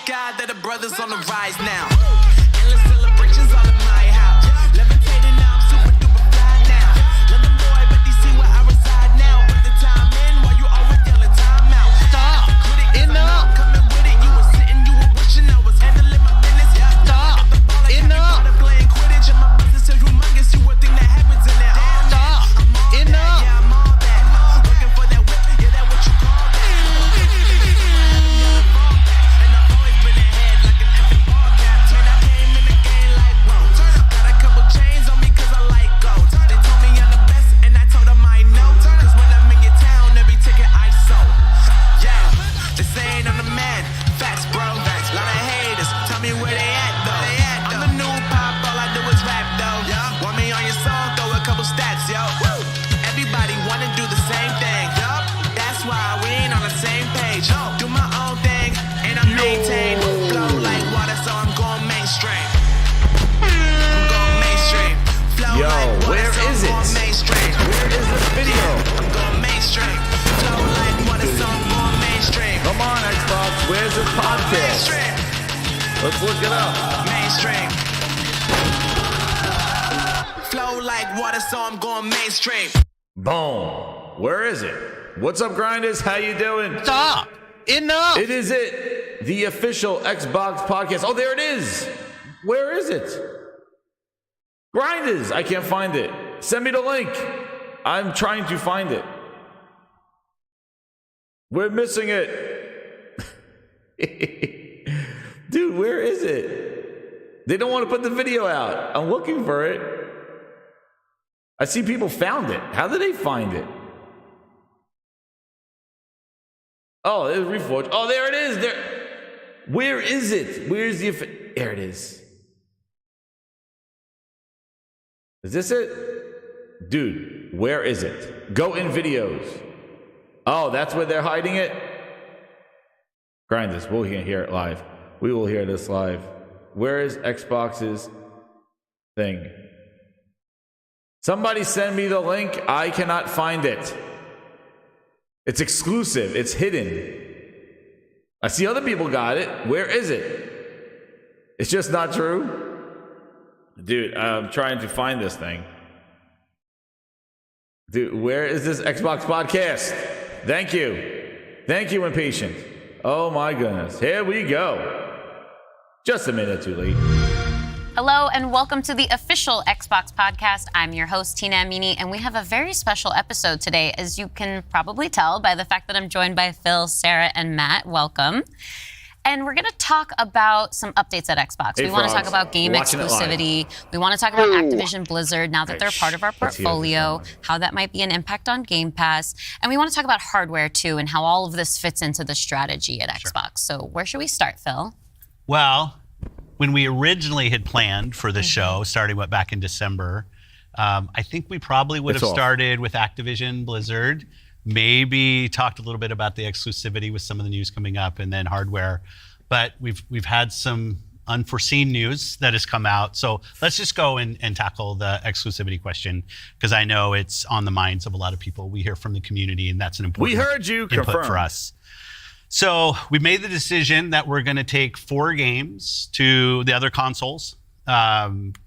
God that the brothers on the rise now. Endless celebrations all in my house. Levitating now, I'm super duper fly now. London boy, but they see where I reside now. Put the time in while you always yelling time out. Stop. Enough. Coming with it, you were sitting, you were wishing I was handling my business. Stop. Enough. Playing Quidditch and my business is humongous. You would think that happens in there. Stop. Enough. Yeah, I'm all that. Looking for that whip, yeah, that what you call that. And I've always been ahead like an effing ball cap. Man, I came in the game like, whoa. Got a couple chains on me cause I like gold. They told me I'm the best and I told them I know. Cause when I'm in your town, every ticket I sold. Yeah, they saying I'm the man. Facts, bro. Lot of haters. Tell me where they at though. I'm the new pop, all I do is rap though. Want me on your song, throw a couple stats, yo. Everybody wanna do the same thing. That's why we ain't on the same page. Do my own thing and I maintain. Flow like water, so I'm going mainstream. I'm going mainstream. Flow Yo, like water, where so I'm is it? going mainstream. Where is this video? I'm going mainstream. Flow like water, so I'm going mainstream. Come on, Xbox. Where's this podcast? Mainstream. Let's look it up. Mainstream. Flow like water, so I'm going mainstream. Boom. Where is it? What's up, Grinders? How you doing? Stop. Enough. It is it. The official Xbox podcast. Oh, there it is. Where is it? Grinders. I can't find it. Send me the link. I'm trying to find it. We're missing it. Dude, where is it? They don't want to put the video out. I'm looking for it. I see people found it. How did they find it? Oh, there's Reforged. Oh, there it is. There. Where is it? Where's the... There it is. Is this it? Dude, where is it? Go in videos. Oh, that's where they're hiding it? Grind this. We'll hear it live. We will hear this live. Where is Xbox's thing? Somebody send me the link. I cannot find it. It's exclusive. It's hidden. I see other people got it. Where is it? It's just not true. Dude, I'm trying to find this thing. Dude, where is this Xbox podcast? Thank you. Thank you, Impatient. Oh my goodness. Here we go. Just a minute too late. Hello and welcome to the official Xbox podcast. I'm your host, Tina Amini, and we have a very special episode today, as you can probably tell by the fact that I'm joined by Phil, Sarah, and Matt. Welcome. And we're going to talk about some updates at Xbox. Hey, we want to frogs. talk about game exclusivity. We want to talk about Activision Blizzard now that they're part of our portfolio, how that might be an impact on Game Pass. And we want to talk about hardware too and how all of this fits into the strategy at Xbox. So where should we start, Phil? Well, when we originally had planned for the show, starting back in December, I think we probably would have started with Activision Blizzard, maybe talked a little bit about the exclusivity with some of the news coming up, and then hardware. But we've had some unforeseen news that has come out. So let's just go and tackle the exclusivity question, because I know it's on the minds of a lot of people. We hear from the community, and that's an important input for us. So we made the decision that we're going to take 4 games to the other consoles,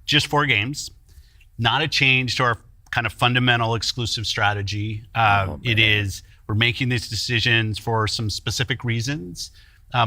just 4 games, not a change to our kind of fundamental exclusive strategy. We're making these decisions for some specific reasons.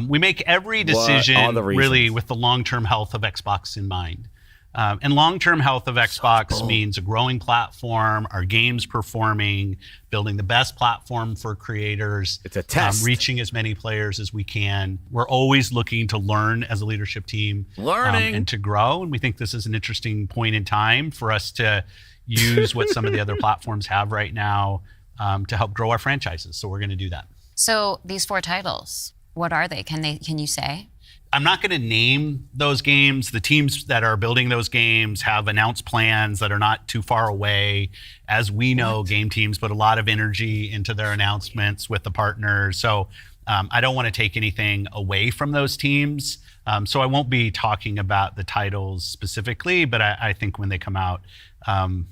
We make every decision really with the long-term health of Xbox in mind. And long-term health of Xbox means a growing platform, our games performing, building the best platform for creators. It's a test. Reaching as many players as we can. We're always looking to learn as a leadership team. And to grow. And we think this is an interesting point in time for us to use what some of the other platforms have right now to help grow our franchises. So we're going to do that. So these 4 titles, what are they? Can you say? I'm not going to name those games. The teams that are building those games have announced plans that are not too far away. As we know, game teams put a lot of energy into their announcements with the partners. So I don't want to take anything away from those teams. So I won't be talking about the titles specifically, but I think when they come out,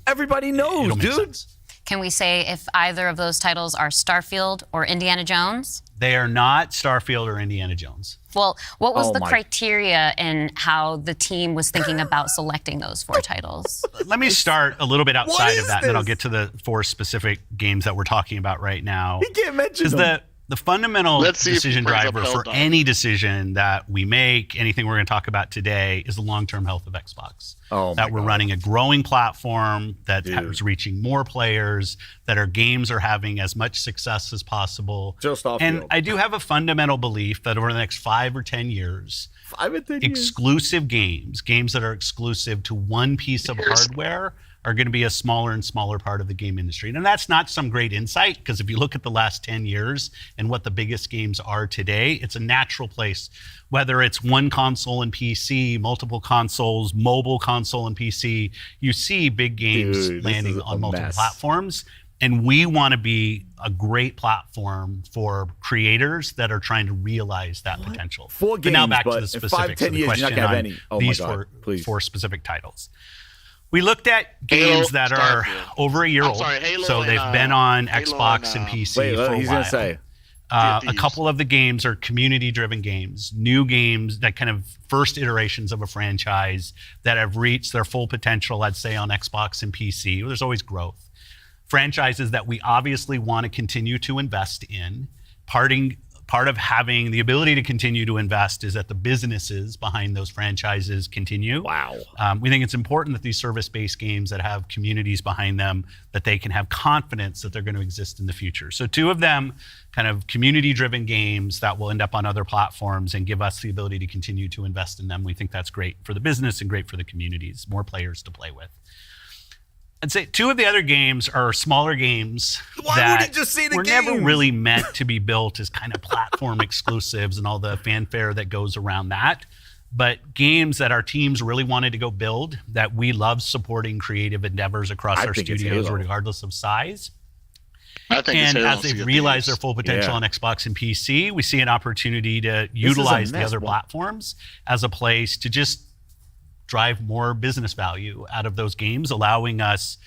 everybody knows, dude. Sense. Can we say if either of those titles are Starfield or Indiana Jones? They are not Starfield or Indiana Jones. Well, what was the criteria in how the team was thinking about selecting those 4 titles? Let me start a little bit outside of that, and then I'll get to the 4 specific games that we're talking about right now. He can't mention them. The fundamental decision driver for any decision that we make, anything we're going to talk about today, is the long-term health of Xbox. That we're running a growing platform that is reaching more players, that our games are having as much success as possible. And I do have a fundamental belief that over the next 5 or 10 years, exclusive games that are exclusive to one piece of hardware, are going to be a smaller and smaller part of the game industry. And that's not some great insight, because if you look at the last 10 years and what the biggest games are today, it's a natural place. Whether it's one console and PC, multiple consoles, mobile console and PC, you see big games landing on multiple platforms. And we want to be a great platform for creators that are trying to realize that potential. 4 games, but now back but to the in specifics 5, 10 of the years, you're not question gonna have on any. Oh these my God, 4 specific titles. We looked at games that are over a year old, so they've been on Xbox and PC for a while. A couple of the games are community-driven games, new games that kind of first iterations of a franchise that have reached their full potential, I'd say, on Xbox and PC. There's always growth. Franchises that we obviously want to continue to invest in. Part of having the ability to continue to invest is that the businesses behind those franchises continue. We think it's important that these service-based games that have communities behind them, that they can have confidence that they're going to exist in the future. So 2 of them, kind of community-driven games that will end up on other platforms and give us the ability to continue to invest in them. We think that's great for the business and great for the communities, more players to play with. I'd say 2 of the other games are smaller games that were never really meant to be built as kind of platform exclusives and all the fanfare that goes around that. But games that our teams really wanted to go build, that we love supporting creative endeavors across our studios, regardless of size. And as they've realized their full potential on Xbox and PC, we see an opportunity to utilize the other platforms as a place to just drive more business value out of those games, allowing us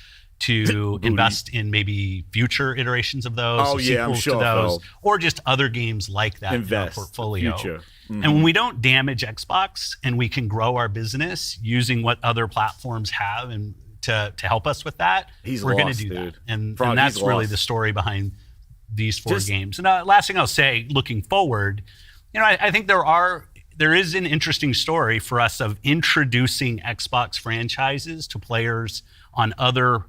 to invest in maybe future iterations of those, sequels to those, or just other games like that in our portfolio. And when we don't damage Xbox and we can grow our business using what other platforms have and to help us with that, we're going to do that. And that's really the story behind these 4 games. And last thing I'll say, looking forward, I think there is an interesting story for us of introducing Xbox franchises to players on other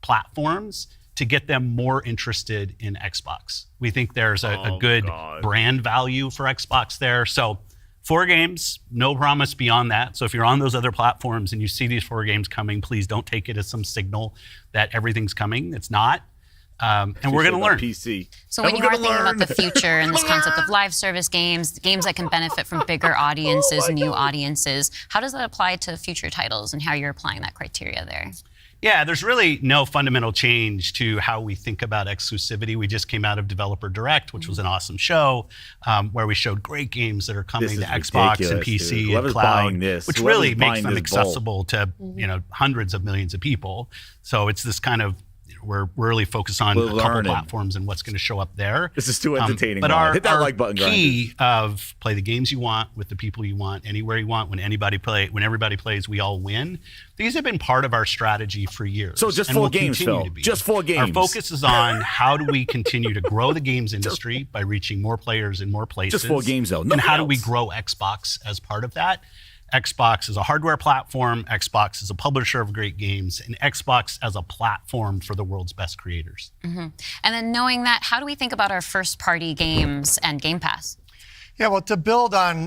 platforms to get them more interested in Xbox. We think there's a good brand value for Xbox there. So 4 games, no promise beyond that. So if you're on those other platforms and you see these 4 games coming, please don't take it as some signal that everything's coming. It's not. And we're going to learn. PC. So when you are thinking about the future and this concept of live service games, games that can benefit from bigger audiences, new audiences, how does that apply to future titles and how you're applying that criteria there? Yeah, there's really no fundamental change to how we think about exclusivity. We just came out of Developer Direct, which was an awesome show, where we showed great games that are coming to Xbox and PC and cloud, which really makes them accessible to hundreds of millions of people. So it's this kind of, we're really focused on a couple platforms and what's going to show up there. This is too entertaining. But our like button key of play the games you want with the people you want, anywhere you want, when everybody plays, we all win. These have been part of our strategy for years. So just 4 games, Phil. Just 4 games. Our focus is on how do we continue to grow the games industry by reaching more players in more places. Just 4 games, though. And how do we grow Xbox as part of that? Xbox is a hardware platform, Xbox is a publisher of great games, and Xbox as a platform for the world's best creators. And then knowing that, how do we think about our first-party games and Game Pass? Yeah, well, to build on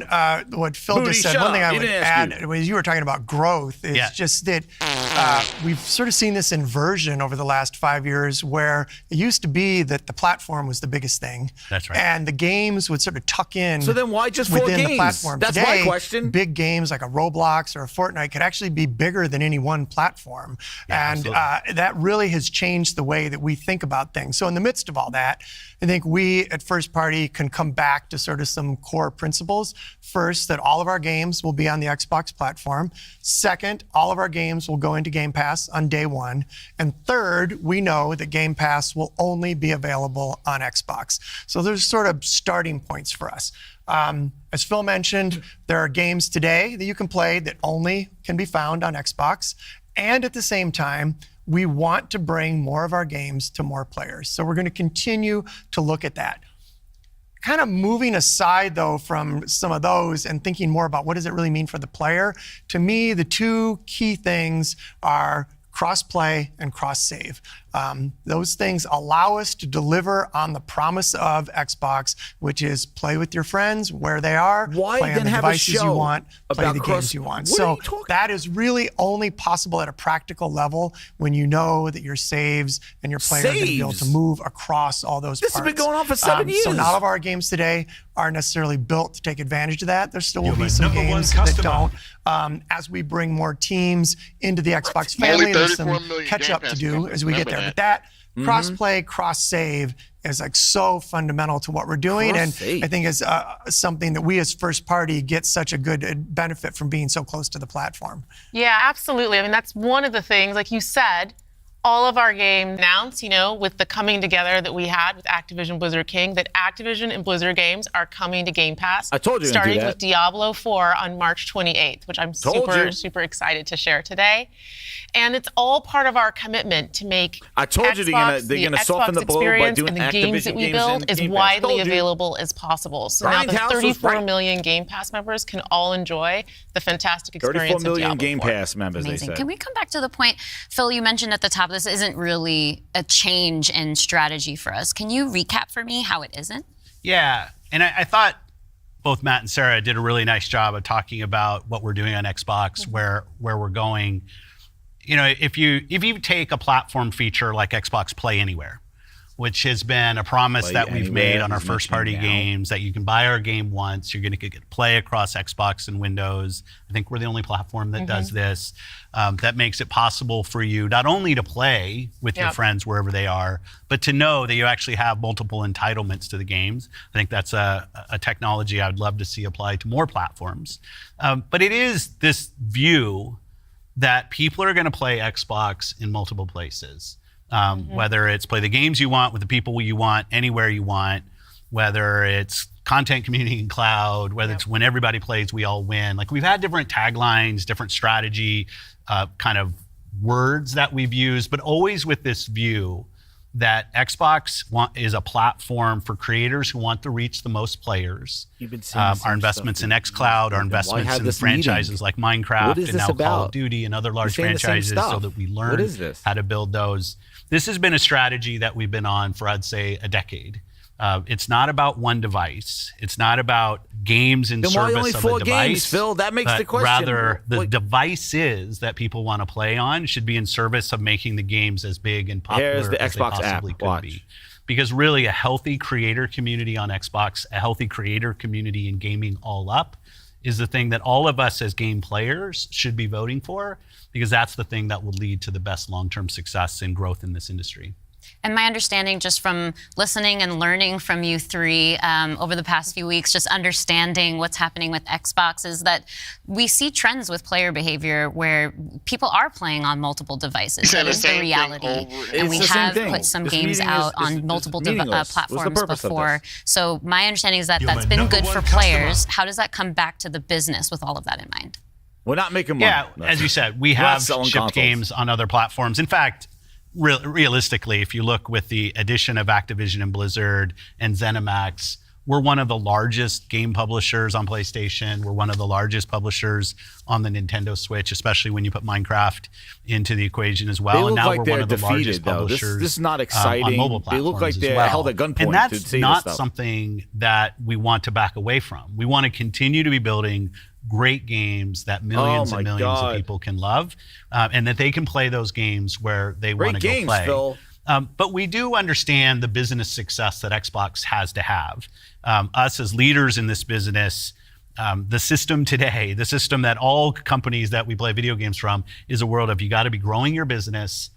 what Phil just said, one thing I would add, when you were talking about growth, is just that we've sort of seen this inversion over the last 5 years where it used to be that the platform was the biggest thing. That's right. And the games would sort of tuck in. So then why just 4 within games? The platform. That's Today, my question. Big games like a Roblox or a Fortnite could actually be bigger than any one platform. And that really has changed the way that we think about things. So in the midst of all that, I think we at First Party can come back to sort of some core principles. First, that all of our games will be on the Xbox platform. Second, all of our games will go into to Game Pass on day one. And third, we know that Game Pass will only be available on Xbox. So there's sort of starting points for us. As Phil mentioned, there are games today that you can play that only can be found on Xbox. And at the same time, we want to bring more of our games to more players. So we're going to continue to look at that. Kind of moving aside, though, from some of those and thinking more about what does it really mean for the player, to me, the two key things are cross-play and cross-save. Those things allow us to deliver on the promise of Xbox, which is play with your friends where they are, play on the devices you want, play the games you want. So that is really only possible at a practical level when you know that your saves and your players are going to be able to move across all those parts. This has been going on for 7 years. So not all of our games today are necessarily built to take advantage of that. There still will be some games that don't. As we bring more teams into the Xbox family, there's some catch up to do as we get there. But that cross-play, cross-save is like so fundamental to what we're doing. And I think is something that we as first party get such a good benefit from being so close to the platform. Yeah, absolutely. I mean, that's one of the things, like you said, all of our games announced, with the coming together that we had with Activision Blizzard King, that Activision and Blizzard games are coming to Game Pass. I told you starting with Diablo 4 on March 28th, which I'm super excited to share today. And it's all part of our commitment to make Xbox, they're gonna soften the blow by doing and the games that we build as widely available as possible. So now the 34 million Game Pass members can all enjoy the fantastic experience 34 million of Diablo Game 4. Pass members, Amazing. they said. Can we come back to the point, Phil, you mentioned at the top, this isn't really a change in strategy for us. Can you recap for me how it isn't? Yeah, and I thought both Matt and Sarah did a really nice job of talking about what we're doing on Xbox, where we're going. If you take a platform feature like Xbox Play Anywhere, which has been a promise that we've made on our first-party games, that you can buy our game once, you're going to get to play across Xbox and Windows. I think we're the only platform that does this. That makes it possible for you not only to play with your friends wherever they are, but to know that you actually have multiple entitlements to the games. I think that's a technology I would love to see applied to more platforms. But it is this view that people are going to play Xbox in multiple places. Whether it's play the games you want with the people you want, anywhere you want, whether it's content, community, and cloud, whether it's when everybody plays, we all win. Like, we've had different taglines, different strategy, kind of words that we've used, but always with this view that Xbox is a platform for creators who want to reach the most players. Our investments in xCloud, our investments in franchises like Minecraft and now Call of Duty and other large franchises so that we learn how to build those. This has been a strategy that we've been on for, I'd say, a decade. It's not about one device. It's not about games in service of a device. Games, Phil? That makes the question. Rather, the devices that people want to play on should be in service of making the games as big and popular as they possibly app. could be. Because really, a healthy creator community on Xbox, a healthy creator community in gaming all up, is the thing that all of us as game players should be voting for, because that's the thing that will lead to the best long-term success and growth in this industry. And my understanding, just from listening and learning from you three over the past few weeks, just understanding what's happening with Xbox, is that we see trends with player behavior where people are playing on multiple devices. That is the reality. And we have put some games out on multiple platforms before. So my understanding is that that's been good for players. How does that come back to the business with all of that in mind? We're not making money. Yeah, as you said, we have shipped games on other platforms. In fact, realistically, if you look with the addition of Activision and Blizzard and ZeniMax, we're one of the largest game publishers on PlayStation. We're one of the largest publishers on the Nintendo Switch, especially when you put Minecraft into the equation as well. And now like we're one of the largest publishers this is not exciting. On mobile platforms. They look like they're held at gunpoint. And that's not something that we want to back away from. We want to continue to be building great games that millions and millions of people can love, and that they can play those games where they want to go play. Phil. But we do understand the business success that Xbox has to have. Us as leaders in this business, the system today, the system that all companies that we play video games from, is a world of you got to be growing your business.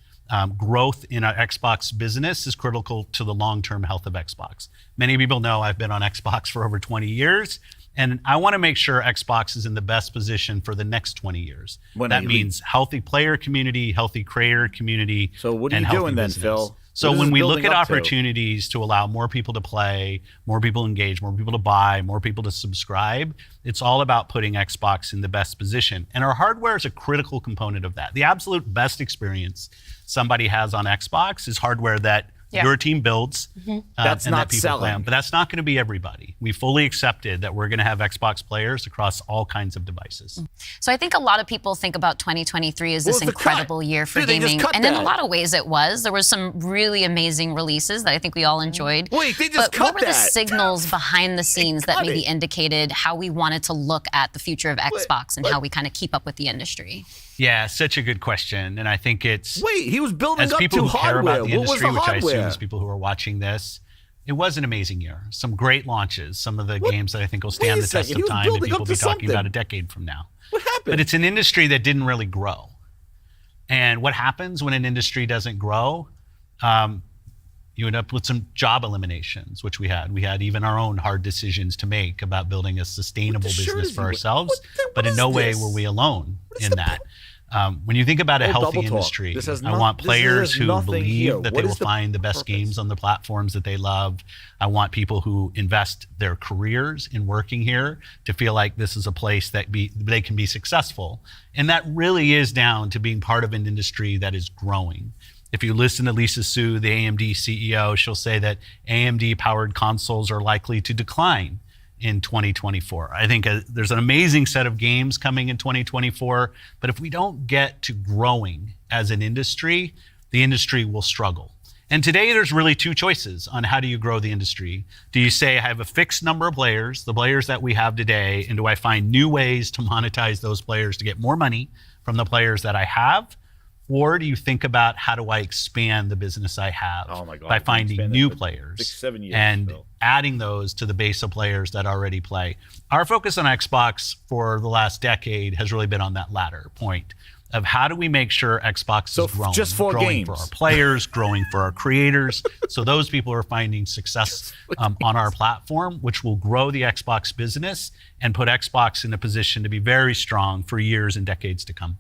Growth in our Xbox business is critical to the long-term health of Xbox. Many people know I've been on Xbox for over 20 years. And I want to make sure Xbox is in the best position for the next 20 years. That means healthy player community, healthy creator community. So what are and you healthy doing then, business. Phil? So What is when this we look building at up to? opportunities to allow more people to play, more people engage, more people to buy, more people to subscribe, it's all about putting Xbox in the best position. And our hardware is a critical component of that. The absolute best experience somebody has on Xbox is hardware that your team builds That's and not that people play selling. on. But that's not going to be everybody. We fully accepted that we're going to have Xbox players across all kinds of devices. So I think a lot of people think about 2023 as What this was the incredible cut? year for Dude, they just gaming. cut And in a that. lot of ways it was. There were some really amazing releases that I think we all enjoyed. Wait, they just but cut what were the that. signals behind the scenes that cut maybe it. indicated how we wanted to look at the future of Xbox and how we kind of keep up with the industry? Yeah, such a good question. And I think it's, Wait, he was building as up people to who care hardware. about the What was industry, the which I assume hardware? is people who are watching this, it was an amazing year. Some great launches, some of the games that I think will stand Wait a the test second, of he was time and building people up will be to talking about something. a decade from now. What happened? But it's an industry that didn't really grow. And what happens when an industry doesn't grow? You end up with some job eliminations, which we had. We had even our own hard decisions to make about building a sustainable What the shirt business is for he- ourselves. what But in is no way this? were we alone in that. When you think about a healthy double talk. industry, This has I want this players has who nothing believe here. that What they is will the find the best purpose? games on the platforms that they love. I want people who invest their careers in working here to feel like this is a place that they can be successful. And that really is down to being part of an industry that is growing. If you listen to Lisa Su, the AMD CEO, she'll say that AMD-powered consoles are likely to decline in 2024. I think there's an amazing set of games coming in 2024, but if we don't get to growing as an industry, the industry will struggle. And today there's really two choices on how do you grow the industry. Do you say I have a fixed number of players, the players that we have today, and do I find new ways to monetize those players to get more money from the players that I have? Or do you think about how do I expand the business I have Oh my God, by you can finding expand it new for players 6-7 years, and Phil. adding those to the base of players that already play? Our focus on Xbox for the last decade has really been on that latter point of how do we make sure Xbox So is growing, just 4 growing games. for our players, growing for our creators, so those people are finding success on our platform, which will grow the Xbox business and put Xbox in a position to be very strong for years and decades to come.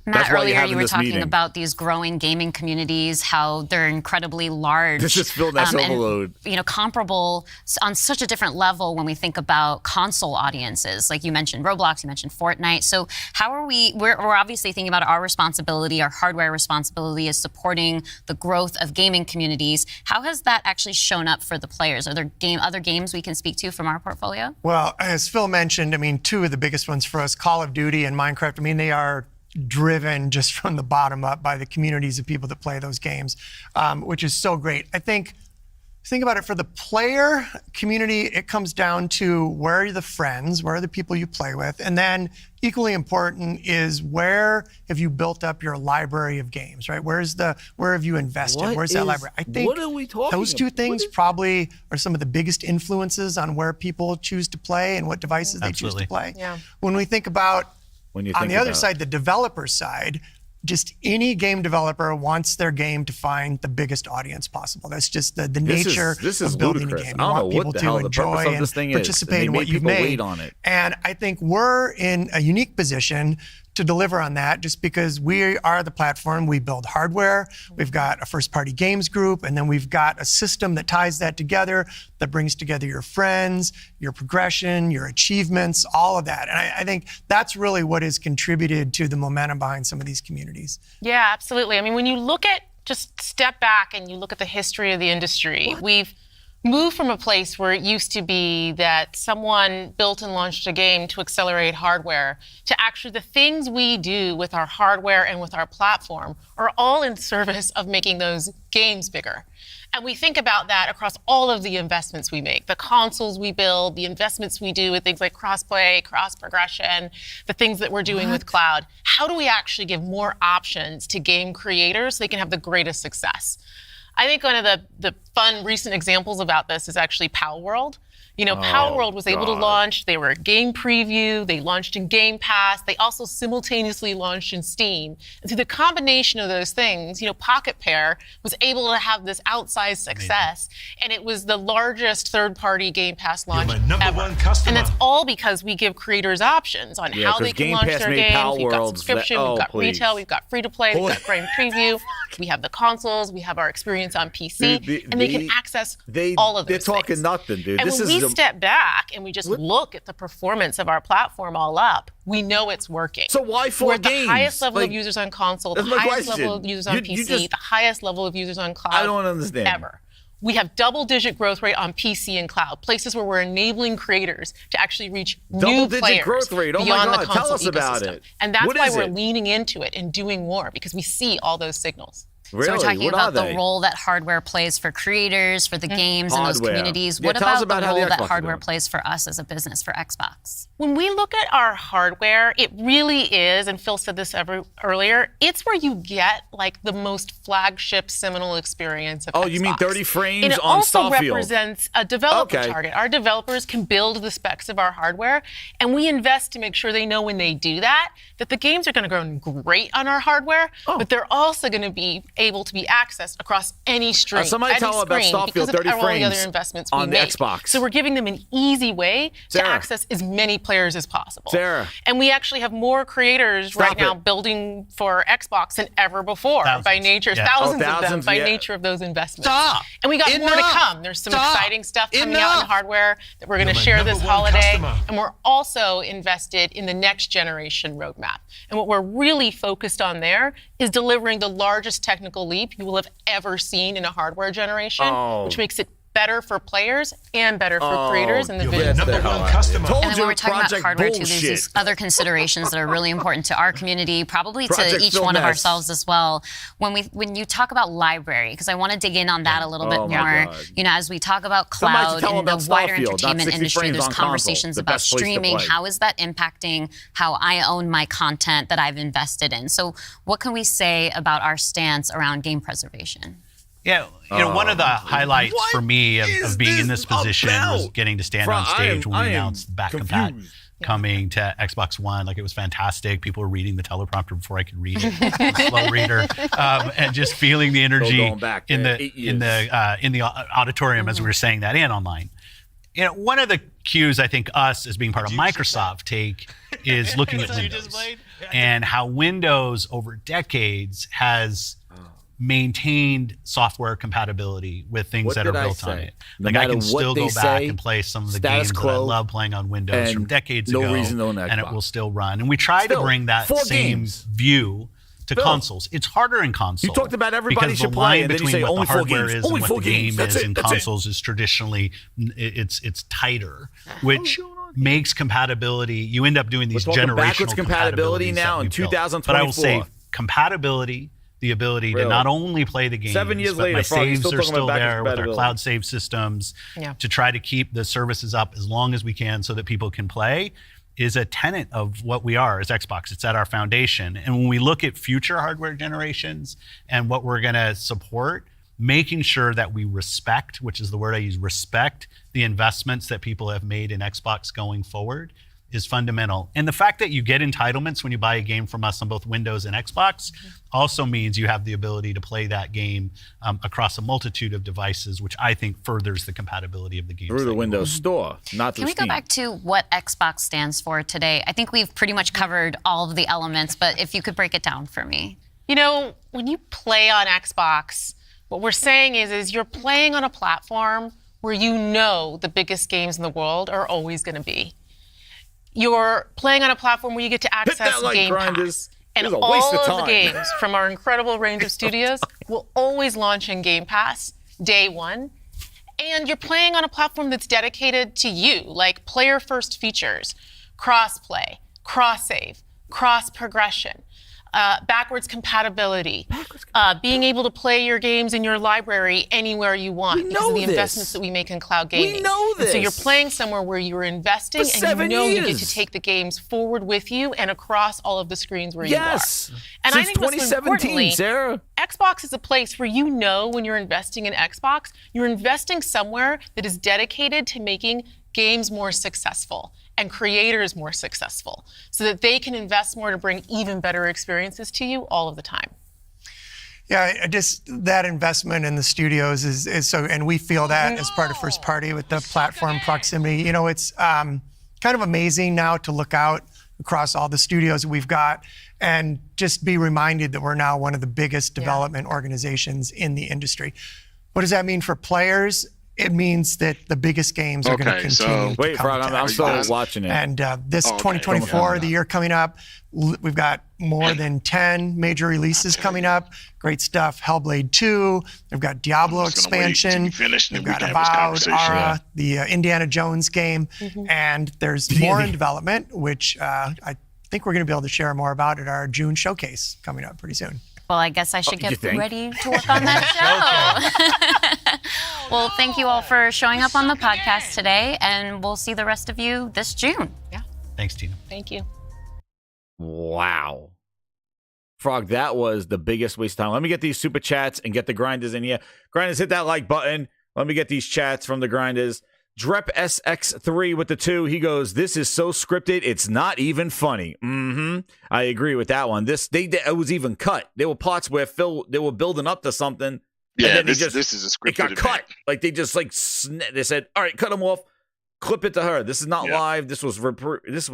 Matt, That's why earlier having you were this talking meeting. about these growing gaming communities, how they're incredibly large. This is Phil Ness overload. And, comparable on such a different level when we think about console audiences. Like you mentioned Roblox, you mentioned Fortnite. So how are we're obviously thinking about our responsibility, our hardware responsibility is supporting the growth of gaming communities. How has that actually shown up for the players? Are there other games we can speak to from our portfolio? Well, as Phil mentioned, I mean, two of the biggest ones for us, Call of Duty and Minecraft, I mean, they are driven just from the bottom up by the communities of people that play those games, which is so great. I think about it for the player community, it comes down to where are the friends, where are the people you play with, and then equally important is where have you built up your library of games, right? Where have you invested? What Where's that is- library? I think what are we talking those two about? things What is- probably are some of the biggest influences on where people choose to play and what devices they choose Absolutely. to play. Yeah. When we think about When you on think the other about- side, the developer side, just any game developer wants their game to find the biggest audience possible. That's just the This is- nature this is of building ludicrous. a game. I You don't want know people what the to hell the purpose enjoy of and this thing is, participate and they in what made you've people made. wait on it. And I think we're in a unique position to deliver on that just because we are the platform. We build hardware, we've got a first-party games group, and then we've got a system that ties that together, that brings together your friends, your progression, your achievements, all of that. And I think that's really what has contributed to the momentum behind some of these communities. Yeah, absolutely. I mean, when you look at, just step back and you look at the history of the industry, we've moved from a place where it used to be that someone built and launched a game to accelerate hardware to actually the things we do with our hardware and with our platform are all in service of making those games bigger. And we think about that across all of the investments we make, the consoles we build, the investments we do with things like cross-play, cross-progression, the things that we're doing with cloud. How do we actually give more options to game creators so they can have the greatest success? I think one of the fun recent examples about this is actually Pal World. Power World was able to launch. They were a game preview. They launched in Game Pass. They also simultaneously launched in Steam. And through the combination of those things, Pocket Pair was able to have this outsized success. And it was the largest third-party Game Pass launch ever. And that's all because we give creators options on how they can launch their games. We've got subscription, we've got retail, we've got free-to-play, we've got game preview. We have the consoles, we have our experience on PC, and they can access all of those They're talking things. nothing, dude. And when we step back and we just look at the performance of our platform all up, we know it's working. So why 4 We're at games? the highest level of users on console, the highest level of users on PC, the highest level of users on cloud I don't understand. ever. We have double-digit growth rate on PC and cloud, places where we're enabling creators to actually reach new players growth rate. Oh my beyond God, the console tell us about ecosystem. it. And that's What why is we're it? leaning into it and doing more, because we see all those signals. Really? So we're talking What about are the they? role that hardware plays for creators, for the games and those Hardware. communities. Yeah, What tell us about the about how the role that Xbox are hardware doing. plays for us as a business, for Xbox? When we look at our hardware, it really is, and Phil said this earlier, it's where you get like the most flagship seminal experience of Xbox. You mean 30 frames and it on also Starfield? represents a developer Okay. target. Our developers can build the specs of our hardware, and we invest to make sure they know when they do that the games are going to run great on our hardware, but they're also going to be able to be accessed across any stream, somebody any tell about screen, Starfield because of 30 all the other frames investments on we the make. Xbox. So we're giving them an easy way to Sarah. access as many players as possible. Sarah. And we actually have more creators Stop right now it. building for Xbox than ever before. Thousands. By nature, Yeah. thousands Oh, of them thousands, by yeah. nature of those investments. Stop. And we got more to Enough. come. There's some Stop. exciting stuff coming out Enough. in hardware that we're going to You're my share this number one holiday. customer. And we're also invested in the next generation roadmap. And what we're really focused on there is delivering the largest technical leap you will have ever seen in a hardware generation, which makes it better for players and better for creators and the You're my vision. number one customer. Told And then you, when we're talking about Project hardware too, there's bullshit. these other considerations that are really important to our community, probably Project to each Phil one of Ness. ourselves as well. When you talk about library, because I want to dig in on that a little bit Oh, my more. God. As we talk about Somebody cloud should tell and them the about wider Starfield, not entertainment 60 industry, frames there's on console, conversations the about best place to streaming. play. How is that impacting how I own my content that I've invested in? So what can we say about our stance around game preservation? Yeah, one of the highlights for me of being in this position was getting to stand on stage when we announced back compat coming to Xbox One. Like, it was fantastic. People were reading the teleprompter before I could read it. I'm a slow reader, and just feeling the energy going back in there, the 8 in the auditorium as we were saying that, and online. One of the cues I think us as being part of Microsoft take is looking at Windows and how Windows over decades has maintained software compatibility with things What that are did I built on say? it. No Like, I matter can what still they go back say, and play some of the status games that I quo, love playing on Windows from and decades no ago, reason to own an and it Xbox. will still run. And we try Still, to bring that 4 same games. view to consoles. It's harder in console. You talked about everybody because should the play, line and then you between say what only the 4 hardware games. is Only and 4 what the game games. That's is it. in That's it. consoles is traditionally it's tighter, which makes compatibility. You end up doing these talking generational backwards compatibility compatibilities now that in we've built. 2024. But I will say compatibility. The ability to Really? not only play the games, 7 years but later, my Froggy's saves still are talking still about there backwards with our compatibility. cloud save systems Yeah. to try to keep the services up as long as we can so that people can play is a tenet of what we are as Xbox. It's at our foundation. And when we look at future hardware generations and what we're going to support, making sure that we respect, which is the word I use, respect the investments that people have made in Xbox going forward is fundamental. And the fact that you get entitlements when you buy a game from us on both Windows and Xbox also means you have the ability to play that game across a multitude of devices, which I think furthers the compatibility of the games. Through the Windows Store, not through Can we Steam. go back to what Xbox stands for today? I think we've pretty much covered all of the elements, but if you could break it down for me. When you play on Xbox, what we're saying is you're playing on a platform where the biggest games in the world are always going to be. You're playing on a platform where you get to access that like Game grinders. Pass. And This is a waste all of of time. the games from our incredible range of studios will always launch in Game Pass day one. And you're playing on a platform that's dedicated to you, like player-first features, cross-play, cross-save, cross-progression, backwards compatibility, being able to play your games in your library anywhere you want because of the investments that we make in cloud gaming. We know this. And so you're playing somewhere where you're investing For 7 you get years. to take the games forward with you and across all of the screens where Yes. you are. And Since I think most 2017, importantly, Sarah. Xbox is a place where when you're investing in Xbox, you're investing somewhere that is dedicated to making games more successful and creators more successful so that they can invest more to bring even better experiences to you all of the time. Yeah, just that investment in the studios is so, and we feel that as part of first party with the platform proximity. You know, it's kind of amazing now to look out across all the studios we've got and just be reminded that we're now one of the biggest development organizations in the industry. What does that mean for players? It means that the biggest games are going to continue. Wait, Frog, I'm still watching it. And this 2024, the year coming up, we've got more than 10 major releases coming up. Great stuff. Hellblade 2. We've got Diablo expansion. We've got Avowed, Ara, the Indiana Jones game. And there's more in development, which I think we're going to be able to share more about at our June showcase coming up pretty soon. Well, I guess I should get ready to work on that show. Well, thank you all for showing up on the podcast today, and we'll see the rest of you this June. Yeah. Thanks, Tina. Thank you. Wow. Frog, that was the biggest waste of time. Let me get these super chats and get the grinders in here. Grinders, hit that like button. Let me get these chats from the grinders. Drep SX3 with the 2. He goes, "This is so scripted, it's not even funny." I agree with that one. It was even cut. There were parts where they were building up to something. Yeah, and then this is a scripted. It got cut. Like they just they said, "All right, cut him off. Clip it to her. This is not live. This was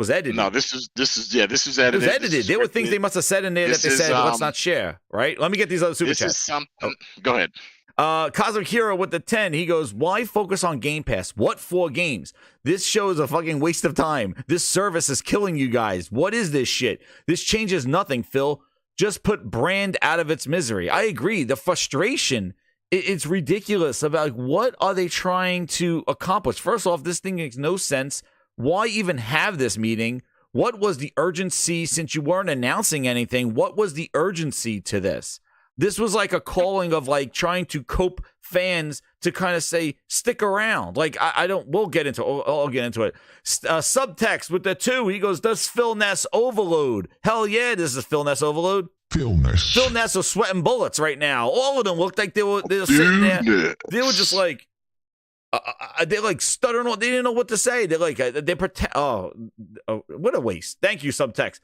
edited." No, this is edited. It was edited. There were things they must have said in there that they said, "Let's not share." Right? Let me get these other super chats. This is something. Go ahead. Cosmic Hero with the 10. He goes, "Why focus on Game Pass? What 4 games? This show is a fucking waste of time. This service is killing you guys. What is this shit? This changes nothing, Phil. Just put brand out of its misery." I agree. The frustration, it's ridiculous about what are they trying to accomplish. First off, this thing makes no sense. Why even have this meeting? What was the urgency since you weren't announcing anything? What was the urgency to this? This was like a calling of like trying to cope fans to kind of say, stick around. Like, we'll get into it. I'll get into it. Subtext with the 2. He goes, "Does Phil Ness overload?" Hell yeah, this is Phil Ness overload. Phil Ness was sweating bullets right now. All of them looked like they were sitting there. They were just like, they're like stuttering. They didn't know what to say. They're like, they pretend. Oh, what a waste. Thank you, Subtext.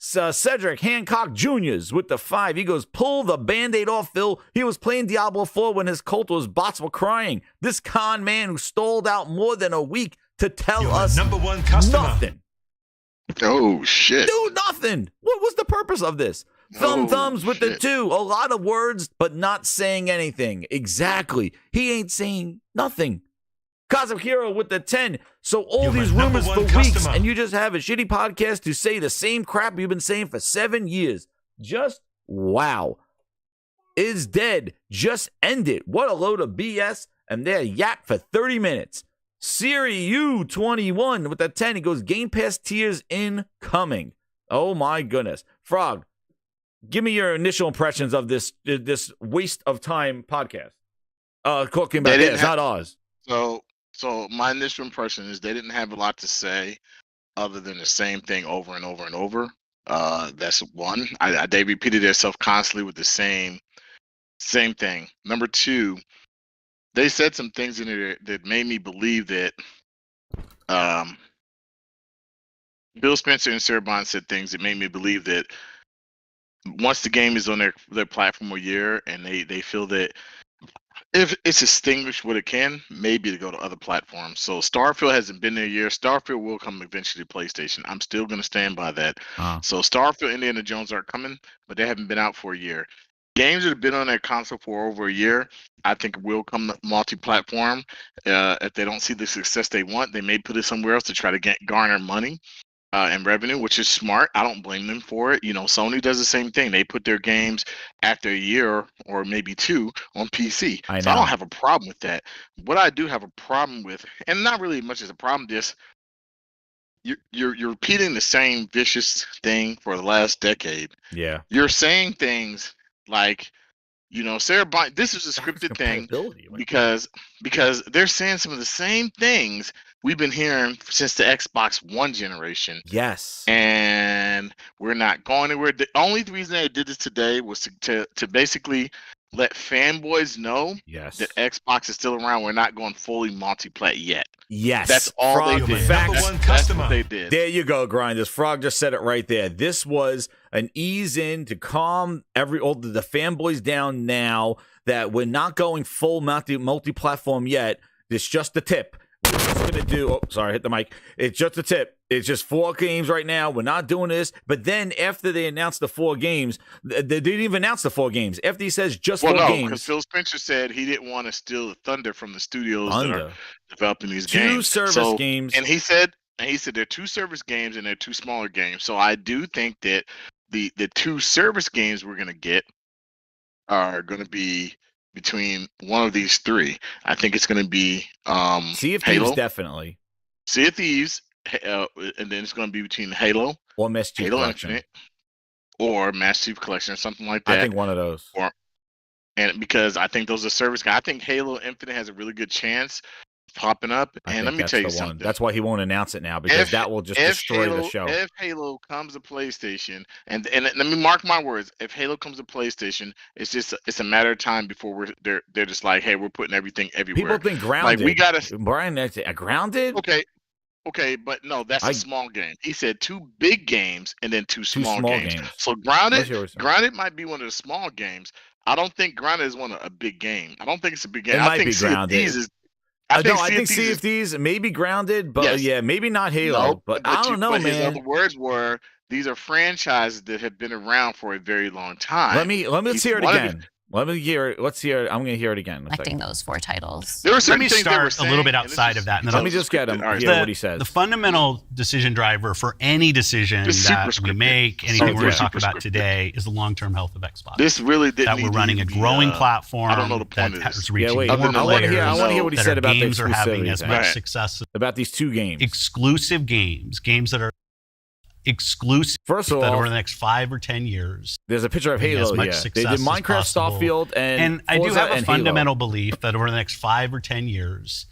Cedric Hancock Jr.'s with the 5. He goes, "Pull the Band-Aid off, Phil. He was playing Diablo 4 when his Cultos bots were crying. This con man who stalled out more than a week to tell us #1 customer. Nothing." Oh, shit. Dude, nothing. What was the purpose of this? Thumbs with the 2. A lot of words, but not saying anything. Exactly. He ain't saying nothing. Cosmic Hero with the 10. "So all these rumors for weeks, and you just have a shitty podcast to say the same crap you've been saying for 7 years. Just wow. Is dead. Just end it. What a load of BS." And they're yap for 30 minutes. Siri U21 with the 10. He goes, "Game Pass tiers incoming." Oh my goodness. Frog, give me your initial impressions of this waste of time podcast. Talking about this, not ours. So my initial impression is they didn't have a lot to say other than the same thing over and over and over. That's one. They repeated themselves constantly with the same thing. Number 2, they said some things in there that made me believe that Bill Spencer and Sarah Bond said things that made me believe that once the game is on their platform a year and they feel that if it's extinguished what it can, maybe to go to other platforms. So Starfield hasn't been there a year. Starfield will come eventually to PlayStation. I'm still going to stand by that. So Starfield, Indiana Jones aren't coming, but they haven't been out for a year. Games that have been on their console for over a year, I think will come multi-platform. If they don't see the success they want, they may put it somewhere else to try to garner money and revenue, which is smart. I don't blame them for it. You know, Sony does the same thing. They put their games after a year or maybe 2 on PC. I don't have a problem with that. What I do have a problem with, and not really much as a problem, just you're repeating the same vicious thing for the last decade. Yeah. You're saying things like, you know, Sarah Bond, this is a scripted thing because they're saying some of the same things we've been hearing since the Xbox One generation. Yes. And we're not going anywhere. The only reason they did this today was to basically let fanboys know Yes. that Xbox is still around. We're not going fully multiplayer yet. Yes. That's all Frog, they did. facts. That's what they did. There you go, Grinders. Frog just said it right there. This was an ease in to calm all the fanboys down now that we're not going full multi-platform yet. It's just the tip. We're just going to do, I hit the mic. It's just a tip. It's just 4 games right now. We're not doing this. But then after they announced the 4 games, they didn't even announce the 4 games. After he says just 4 games. Because Phil Spencer said he didn't want to steal the thunder from the studios that are developing these 2 games. service games. And he said there are 2 service games and there are 2 smaller games. So I do think that the 2 service games we're going to get are going to be between one of these 3. I think it's going to be Sea of Halo, Thieves, definitely. Sea of Thieves, and then it's going to be between Halo, Or Master Chief Halo Collection. Infinite, or Master Chief Collection, or something like that. I think one of those. And because I think those are service guys, I think Halo Infinite has a really good chance of popping up. And let me tell you something. That's why he won't announce it now, because that will just destroy the show. If Halo comes to PlayStation, and let me mark my words, if Halo comes to PlayStation, it's a matter of time before they're just like, hey, we're putting everything everywhere. People think Grounded. Like we gotta Brian, Grounded. Okay, but no, that's a small game. He said 2 big games and then 2 small games. So Grounded might be one of the small games. I don't think Grounded is a big game. I don't think it's a big game. It might be Grounded. I think Sea of Thieves maybe Grounded, but maybe not Halo. No, but I don't know, man. His other words were, these are franchises that have been around for a very long time. Let's hear it again. Let's hear it. I'm going to hear it again. Collecting those 4 titles. Let me start a little bit outside of that. And then let me just get him hear what he says. The fundamental decision driver for any decision that we make, anything we're going to talk about today, is the long-term health of Xbox. This really didn't that we're running a growing platform. I don't know the point of this. That's reaching more I want players. to hear what he said about the games are having as much exclusivities. success. About these 2 games. Exclusive games that are exclusive. First of all, that over the next 5 or 10 years, there's a picture of Halo here. They did Minecraft, Starfield, and I do Forza have a and fundamental belief that over the next 5 or 10 years,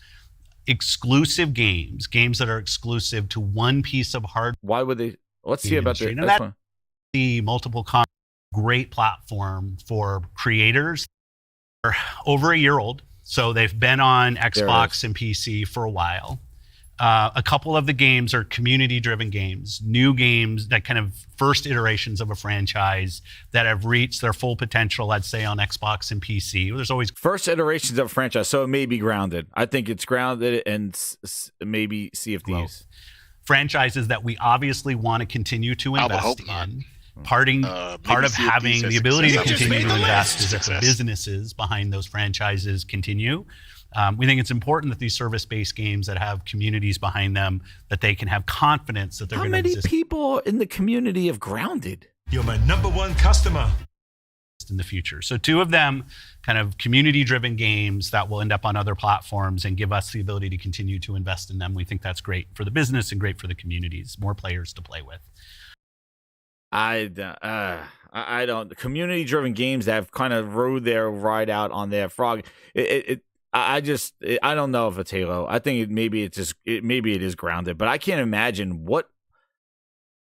exclusive games that are exclusive to one piece of hardware. Why would they? Let's see about the. That's the multiple great platform for creators. They're over a year old, so they've been on Xbox and PC for a while. A couple of the games are community-driven games, new games that kind of first iterations of a franchise that have reached their full potential, I'd say, on Xbox and PC. There's always first iterations of a franchise, so it may be Grounded. I think it's Grounded and maybe Sea of Thieves. Franchises that we obviously want to continue to invest in. Part of having the ability to continue to invest is that the businesses behind those franchises continue. We think it's important that these service-based games that have communities behind them, that they can have confidence that they're going to exist. How many people in the community have Grounded? You're my #1 customer. In the future. So 2 of them kind of community-driven games that will end up on other platforms and give us the ability to continue to invest in them. We think that's great for the business and great for the communities, more players to play with. I don't. Community-driven games that have kind of rode their ride out on their Frog. I don't know if it's Halo. I think maybe it is Grounded, but I can't imagine what.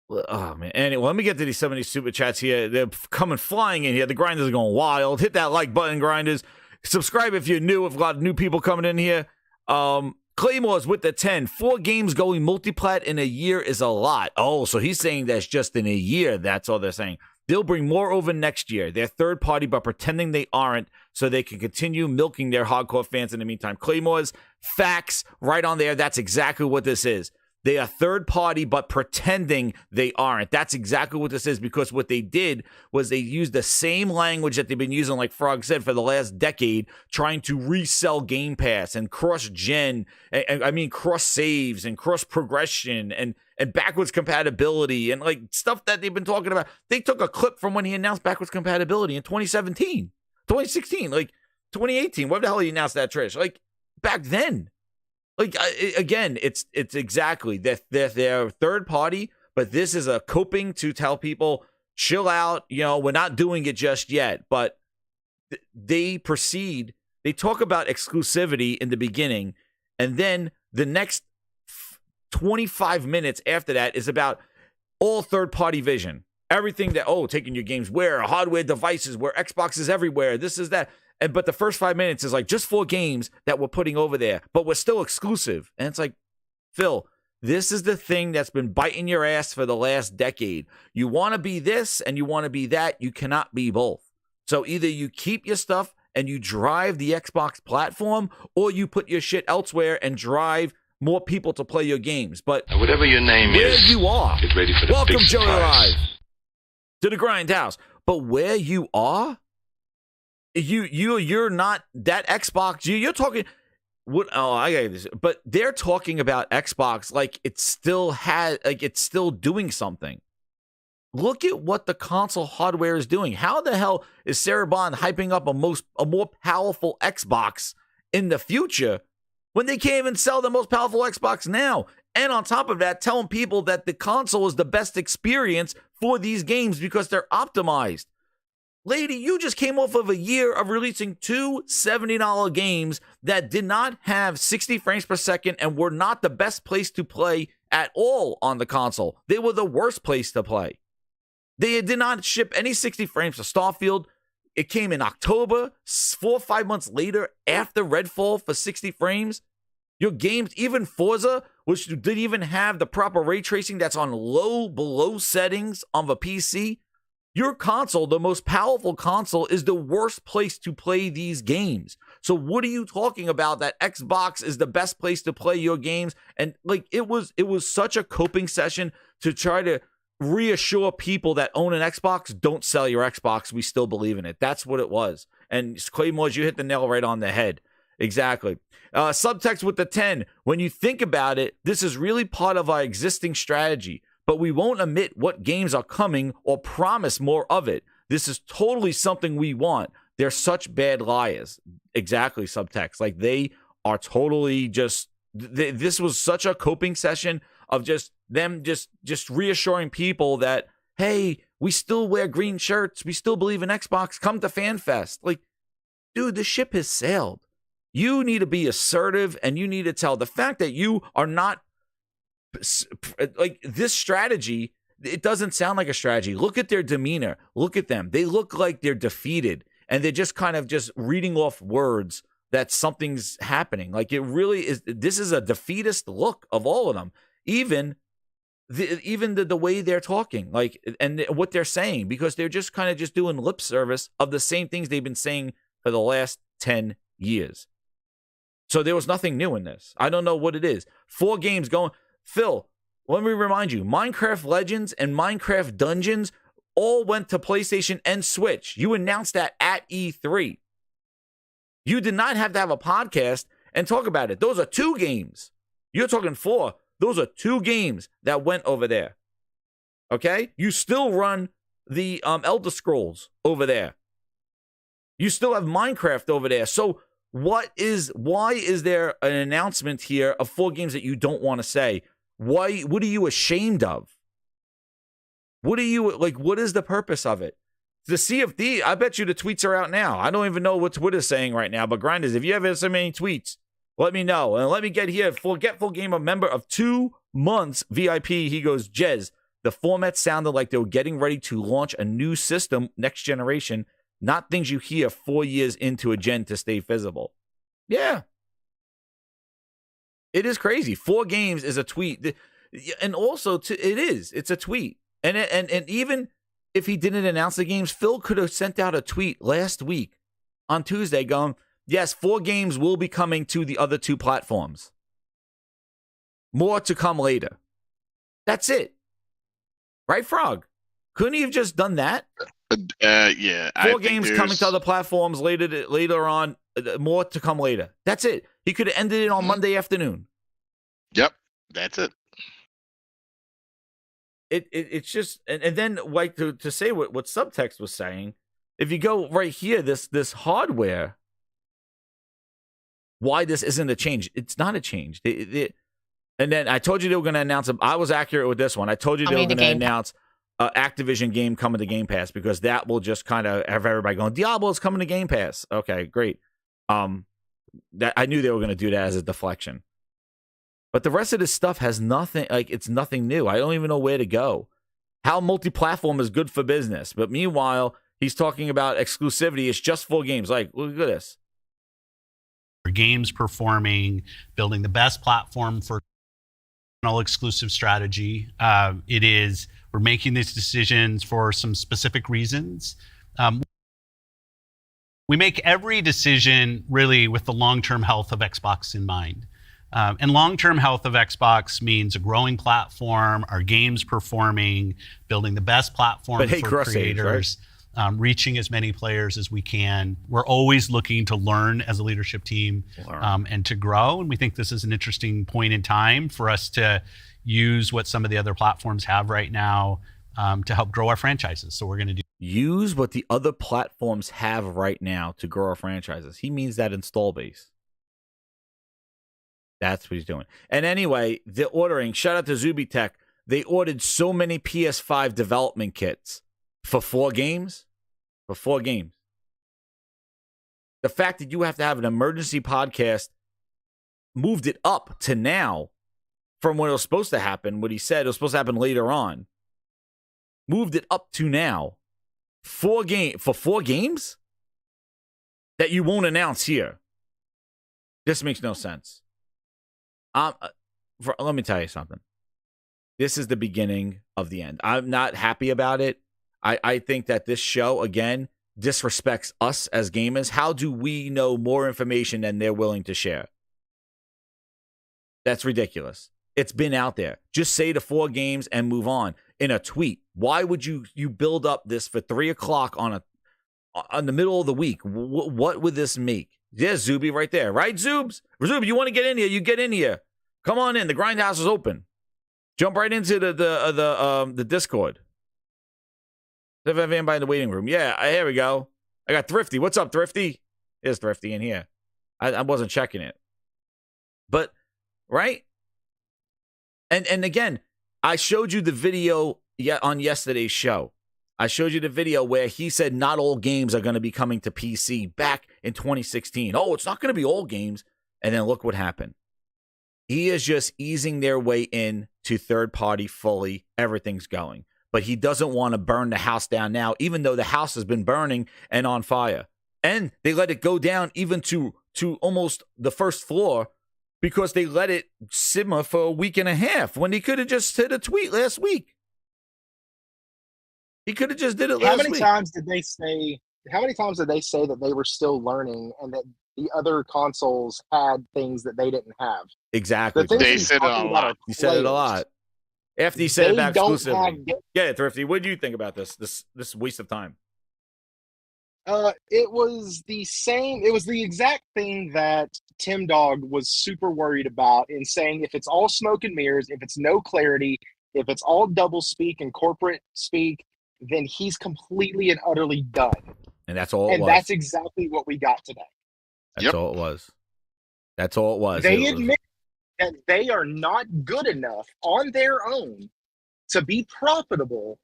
Oh man! Anyway, let me get to some of these super chats here. They're coming flying in here. The Grinders are going wild. Hit that like button, Grinders. Subscribe if you're new. We've got new people coming in here. Claymore's with the 10. 4 games going multiplat in a year is a lot. Oh, so he's saying that's just in a year. That's all they're saying. They'll bring more over next year. They're third party, but pretending they aren't, so they can continue milking their hardcore fans in the meantime. Claymore's facts right on there. That's exactly what this is. They are third party, but pretending they aren't. That's exactly what this is, because what they did was they used the same language that they've been using, like Frog said, for the last decade, trying to resell Game Pass and cross-gen, cross saves and cross progression and backwards compatibility and like stuff that they've been talking about. They took a clip from when he announced backwards compatibility in 2017, 2016, like 2018. What the hell he announced that, Trish? Like back then. Like again, it's exactly that they're third party, but this is a coping to tell people, chill out. You know, we're not doing it just yet. But they proceed. They talk about exclusivity in the beginning, and then the next 25 minutes after that is about all third party vision. everything that, taking your games where, hardware devices, where Xbox is everywhere, this is that. But the first 5 minutes is like just 4 games that we're putting over there, but we're still exclusive. And it's like, Phil, this is the thing that's been biting your ass for the last decade. You want to be this and you want to be that. You cannot be both. So either you keep your stuff and you drive the Xbox platform, or you put your shit elsewhere and drive more people to play your games. But whatever your name where is, you are, get ready for the welcome, big Joey surprise. Live, to the Grindhouse. But where you are, you're not that Xbox. You're talking. What? Oh, I got this. But they're talking about Xbox like it's still doing something. Look at what the console hardware is doing. How the hell is Sarah Bond hyping up a more powerful Xbox in the future when they can't even sell the most powerful Xbox now? And on top of that, telling people that the console is the best experience for these games because they're optimized. Lady, you just came off of a year of releasing 2 $70 games that did not have 60 frames per second and were not the best place to play at all on the console. They were the worst place to play. They did not ship any 60 frames for Starfield. It came in October, 4 or 5 months later, after Redfall for 60 frames. Your games, even Forza, which didn't even have the proper ray tracing that's on below settings on the PC. Your console, the most powerful console, is the worst place to play these games. So what are you talking about that Xbox is the best place to play your games? And like it was such a coping session to try to reassure people that own an Xbox, don't sell your Xbox. We still believe in it. That's what it was. And Claymores, you hit the nail right on the head. Exactly. Subtext with the 10. When you think about it, this is really part of our existing strategy, but we won't admit what games are coming or promise more of it. This is totally something we want. They're such bad liars. Exactly, subtext. Like they are totally just, this was such a coping session of just them just reassuring people that, hey, we still wear green shirts. We still believe in Xbox. Come to FanFest. Like, dude, the ship has sailed. You need to be assertive and you need to tell the fact that you are not like this strategy. It doesn't sound like a strategy. Look at their demeanor. Look at them. They look like they're defeated and they're just kind of just reading off words that something's happening. Like it really is. This is a defeatist look of all of them. Even the way they're talking, like, and what they're saying, because they're just kind of just doing lip service of the same things they've been saying for the last 10 years. So there was nothing new in this. I don't know what it is. 4 games going. Phil, let me remind you, Minecraft Legends and Minecraft Dungeons all went to PlayStation and Switch. You announced that at E3. You did not have to have a podcast and talk about it. Those are 2 games. You're talking 4. Those are 2 games that went over there. Okay? You still run the Elder Scrolls over there. You still have Minecraft over there. So why is there an announcement here of 4 games that you don't want to say? Why? What are you ashamed of? What are you like? What is the purpose of it? The CFD, I bet you the tweets are out now. I don't even know what Twitter's saying right now, but Grinders, if you have so many tweets, let me know. And let me get here. Forgetful Gamer member of 2 months VIP. He goes, Jez, the format sounded like they were getting ready to launch a new system, next generation, not things you hear 4 years into a gen to stay visible. Yeah. It is crazy. 4 games is a tweet. And also, it's a tweet. And even if he didn't announce the games, Phil could have sent out a tweet last week on Tuesday going, yes, 4 games will be coming to the other 2 platforms. More to come later. That's it. Right, Frog? Couldn't he have just done that? Yeah. 4 games coming to other platforms later on. More to come later. That's it. He could have ended it on Monday afternoon. Yep. That's it. It's just, and then like to say what subtext was saying, if you go right here, this hardware, why this isn't a change? It's not a change. And then I told you they were going to announce. I was accurate with this one. I told you they were going to announce Activision game coming to Game Pass, because that will just kind of have everybody going, Diablo's coming to Game Pass. Okay, great. That I knew they were going to do that as a deflection. But the rest of this stuff has nothing, like, it's nothing new. I don't even know where to go. how multi-platform is good for business. But meanwhile, he's talking about exclusivity. It's just 4 games. Like, look at this. Games performing, building the best platform for exclusive strategy. We're making these decisions for some specific reasons. We make every decision really with the long-term health of Xbox in mind. And long-term health of Xbox means a growing platform, our games performing, building the best platform for creators, reaching as many players as we can. We're always looking to learn as a leadership team and to grow. And we think this is an interesting point in time for us to use what some of the other platforms have right now to help grow our franchises. So we're going to do. Use what the other platforms have right now to grow our franchises. He means that install base. That's what he's doing. And anyway, the ordering, shout out to Zubitech. They ordered so many PS5 development kits for 4 games. For 4 games. The fact that you have to have an emergency podcast moved it up to now from when it was supposed to happen. What he said, it was supposed to happen later on. Moved it up to now. 4 games that you won't announce here. This makes no sense. Let me tell you something. This is the beginning of the end. I'm not happy about it. I think that this show, again, disrespects us as gamers. How do we know more information than they're willing to share? That's ridiculous. It's been out there. Just say the 4 games and move on in a tweet. Why would you build up this for 3 o'clock on the middle of the week? What would this make? There's Zuby right there. Right, Zoobs? Zoob, you want to get in here? You get in here. Come on in. The Grindhouse is open. Jump right into the Discord. If I have anybody in the waiting room. Yeah, here we go. I got Thrifty. What's up, Thrifty? There's Thrifty in here. I wasn't checking it. But, right? And again, I showed you the video on yesterday's show. I showed you the video where he said not all games are going to be coming to PC back in 2016. Oh, it's not going to be all games. And then look what happened. He is just easing their way in to third party fully. Everything's going. But he doesn't want to burn the house down now, even though the house has been burning and on fire. And they let it go down even to almost the first floor because they let it simmer for a week and a half when he could have just hit a tweet last week. He could have just did it last week. How many times did they say that they were still learning and that the other consoles had things that they didn't have? Exactly. They said it a lot. He said it a lot. After he said it about exclusivity. Yeah, Thrifty, what do you think about this waste of time? It was the exact thing that Tim Dog was super worried about in saying if it's all smoke and mirrors, if it's no clarity, if it's all double speak and corporate speak, then he's completely and utterly done. And that's all it was. And that's exactly what we got today. That's all it was. That's all it was. They admit that they are not good enough on their own to be profitable.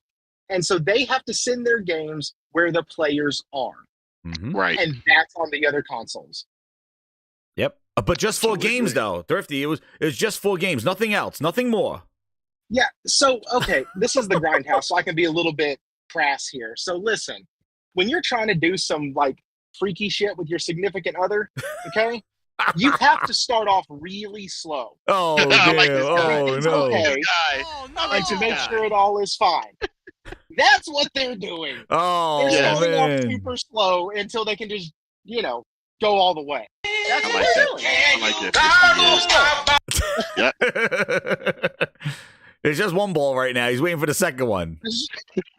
And so they have to send their games where the players are. Mm-hmm. Right. And that's on the other consoles. Yep. But just 4 games, though. Thrifty, it was just 4 games. Nothing else. Nothing more. Yeah. So, okay, this is the Grindhouse, so I can be a little bit crass here. So listen, when you're trying to do some like freaky shit with your significant other, okay, you have to start off really slow. Oh, damn. Like this guy. Oh, It's no. okay. And to make sure it all is fine. That's what they're doing. Oh, They're starting off man. super slow until they can just, go all the way. That's I what like they're that. doing. I like that. There's just one ball right now. He's waiting for the second one.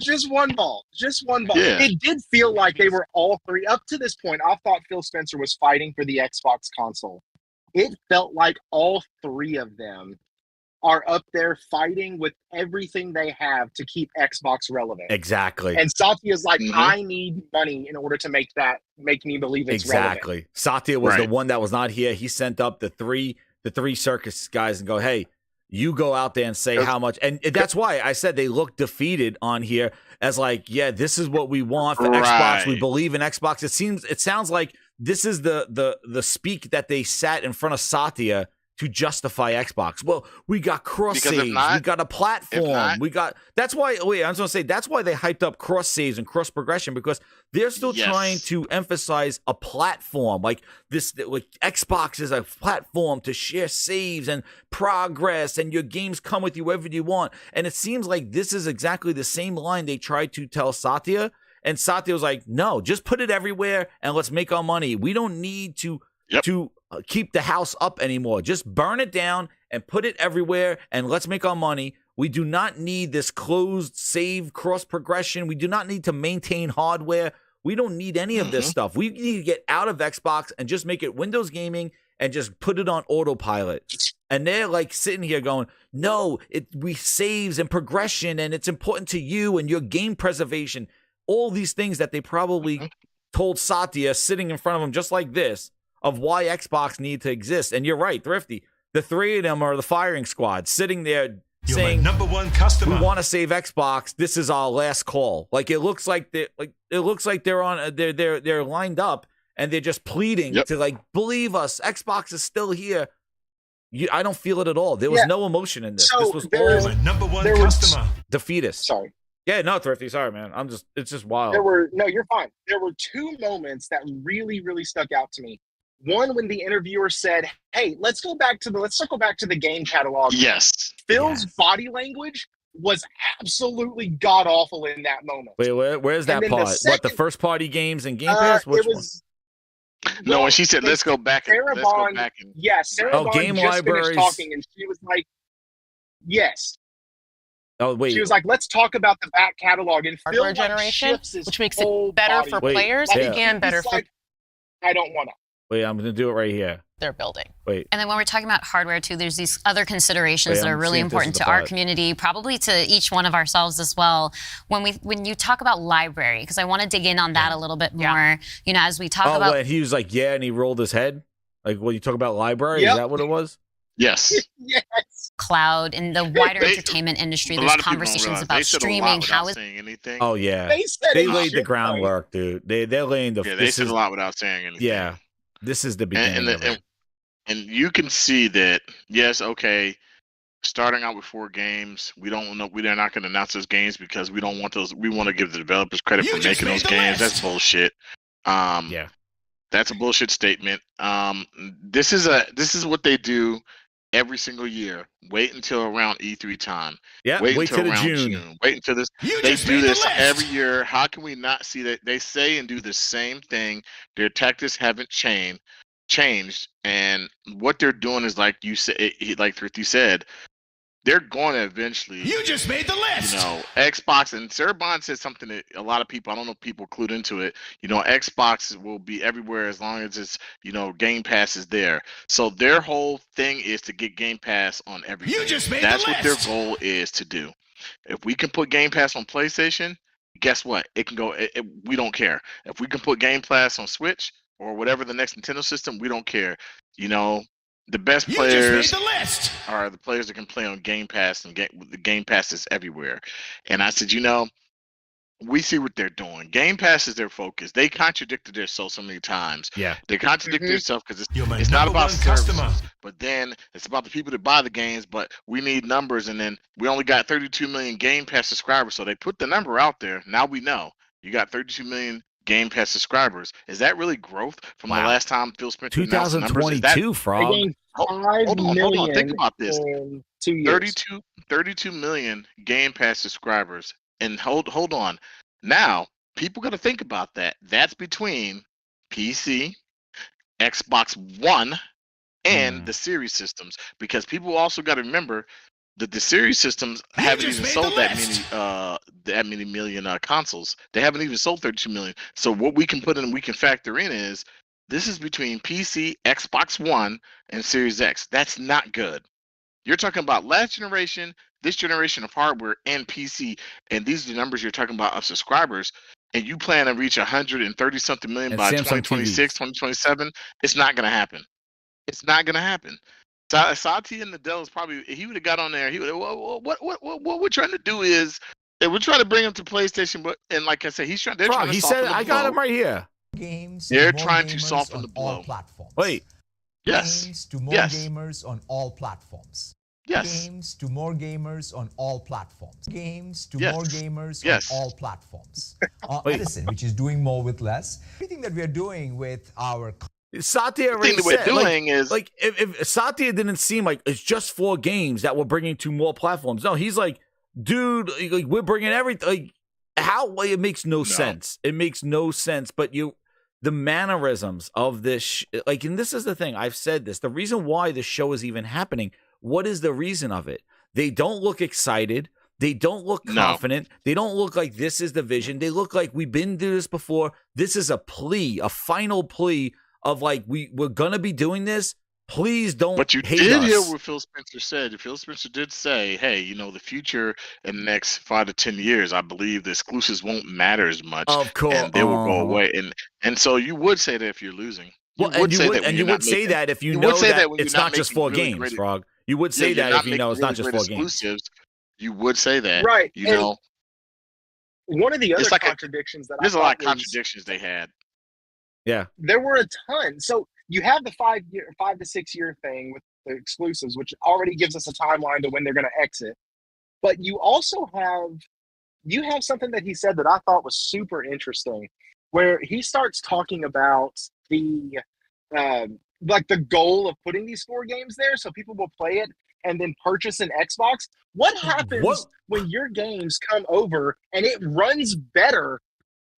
Just one ball. Just one ball. Yeah. It did feel like they were all three. Up to this point, I thought Phil Spencer was fighting for the Xbox console. It felt like all 3 of them are up there fighting with everything they have to keep Xbox relevant. Exactly. And Satya's like, Mhm. I need money in order to make me believe it's relevant. Exactly. Satya was the Right. one that was not here. He sent up the three circus guys and go, hey, you go out there and say how much. And that's why I said they look defeated on here as like, yeah, this is what we want for Xbox. We Right. believe in Xbox. It sounds like this is the speak that they sat in front of Satya to justify Xbox. Well, we got cross Because if saves, not- we got a platform, not- we got. That's why. Wait, I was gonna say that's why they hyped up cross saves and cross progression, because they're still Yes. trying to emphasize a platform like this. Like Xbox is a platform to share saves and progress, and your games come with you wherever you want. And it seems like this is exactly the same line they tried to tell Satya, and Satya was like, "No, just put it everywhere and let's make our money. We don't need to keep the house up anymore. Just burn it down and put it everywhere and let's make our money. We do not need this closed save cross progression. We do not need to maintain hardware. We don't need any of this stuff. We need to get out of Xbox and just make it Windows gaming and just put it on autopilot." And they're like sitting here going, "No, we saves and progression, and it's important to you and your game preservation." All these things that they probably told Satya sitting in front of him just like this, of why Xbox needed to exist. And you're right, Thrifty. The three of them are the firing squad sitting there You're saying, my #1 customer. "We want to save Xbox. This is our last call." Like it looks like they're on they're lined up and they're just pleading to like, "Believe us, Xbox is still here." I don't feel it at all. There was no emotion in this. So this was there's- all My #1 there was- customer. defeatist. Sorry. Yeah, no, Thrifty. Sorry, man. It's just wild. You're fine. There were two moments that really, really stuck out to me. One, when the interviewer said, "Hey, let's circle back to the game catalog." Yes. Phil's body language was absolutely god awful in that moment. Wait, where's that And then the part? What, the second- first party games and Game Pass? Which it was. No, when she said, "Let's go back," Sarah let's go Bond- back and Yeah, Sarah Oh, Bond game just libraries. finished talking, and she was like, "Yes." one? Oh, wait. She was like, "Let's talk about the back catalog." And Phil Hardware generation, shifts his which makes whole it better body. for Wait, players yeah. and better He's for like, I don't want to. Wait, I'm going to do it right here. their building. Wait. And then when we're talking about hardware too, there's these other considerations Wait, that are I'm really seeing if this important is to the our part. community, probably to each one of ourselves as well. When you talk about library, because I want to dig in on that a little bit more. You know, as we talk Oh, about wait, he was like, yeah, and he rolled his head? Like, when you talk about library, Yep. is that what it was? yes. Yes. cloud and the wider They- entertainment industry, A there's lot of people don't conversations realize about they said a lot streaming. without How is saying anything. Oh, yeah. They said They it laid the shit, groundwork, dude. They're laying the... Yeah, they this said is, a lot without saying anything. yeah, this is the beginning of it. And you can see that, yes, okay, starting out with 4 games, we don't know, they're not going to announce those games because we don't want those. We want to give the developers credit You for just making made those the games. list. That's bullshit. Yeah. That's a bullshit statement. This is what they do every single year. Wait until around E3 time. Yeah, Wait wait until till the around June. Wait until this. You They just do made the this list. every year. How can we not see that? They say and do the same thing. Their tactics haven't changed, and what they're doing is like you said, like Thrifty said, they're going to eventually. You just made the list. You know, Xbox, and Sarah Bond said something that a lot of people, I don't know if people clued into it. You know, Xbox will be everywhere as long as it's, you know, Game Pass is there. So their whole thing is to get Game Pass on everything. You just made That's the what list. their goal is to do. If we can put Game Pass on PlayStation, guess what? It can go. We don't care. If we can put Game Pass on Switch or whatever the next Nintendo system, we don't care. You know, the best You players just made the list. are the players that can play on Game Pass, and the Game Pass is everywhere. And I said, you know, we see what they're doing. Game Pass is their focus. They contradicted themselves so many times. Yeah. They contradicted themselves because You're my it's not number about one customer. services, but then it's about the people that buy the games. But we need numbers, and then we only got 32 million Game Pass subscribers. So they put the number out there. Now we know you got 32 million Game Pass subscribers. Is that really growth from the Wow. last time Phil Spencer announced the numbers? Is that- 2022, They Frog. gained Hold 5 on. million Think about this. in 2 years. 32 million Game Pass subscribers. And hold on. Now, people got to think about that. That's between PC, Xbox One, and the Series systems. Because people also got to remember that the Series systems You haven't just even made sold the that many million consoles. They haven't even sold 32 million. So what we can put in, we can factor in is this is between PC, Xbox One, and Series X. That's not good. You're talking about last generation, this generation of hardware, and PC, and these are the numbers you're talking about of subscribers, and you plan to reach 130 something million And by Samsung 2026, 2027. It's not going to happen. It's not going to happen. Satya and Nadell is probably, he would have got on there. He would have, what we're trying to do is, we're trying to bring him to PlayStation, but, and like I said, they're trying Frog, to he soften said, the I got blow. him right here. Games, They're more trying to gamers soften on the all blow. platforms. Wait. Yes. Games to more Yes. gamers on all platforms. Yes. Games to more gamers on all platforms. Games to Yes. more gamers Yes. on all platforms. Wait. Edison, which is doing more with less. Everything that we are doing with our Satya The already thing that we're said, doing like, is like if Satya didn't seem like it's just 4 games that we're bringing to more platforms. No, he's like, dude, like we're bringing everything. Like, how? Like, it makes no sense. It makes no sense. But the mannerisms of this, like, and this is the thing. I've said this. The reason why the show is even happening. What is the reason of it? They don't look excited. They don't look confident. They don't look like this is the vision. They look like we've been through this before. This is a plea, a final plea of like we're gonna be doing this. Please don't. But you hate did us. hear what Phil Spencer said. Phil Spencer did say, "Hey, you know, the future in the next 5 to 10 years, I believe the exclusives won't matter as much, Of course, and they will go away." And so you would say that if you're losing. Well, and you would say that if you know that it's not just 4 games, Frog. You would say that if you know it's not just 4 games. Exclusives, you would say that, Right. You And know, one of the other It's like contradictions that there's I a lot of thought was- contradictions they had. Yeah. There were a ton. So you have the 5 to 6 year thing with the exclusives, which already gives us a timeline to when they're going to exit. But you also have something that he said that I thought was super interesting, where he starts talking about the like the goal of putting these 4 games there, so people will play it and then purchase an Xbox. What happens when your games come over and it runs better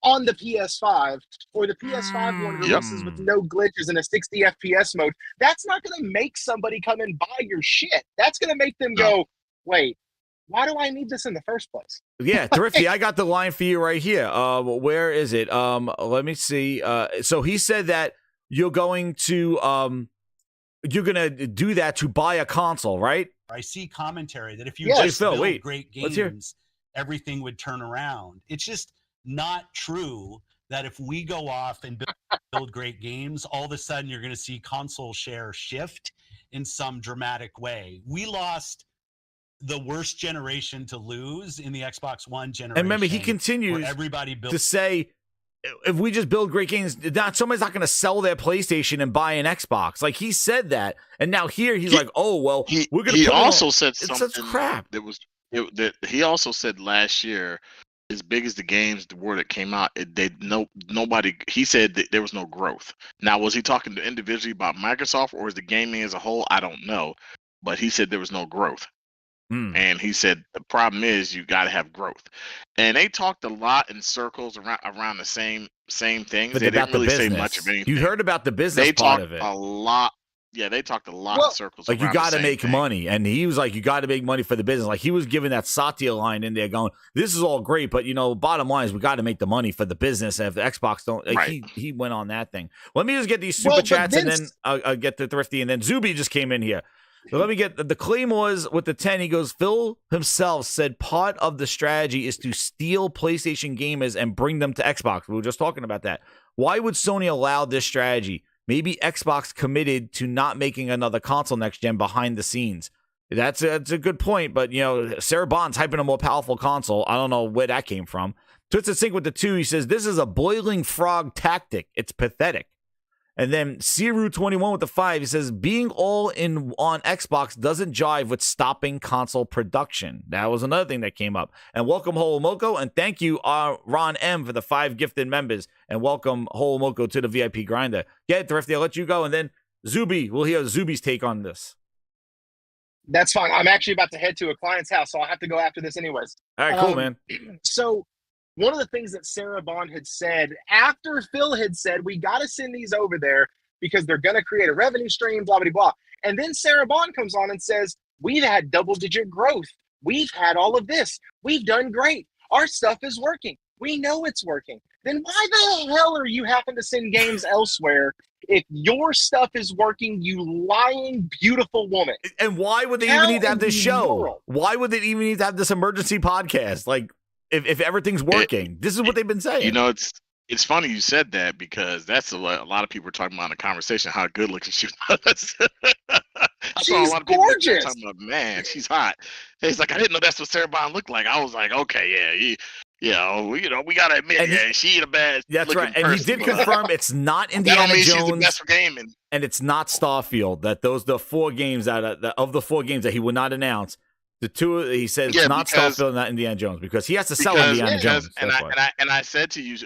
on the PS5 or the PS5 one releases with no glitches in a 60 FPS mode? That's not going to make somebody come and buy your shit. That's going to make them go, wait, why do I need this in the first place? Yeah, Thrifty, I got the line for you right here. Where is it? Let me see. So he said that you're going to do that to buy a console, right? I see commentary that if you Yeah, just Phil, build wait. great Let's hear. games, everything would turn around. It's just not true that if we go off and build great games, all of a sudden you're going to see console share shift in some dramatic way. We lost the worst generation to lose in the Xbox One generation. And remember, he continues everybody built to say, if we just build great games, somebody's not going to sell their PlayStation and buy an Xbox. Like, he said that, and now here he's like, "Oh well, we're going to." He also said it's something such crap. that he also said last year, as big as the games the word that came out, nobody. He said that there was no growth. Now, was he talking to individually about Microsoft or is the gaming as a whole? I don't know, but he said there was no growth. And he said the problem is you got to have growth, and they talked a lot in circles around the same things. But They about didn't really the say business. much of anything. You heard about the business They part talked of it. a lot. Yeah, they talked a lot in circles. Like, you around got the to same make thing. money, and he was like, "You got to make money for the business." Like, he was giving that Satya line in there, going, "This is all great, but bottom line is we got to make the money for the business. And if the Xbox don't," like, he went on that thing. Let me just get these super chats, and then I'll get to Thrifty, and then Zuby just came in here. So let me get the Claymores with the 10. He goes, Phil himself said part of the strategy is to steal PlayStation gamers and bring them to Xbox. We were just talking about that. Why would Sony allow this strategy? Maybe Xbox committed to not making another console next gen behind the scenes. That's a good point, but Sarah Bond's hyping a more powerful console. I don't know where that came from. Twisted Sync with the 2, he says, this is a boiling frog tactic. It's pathetic. And then Siru21 with the 5, he says, being all in on Xbox doesn't jive with stopping console production. That was another thing that came up. And welcome Holomoko, and thank you, Ron M, for the 5 gifted members. And welcome Holomoko to the VIP grinder. Get it, Thrifty, I'll let you go. And then Zuby, we'll hear Zuby's take on this. That's fine. I'm actually about to head to a client's house, so I'll have to go after this anyways. All right, cool, man. So one of the things that Sarah Bond had said after Phil had said, we got to send these over there because they're going to create a revenue stream, blah, blah, blah. And then Sarah Bond comes on and says, we've had double-digit growth. We've had all of this. We've done great. Our stuff is working. We know it's working. Then why the hell are you having to send games elsewhere if your stuff is working, you lying, beautiful woman? And why would they even need to have this show? Why would they even need to have this emergency podcast? Like, if everything's working, this is what they've been saying. It's funny you said that because that's a lot of people were talking about in the conversation how good looking she was. I saw a lot of people talking about, man, she's hot. It's like, I didn't know that's what Sarah Bond looked like. I was like, okay, yeah, we gotta admit, And she the best. That's right. And person, he did confirm it's not that Indiana don't mean Jones. she's the best for gaming. And it's not Starfield. That those the 4 games of the 4 games that he would not announce. The 2 he said it's not Starfield, and not Indiana Jones, because he has to sell Indiana Jones. And I said to you,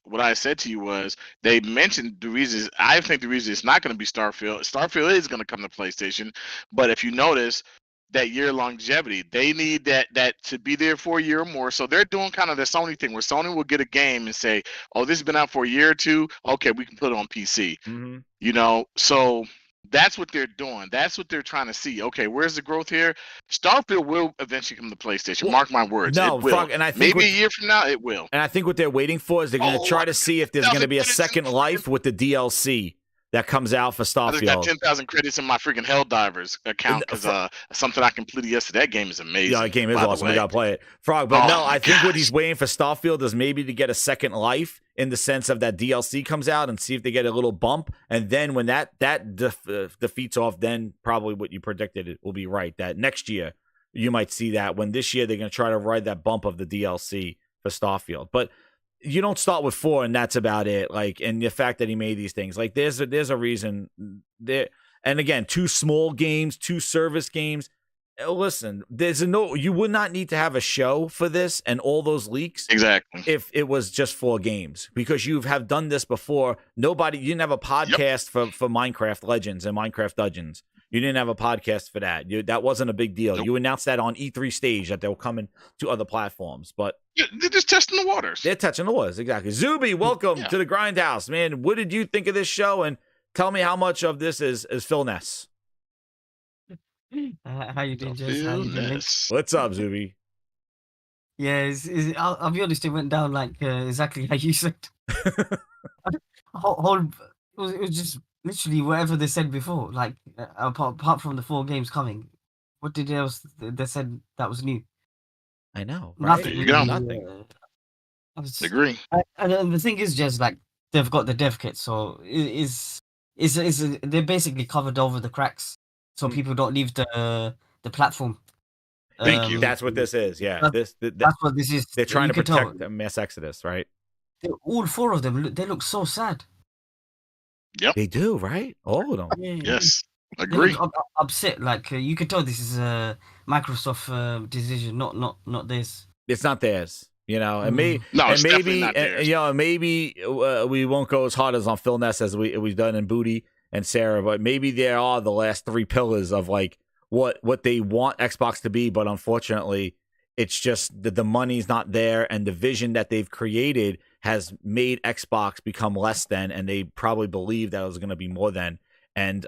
what I said to you was they mentioned the reasons. I think the reason it's not going to be Starfield. Starfield is going to come to PlayStation, but if you notice that year longevity, they need that to be there for a year or more. So they're doing kind of the Sony thing, where Sony will get a game and say, "Oh, this has been out for a year or 2. Okay, we can put it on PC." Mm-hmm. So. That's what they're doing. That's what they're trying to see. Okay, where's the growth here? Starfield will eventually come to PlayStation. Mark my words. No, it will. and I think maybe a year from now it will. And I think what they're waiting for is they're going to try to see if there's going to be a second life with the DLC that comes out for Starfield. I just got 10,000 credits in my freaking Helldivers account because something I completed yesterday. That game is amazing. Yeah, that game is awesome. I got to play it. Frog, but no, I think what he's waiting for Starfield is maybe to get a second life in the sense of that DLC comes out and see if they get a little bump. And then when that defeats off, then probably what you predicted it will be right. That next year you might see that, when this year they're going to try to ride that bump of the DLC for Starfield. But you don't start with 4 and that's about it. Like, and the fact that he made these things, like there's a reason there. And again, 2 small games, 2 service games. Listen, you would not need to have a show for this and all those leaks. Exactly. If it was just 4 games, because you have done this before. You didn't have a podcast for Minecraft Legends and Minecraft Dungeons. You didn't have a podcast for that. That wasn't a big deal. Nope. You announced that on E3 stage that they were coming to other platforms, but they're just testing the waters. They're touching the waters, exactly. Zuby, welcome to the Grindhouse, man. What did you think of this show? And tell me how much of this is Phil Ness. How you doing, Jess? How you doing? What's up, Zuby? Yeah, I'll be honest. It went down like exactly how you said. It was just literally whatever they said before. Like apart from the 4 games coming, what did else they said that was new? I know. Right? Nothing. You go. Nothing. Agree. And the thing is, just like they've got the dev kit, so they basically covered over the cracks, so people don't leave the platform. Thank you. That's what this is. Yeah, that's what this is. They're trying to protect the mass exodus, right? All 4 of them, they look so sad. Yep, they do, right? All of them. Yeah. Yes, agree. Upset, like you can tell this is a Microsoft decision, not theirs. It's not theirs, and maybe we won't go as hard as on Phil Ness as we've done in Booty and Sarah, but maybe there are the last 3 pillars of like what they want Xbox to be, but unfortunately, it's just that the money's not there, and the vision that they've created has made Xbox become less than, and they probably believe that it was going to be more than, and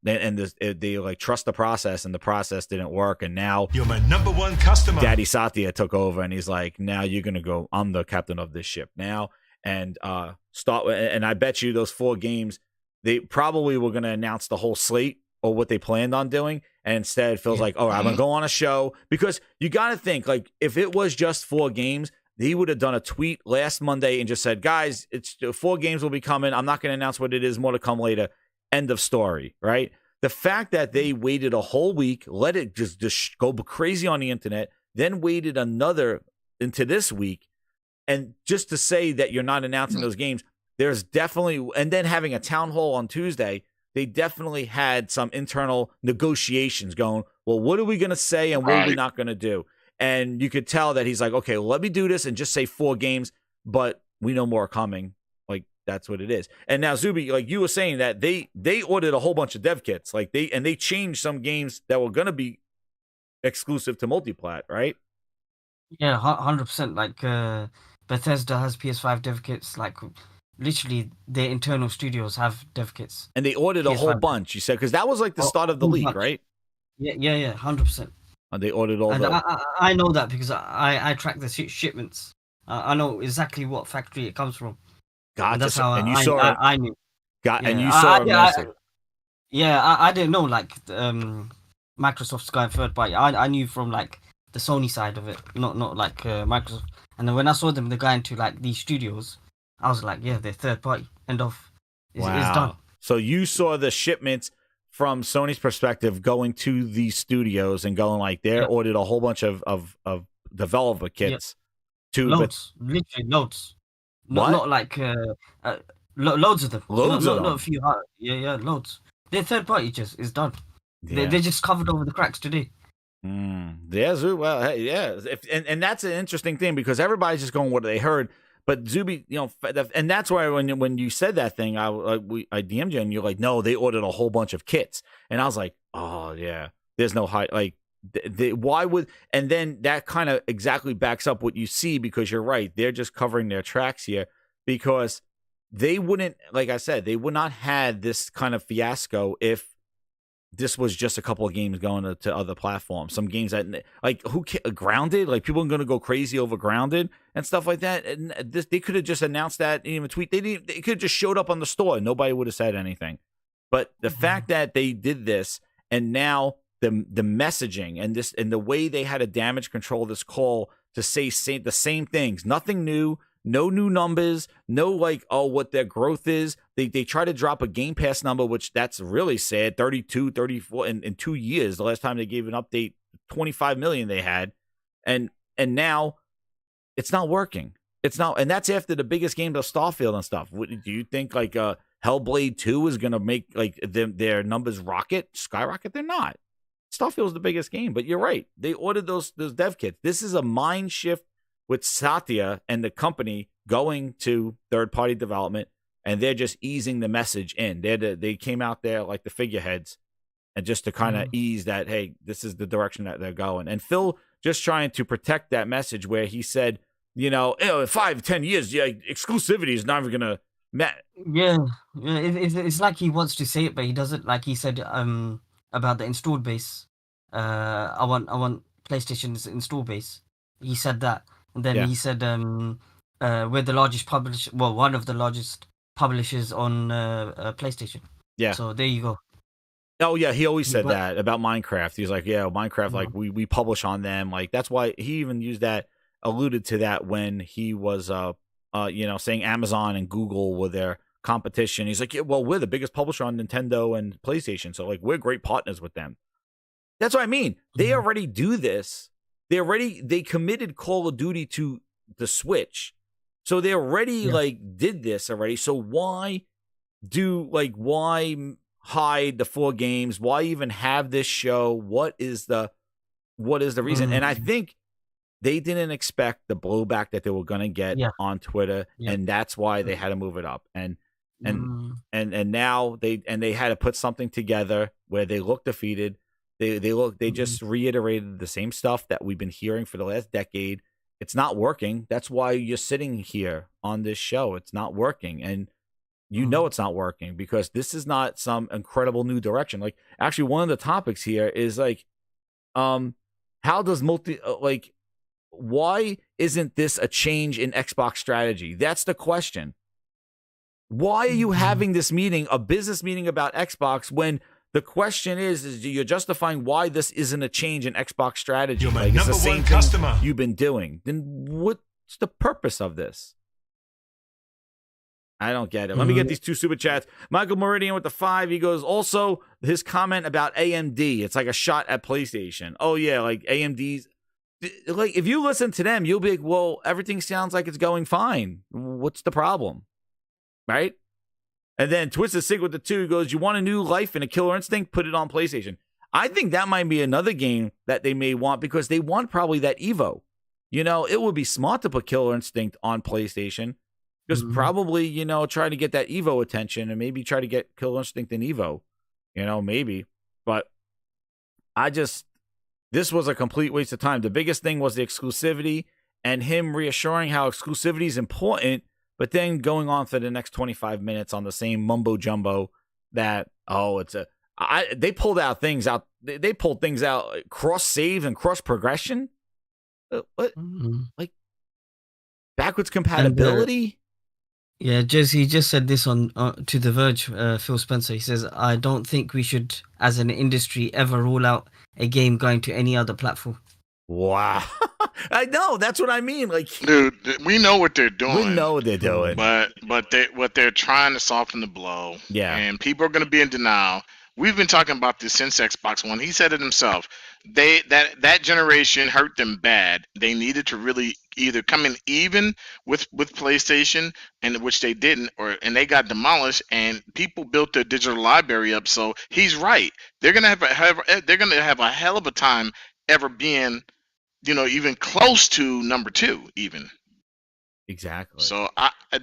they like trust the process, and the process didn't work, and now you're my #1 customer. Daddy Satya took over, and he's like, now you're going to go. I'm the captain of this ship now, and start. And I bet you those 4 games, they probably were going to announce the whole slate or what they planned on doing. And instead, Phil's like, all right, I'm going to go on a show. Because you got to think, like, if it was just 4 games, he would have done a tweet last Monday and just said, guys, it's 4 games will be coming. I'm not going to announce what it is. More to come later. End of story, right? The fact that they waited a whole week, let it just go crazy on the internet, then waited another into this week, and just to say that you're not announcing those games, there's definitely, and then having a town hall on Tuesday, they definitely had some internal negotiations going, well, what are we going to say and what are we not going to do? And you could tell that he's like, okay, well, let me do this and just say 4 games, but we know more are coming. Like, that's what it is. And now, Zuby, like you were saying that they ordered a whole bunch of dev kits. Like they changed some games that were going to be exclusive to multiplat, right? Yeah, 100%. Like Bethesda has PS5 dev kits, like literally their internal studios have dev kits, and they ordered a whole bunch. You said because that was like the start of the league, right? Yeah, 100%. And they ordered all. And I know that because I track the shipments. I know exactly what factory it comes from. Gotcha. And that's how and you I, saw I, it. I knew. And you saw a message. I didn't know like Microsoft's going third party. I knew from like the Sony side of it, not like Microsoft. And then when I saw them, they're going to like these studios. I was like, yeah, they're third party. End of. It's done. So you saw the shipments from Sony's perspective going to these studios and going like they ordered a whole bunch of developer kits Loads, literally loads. What? Not like loads of them. Loads of Not them. a few. Yeah, loads. Their third party just is done. Yeah. They just covered over the cracks today. Yeah, well, hey, yeah, and that's an interesting thing because everybody's just going what they heard. But Zuby, and that's why when you said that thing, I DM'd you and you're like, no, they ordered a whole bunch of kits, and I was like, oh yeah, there's no high like. Why would, and then that kind of exactly backs up what you see because you're right. They're just covering their tracks here because they wouldn't, like I said, they would not had this kind of fiasco if this was just a couple of games going to other platforms. Some games that like Grounded, like people are going to go crazy over Grounded and stuff like that. And they could have just announced that in a tweet. They could have just showed up on the store. Nobody would have said anything. But the fact that they did this and now the messaging and the way they had to damage control this call to say the same things, nothing new, no new numbers, no like, oh, what their growth is. They try to drop a Game Pass number, which that's really sad, 32, 34 in 2 years. The last time they gave an update, 25 million they had. And now it's not working. It's not, and that's after the biggest games of Starfield and stuff. Do you think like Hellblade 2 is going to make like their numbers skyrocket? They're not. Starfield is the biggest game, but you're right. They ordered those dev kits. This is a mind shift with Satya and the company going to third-party development, and they're just easing the message in. They came out there like the figureheads, and just to kind of ease that, hey, this is the direction that they're going. And Phil just trying to protect that message where he said, in 5-10 years, exclusivity is not even going to matter. Yeah. It's like he wants to say it, but he doesn't. Like he said about the installed base. I want PlayStation's install base. He said that. And then he said, we're the largest publisher, well, one of the largest publishers on PlayStation. Yeah. So there you go. Oh, yeah, he always said that about Minecraft. He's like, yeah, Minecraft, like, we publish on them. Like, that's why he even alluded to that when he was, saying Amazon and Google were their competition. He's like, yeah, well, we're the biggest publisher on Nintendo and PlayStation. So, like, we're great partners with them. That's what I mean. They already do this. They committed Call of Duty to the Switch. So they already did this already. So why hide the 4 games? Why even have this show? What is the reason? And I think they didn't expect the blowback that they were going to get on Twitter, and that's why they had to move it up. And now they had to put something together where they look defeated. They just reiterated the same stuff that we've been hearing for the last decade. It's not working. That's why you're sitting here on this show. It's not working. And know it's not working because this is not some incredible new direction. Like, actually, one of the topics here is like, how does why isn't this a change in Xbox strategy? That's the question. Why are you having this meeting, a business meeting about Xbox, when the question is you're justifying why this isn't a change in Xbox strategy? You're my like, number it's the same one customer. thing you've been doing. Then what's the purpose of this? I don't get it. Let me get these 2 super chats. Michael Meridian with the 5. He goes, also, his comment about AMD. It's like a shot at PlayStation. Oh, yeah, like AMD's. Like, if you listen to them, you'll be like, well, everything sounds like it's going fine. What's the problem? Right? And then Twisted Sig with the 2 goes, you want a new life and a Killer Instinct? Put it on PlayStation. I think that might be another game that they may want because they want probably that Evo. It would be smart to put Killer Instinct on PlayStation because probably, try to get that Evo attention and maybe try to get Killer Instinct in Evo. Maybe. But this was a complete waste of time. The biggest thing was the exclusivity and him reassuring how exclusivity is important. But then going on for the next 25 minutes on the same mumbo jumbo that, they pulled out things out. They pulled things out, cross save and cross progression. What? Like backwards compatibility? He just said this on to The Verge, Phil Spencer. He says, I don't think we should, as an industry, ever rule out a game going to any other platform. Wow. I know, that's what I mean. Like, dude, we know what they're doing. We know what they're doing. But what they're trying to soften the blow. Yeah. And people are going to be in denial. we've been talking about this since Xbox One. He said it himself. That generation hurt them bad. They needed to really either come in even with PlayStation, and which they didn't, and they got demolished. And people built their digital library up. So he's right. They're gonna have a hell of a time ever being, even close to number 2, even. Exactly. So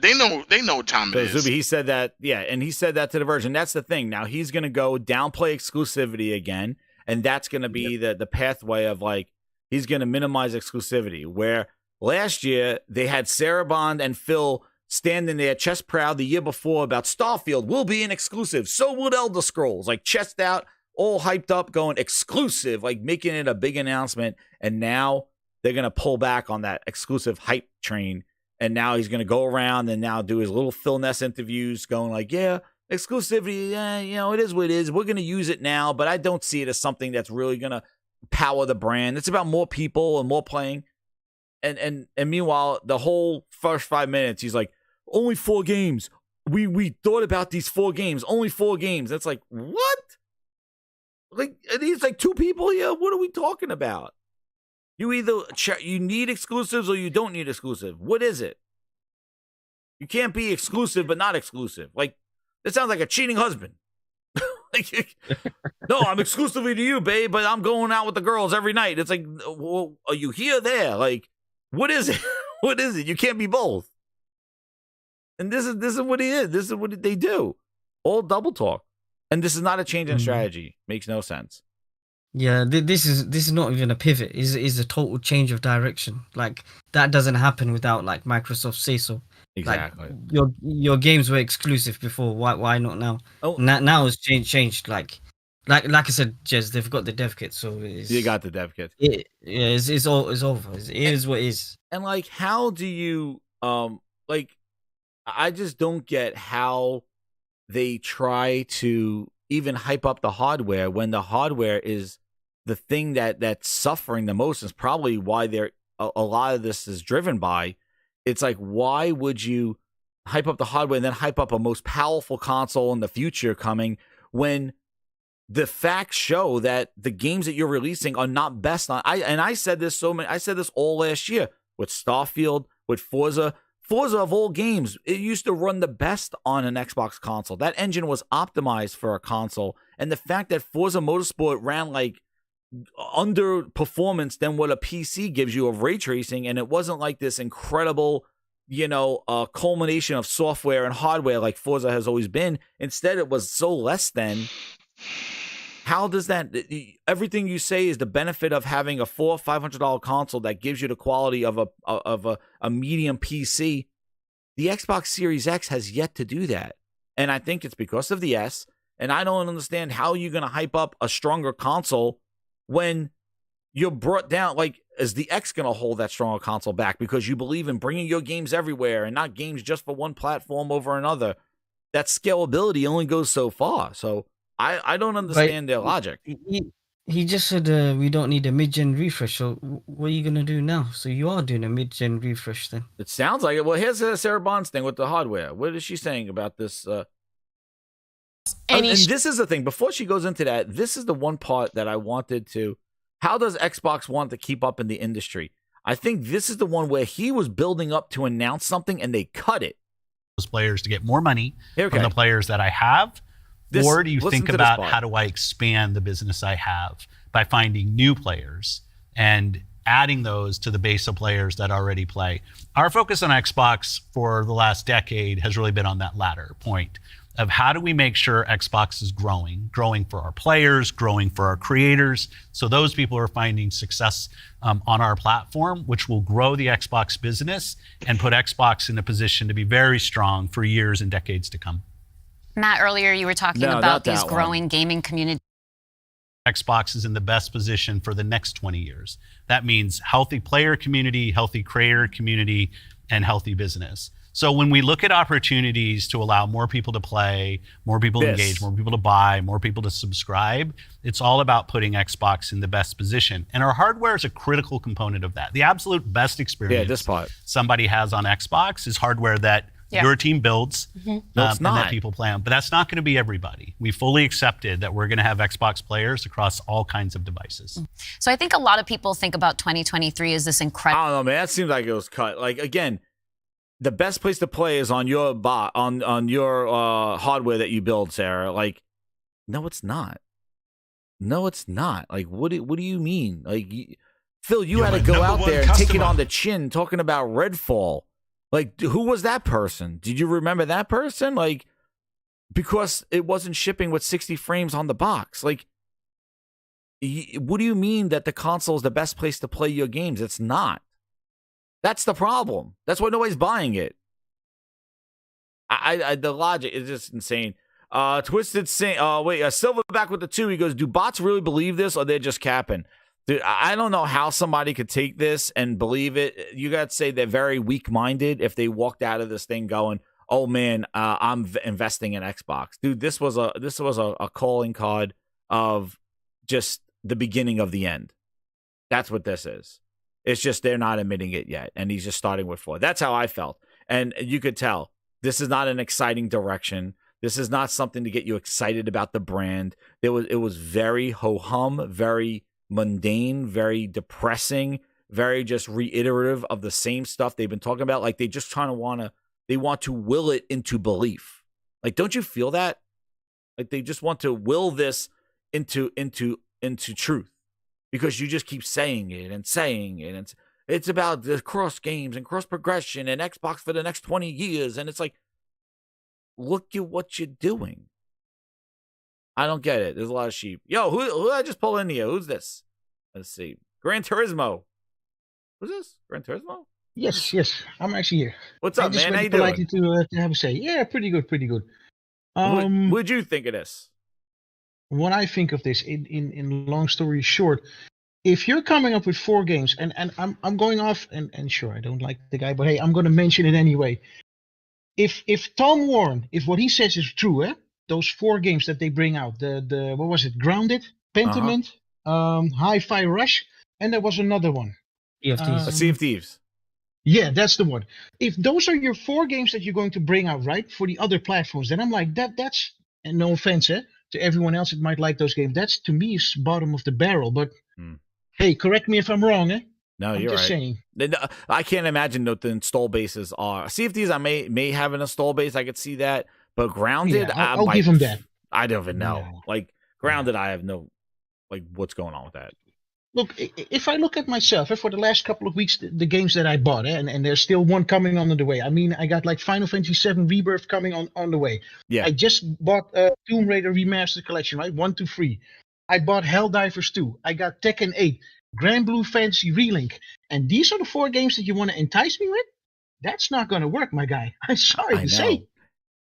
they know what time it is. Zuby, he said that, yeah, and he said that to the Virgin. That's the thing. Now he's going to go downplay exclusivity again, and that's going to be the pathway of, like, he's going to minimize exclusivity. Where last year they had Sarabond and Phil standing there chest proud the year before about Starfield will be an exclusive. So would Elder Scrolls, like chest out, all hyped up, going exclusive, like making it a big announcement. And now they're going to pull back on that exclusive hype train. And now he's going to go around and now do his little Phil Ness interviews going like, yeah, exclusivity, it is what it is. We're going to use it now, but I don't see it as something that's really going to power the brand. It's about more people and more playing. And meanwhile, the whole first 5 minutes, he's like, only 4 games. We thought about these 4 games, only 4 games. It's like, what? Like, are these like 2 people here? What are we talking about? You either you need exclusives or you don't need exclusive. What is it? You can't be exclusive but not exclusive. Like, that sounds like a cheating husband. Like, no, I'm exclusively to you, babe, but I'm going out with the girls every night. It's like, well, are you here or there? Like, what is it? What is it? You can't be both. And this is what he is. This is what they do. All double talk. And this is not a change in strategy. Makes no sense. Yeah, this is not even a pivot. Is a total change of direction. Like, that doesn't happen without, like, Microsoft say so. Exactly. Like, your games were exclusive before. Why not now? Oh. Now it's changed. Like I said, Jez, they've got the dev kit, so You got the dev kit. It's over. It is what it is. And, like, how do you like? I just don't get how they try to even hype up the hardware when the hardware is the thing that's suffering the most. Is probably why a lot of this is driven by. It's like, why would you hype up the hardware and then hype up a most powerful console in the future coming when the facts show that the games that you're releasing are not best on? I said this I said this all last year with Starfield, with Forza. Forza, of all games, it used to run the best on an Xbox console. That engine was optimized for a console. And the fact that Forza Motorsport ran like under performance than what a PC gives you of ray tracing, and it wasn't like this incredible, culmination of software and hardware like Forza has always been. Instead, it was so less than. How does that? Everything you say is the benefit of having a $400 or $500 console that gives you the quality of a medium PC. The Xbox Series X has yet to do that, and I think it's because of the S. And I don't understand how you're going to hype up a stronger console when you're brought down. Like, is the X going to hold that stronger console back because you believe in bringing your games everywhere and not games just for one platform over another? That scalability only goes so far. So I don't understand their logic. He just said we don't need a mid-gen refresh. So what are you going to do now? So you are doing a mid-gen refresh then? It sounds like it. Well, here's Sarah Bond's thing with the hardware. What is she saying about this? And this is the thing. Before she goes into that, this is the one part that I wanted to. How does Xbox want to keep up in the industry? I think this is the one where he was building up to announce something and they cut it. Those players to get more money from the players that I have. Or do you think about how do I expand the business I have by finding new players and adding those to the base of players that already play? Our focus on Xbox for the last decade has really been on that latter point of how do we make sure Xbox is growing for our players, growing for our creators. So those people are finding success on our platform, which will grow the Xbox business and put Xbox in a position to be very strong for years and decades to come. Matt, earlier you were talking about these growing gaming communities. Xbox is in the best position for the next 20 years. That means healthy player community, healthy creator community, and healthy business. So when we look at opportunities to allow more people to play, more people to engage, more people to buy, more people to subscribe, it's all about putting Xbox in the best position. And our hardware is a critical component of that. The absolute best experience somebody has on Xbox is hardware that Yeah. your team builds No, it's and not. that people play on. But that's not going to be everybody. We fully accepted that we're going to have Xbox players across all kinds of devices. So I think a lot of people think about 2023 as this incredible. I don't know, man. That seems like it was cut. Like, again, the best place to play is on your on your hardware that you build, Sarah. Like, no, it's not. No, it's not. Like, what do you mean? Like, Phil, you had to go out there and take it on the chin talking about Redfall. Like, who was that person? Did you remember that person? Like, because it wasn't shipping with 60 frames on the box. Like, what do you mean that the console is the best place to play your games? It's not. That's the problem. That's why nobody's buying it. The logic is just insane. Twisted Saint. Silverback with the 2. He goes, do bots really believe this, or they're just capping? Dude, I don't know how somebody could take this and believe it. You got to say they're very weak-minded if they walked out of this thing going, "Oh man, I'm investing in Xbox." Dude, this was a calling card of just the beginning of the end. That's what this is. It's just they're not admitting it yet, and he's just starting with 4. That's how I felt, and you could tell this is not an exciting direction. This is not something to get you excited about the brand. It was very ho-hum, very mundane, very depressing, very just reiterative of the same stuff they've been talking about. Like, they just want to will it into belief. Like, don't you feel that? Like, they just want to will this into truth, because you just keep saying it and saying it, and it's about the cross games and cross progression and Xbox for the next 20 years, and it's like, look at what you're doing. I don't get it. There's a lot of sheep. Yo, who did I just pull in here? Who's this? Let's see. Gran Turismo. Who's this? Gran Turismo? Yes. I'm actually here. What's up, man? How you doing? To have a say. Yeah, pretty good. What'd you think of this? What I think of this, in long story short, if you're coming up with 4 games, and I'm going off, and sure, I don't like the guy, but hey, I'm going to mention it anyway. If Tom Warren, if what he says is true, those 4 games that they bring out, the what was it, Grounded, Pentiment, Hi-Fi Rush, and there was another one. Sea of Thieves. Yeah, that's the one. If those are your 4 games that you're going to bring out, right, for the other platforms, then I'm like, that's, and no offense, to everyone else that might like those games, that's, to me, is bottom of the barrel. But hey, correct me if I'm wrong, No, I'm you're just right. saying. I can't imagine what the install bases are. Sea of Thieves, I may have an install base. I could see that. But Grounded, Yeah, I'll give him that. I don't even know. No. Like, Grounded, I have no, like, what's going on with that? Look, if I look at myself, for the last couple of weeks, the games that I bought, and there's still one coming on the way. I mean, I got like Final Fantasy VII Rebirth coming on the way. Yeah. I just bought Tomb Raider Remastered Collection, right? 1, 2, 3. I bought Helldivers 2. I got Tekken 8, Grand Blue Fantasy Relink. And these are the 4 games that you want to entice me with? That's not going to work, my guy. I'm sorry to say.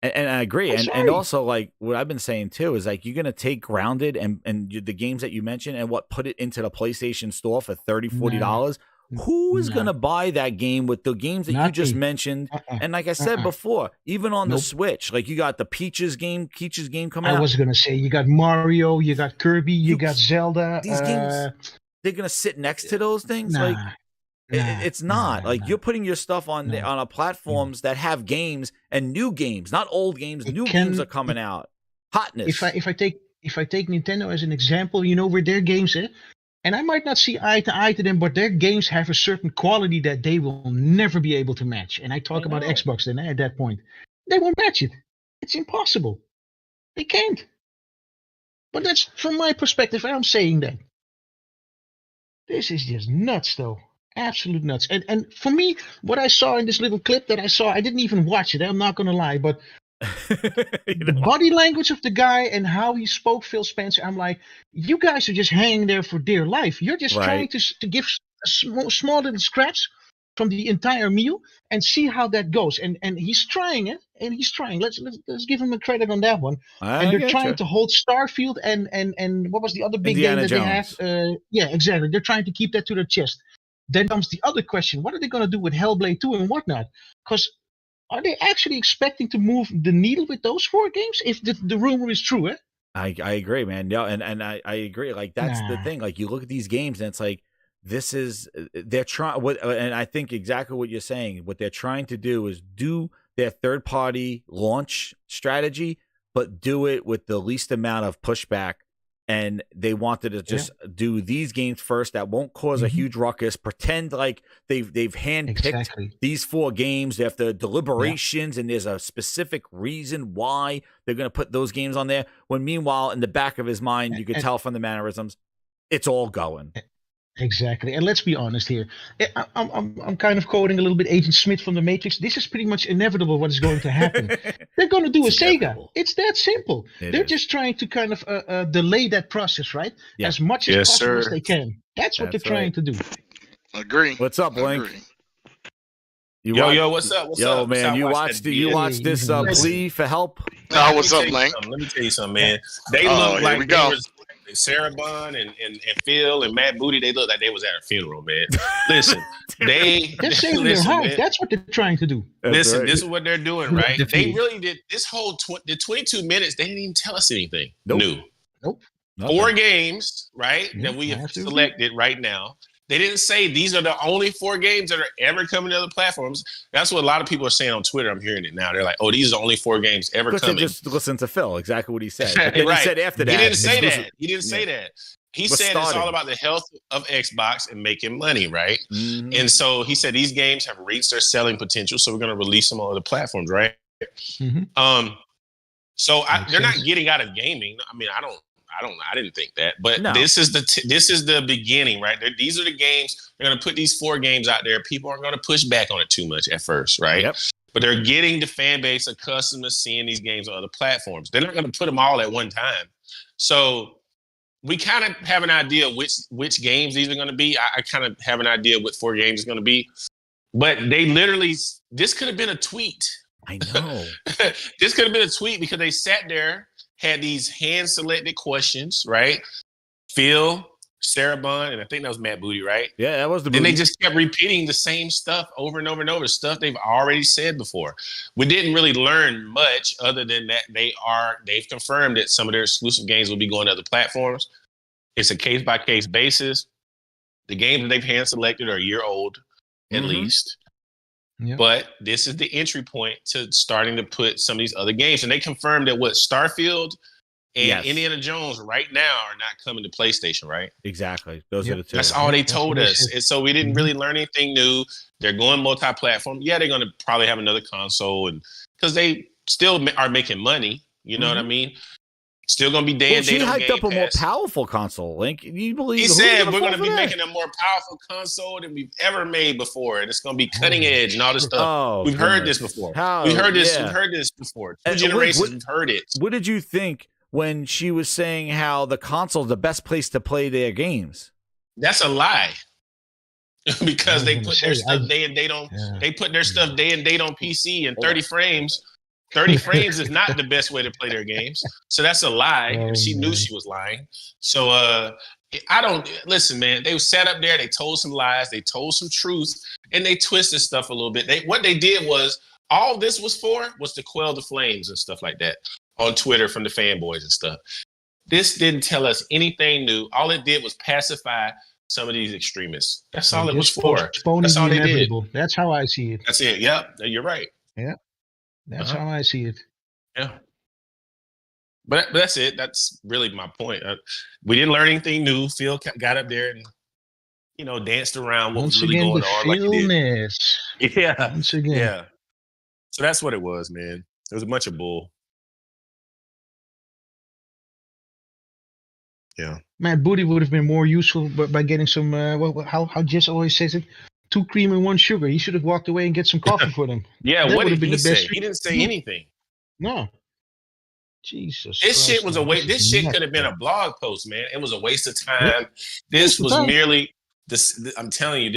And I agree. I'm And also, like, what I've been saying too is, like, you're going to take Grounded and the games that you mentioned and put it into the PlayStation Store for $30, $40. Who is going to buy that game with the games that you just mentioned? And like I said before, even on the Switch, like, you got the Peaches game coming out. I was going to say, you got Mario, you got Kirby, you got Zelda. These games, they're going to sit next to those things? It's not. You're putting your stuff on a platforms that have games and new games, not old games. Games are coming out. Hotness. If I take Nintendo as an example, with their games, and I might not see eye to eye to them, but their games have a certain quality that they will never be able to match. And I talk about Xbox then at that point. They won't match it. It's impossible. They can't. But that's from my perspective. I'm saying that. This is just nuts, though. Absolute nuts. And for me, what I saw in this little clip that I saw, I didn't even watch it. I'm not going to lie, but the body language of the guy and how he spoke, Phil Spencer, I'm like, you guys are just hanging there for dear life. You're just trying to give a small little scraps from the entire meal and see how that goes. And he's trying it, and he's trying. Let's give him a credit on that one. And they're trying to hold Starfield and what was the other big Indiana game that Jones. they have? Yeah, exactly. They're trying to keep that to their chest. Then comes the other question: what are they going to do with Hellblade 2 and whatnot? Because are they actually expecting to move the needle with those 4 games? If the rumor is true, I agree, man. Yeah, and I agree. Like, that's the thing. Like, you look at these games and it's like, this is they're trying. And I think exactly what you're saying. What they're trying to do is do their third-party launch strategy, but do it with the least amount of pushback. And they wanted to just do these games first that won't cause a huge ruckus. Pretend like they've handpicked these 4 games after deliberations, and there's a specific reason why they're going to put those games on there. When meanwhile, in the back of his mind, you could tell from the mannerisms, it's all going. Exactly, and let's be honest here. I'm kind of quoting a little bit Agent Smith from The Matrix. This is pretty much inevitable what is going to happen. They're going to do a Sega. It's that simple. They're just trying to kind of delay that process, right? As much as possible as they can. That's what they're trying to do. Agree. What's up, Blink? Yo, what's up? What's yo, up? man, you watched this plea for help? No, what's up, Blink? Let me tell you something, man. They look like they was Sarah Bond and Phil and Matt Booty. They look like they was at a funeral, man. Listen, they're saving their hearts. That's what they're trying to do. This is what they're doing, right? They really did this whole the 22 minutes. They didn't even tell us anything new. Nope. 4 games, right? That we have selected right now. They didn't say these are the only 4 games that are ever coming to other platforms. That's what a lot of people are saying on Twitter. I'm hearing it now. They're like, "Oh, these are the only 4 games ever coming." They just listen to Phil, exactly what he said. But then right. He said after that. He didn't say that. He didn't say that. He said it's all about the health of Xbox and making money, right? Mm-hmm. And so he said these games have reached their selling potential, so we're going to release them on other platforms, right? Mm-hmm. So they're not getting out of gaming. I mean, I didn't think that, but this is the beginning, right? These are the games. They're going to put these 4 games out there. People aren't going to push back on it too much at first, right? Yep. But they're getting the fan base accustomed to seeing these games on other platforms. They're not going to put them all at one time. So we kind of have an idea which games these are going to be. I kind of have an idea what 4 games is going to be. But they literally, this could have been a tweet. I know. This could have been a tweet because they sat there, had these hand-selected questions, right? Phil, Sarah Bond, and I think that was Matt Booty, right? Yeah, that was the Then Booty. they just kept repeating the same stuff over and over and over, stuff they've already said before. We didn't really learn much other than that they've confirmed that some of their exclusive games will be going to other platforms. It's a case-by-case basis. The games that they've hand-selected are a year old, at least. Yep. But this is the entry point to starting to put some of these other games. And they confirmed that Starfield and Indiana Jones right now are not coming to PlayStation, right? Exactly. Those are the 2. That's all they told us. And so we didn't really learn anything new. They're going multi-platform. Yeah, they're going to probably have another console, and because they still are making money. You know what I mean? Still going to be day and date on Game She hyped up a more Pass. powerful console. Link, you believe? He said we're going to be making a more powerful console than we've ever made before, and it's going to be cutting edge and all this stuff. We've heard this before. We've heard this before. 2 generations, we've heard it. What did you think when she was saying how the console is the best place to play their games? That's a lie. Because they put their stuff day and date on. They put their stuff day and date on PC and 30 frames. 30 frames is not the best way to play their games. So that's a lie. And she knew she was lying. So I don't listen, man. They sat up there, they told some lies, they told some truth, and they twisted stuff a little bit. What they did was all this was to quell the flames and stuff like that on Twitter from the fanboys and stuff. This didn't tell us anything new. All it did was pacify some of these extremists. That's all it was for. That's all they did. That's how I see it. That's it. Yep. You're right. Yeah. That's how I see it. Yeah. But that's it. That's really my point. We didn't learn anything new. Phil got up there and, danced around what was really going on. Like he did. Yeah. Once again. Yeah. So that's what it was, man. It was a bunch of bull. Yeah. Matt Booty would have been more useful by getting some, how Jess always says it, 2 cream and 1 sugar. He should have walked away and get some coffee for them. Yeah, what did he say? He didn't say anything. No. Jesus. This shit was a waste. This shit could have been a blog post, man. It was a waste of time. This was merely this. I'm telling you.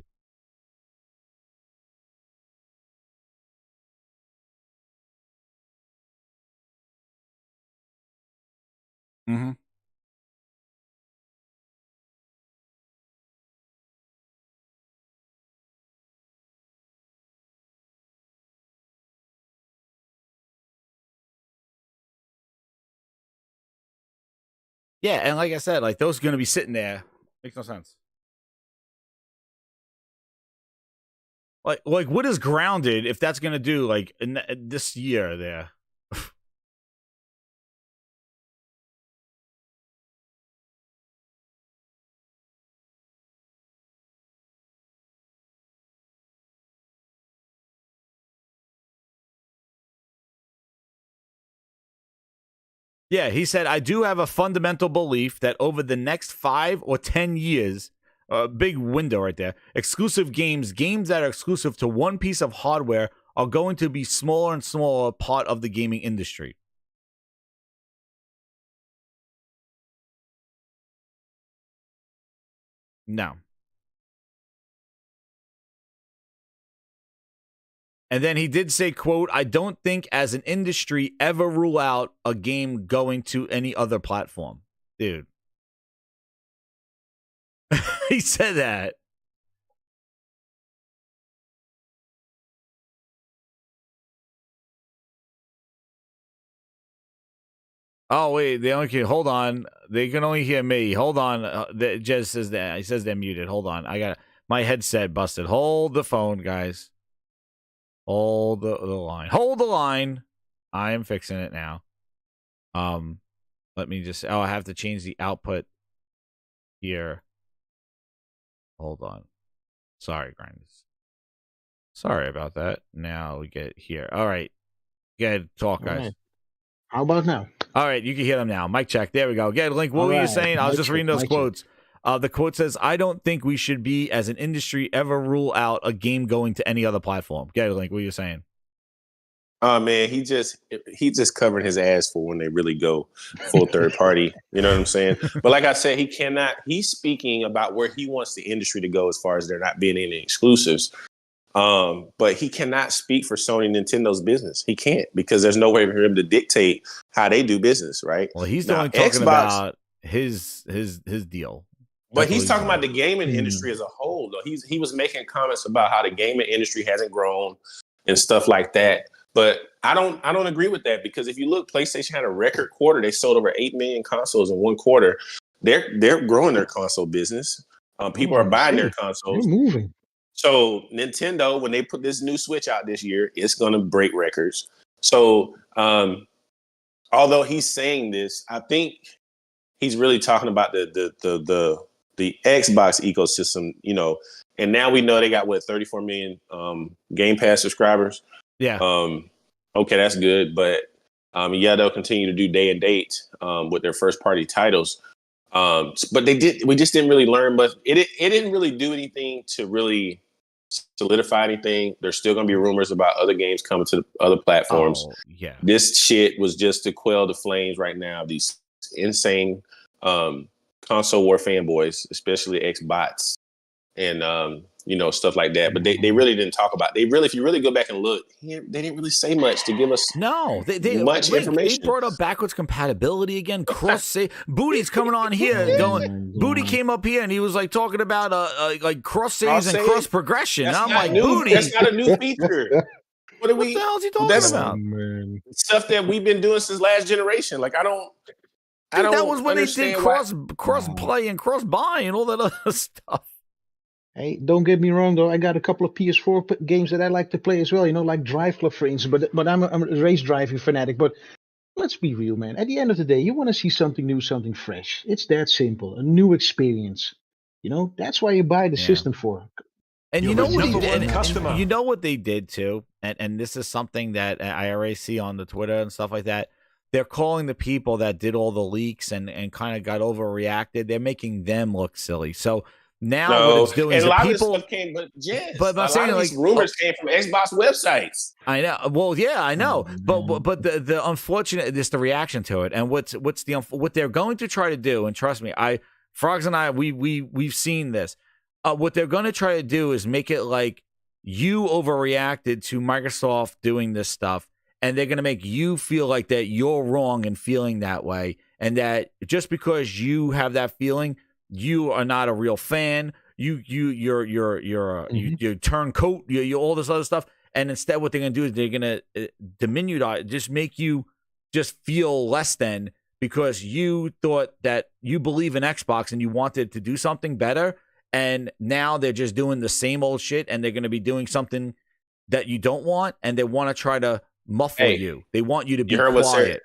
Mm-hmm. Yeah, and like I said, like those are going to be sitting there. Makes no sense. Like what is grounded if that's gonna do like in this year there? Yeah, he said, I do have a fundamental belief that over the next 5 or 10 years, a big window right there, exclusive games that are exclusive to one piece of hardware are going to be smaller and smaller part of the gaming industry. No. And then he did say, quote, I don't think as an industry ever rule out a game going to any other platform. Dude. He said that. Oh, wait, they only can, hold on. They can only hear me. Hold on. Jez says that. He says they're muted. Hold on. I got my headset busted. Hold the phone, guys. Hold the line. Hold the line. I am fixing it now. Let me just, I have to change the output here. Hold on. Sorry, Grinders. Sorry about that. Now we get here. All right. Go ahead, talk, guys. Right. How about now? All right, you can hear them now. Mic check. There we go. Get Link. What were you saying? I was just reading those quotes. The quote says, "I don't think we should be, as an industry, ever rule out a game going to any other platform." Get Link. What are you saying? Oh man, he just covered his ass for when they really go full third party. You know what I'm saying? But like I said, he cannot. He's speaking about where he wants the industry to go as far as there not being any exclusives. But he cannot speak for Sony and Nintendo's business. He can't, because there's no way for him to dictate how they do business, right? Well, he's only talking about his deal. But he's talking about the gaming industry as a whole, though. He was making comments about how the gaming industry hasn't grown and stuff like that. But I don't agree with that, because if you look, PlayStation had a record quarter. They sold over 8 million consoles in one quarter. They're growing their console business. People are buying their consoles. They're moving. So Nintendo, when they put this new Switch out this year, it's going to break records. So although he's saying this, I think he's really talking about the Xbox ecosystem, you know. And now we know they got 34 million Game Pass subscribers. Yeah. Okay, that's good, but yeah, they'll continue to do day and date with their first party titles. But we just didn't really learn, but it didn't really do anything to really solidify anything. There's still going to be rumors about other games coming to other platforms. Oh, yeah. This shit was just to quell the flames right now. These insane console war fanboys, especially Xbots and you know, stuff like that. But they really didn't talk about. If you really go back and look, they didn't really say much to give us much information. They brought up backwards compatibility again. Cross save. Booty's coming on here going. Booty came up here and he was like talking about like cross saves and cross progression. And I'm like, Booty, that's not a new feature. What the hell is he talking about? Stuff that we've been doing since last generation. Like I don't. That was when they did cross play and cross buy and all that other stuff. Hey, don't get me wrong though. I got a couple of PS4 games that I like to play as well. You know, like Drive Club, for instance. But I'm a race driving fanatic. But let's be real, man. At the end of the day, you want to see something new, something fresh. It's that simple. A new experience. You know, that's why you buy the system for. And you know what he did? And you know what they did too. And this is something that I already see on the Twitter and stuff like that. They're calling the people that did all the leaks and kind of got overreacted. They're making them look silly. So now what it's doing is a lot people, of stuff came, but I'm saying, like, rumors came from Xbox websites. I know. Well, yeah, I know. But the unfortunate is the reaction to it, and what they're going to try to do. And trust me, Frogs and I, we've seen this. What they're going to try to do is make it like you overreacted to Microsoft doing this stuff, and they're going to make you feel like that you're wrong in feeling that way, and that just because you have that feeling, you are not a real fan. You're you turncoat. You all this other stuff, and instead, what they're going to do is they're going to diminish, just make you just feel less than, because you thought that you believe in Xbox and you wanted to do something better, and now they're just doing the same old shit, and they're going to be doing something that you don't want, and they want to try to muffle you. They want you to be quiet.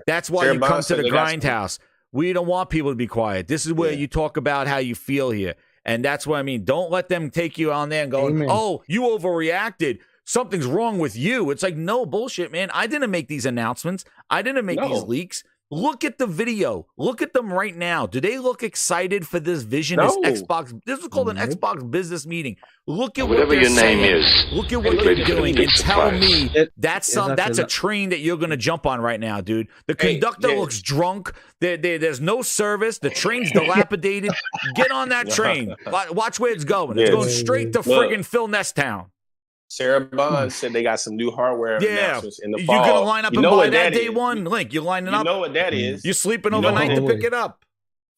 That's why you come to the grind house. We don't want people to be quiet. This is where you talk about how you feel here. And that's what I mean. Don't let them take you on there and go, oh, you overreacted. Something's wrong with you. It's like, no, bullshit, man. I didn't make these announcements. I didn't make these leaks. Look at the video. Look at them right now. Do they look excited for this vision? This Xbox. This is called an Xbox business meeting. Look at whatever what they're your name saying. is. Look at what they're doing, and tell me that's exactly a train that you're going to jump on right now, dude. The conductor looks drunk. There's no service. The train's dilapidated. Get on that train. Watch where it's going. It's going straight to friggin' Phil Nestown. Sarah Bond said they got some new hardware announcements in the fall. You're going to line up and buy that day one? Link, you're lining up. You know what that is. You're sleeping overnight to pick it up.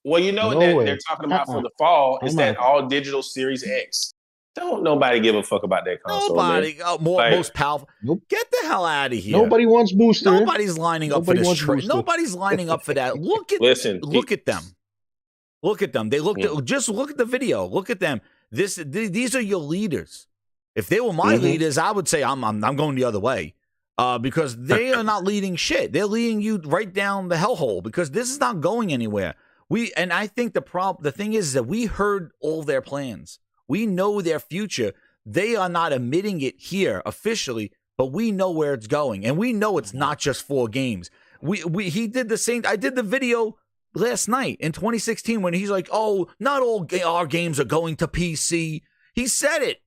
Well, you know what they're talking about for the fall is that all digital Series X. Don't nobody give a fuck about that console. Nobody. Most powerful. Get the hell out of here. Nobody wants booster. Nobody's lining up for this trade. Nobody's lining up for that. Look at them. Look at them. They just look at the video. Look at them. These are your leaders. If they were my leaders, I would say I'm going the other way, because they are not leading shit. They're leading you right down the hellhole, because this is not going anywhere. I think the thing is that we heard all their plans. We know their future. They are not admitting it here officially, but we know where it's going, and we know it's not just 4 games. He did the same. I did the video last night in 2016 when he's like, "Oh, not all our games are going to PC." He said it.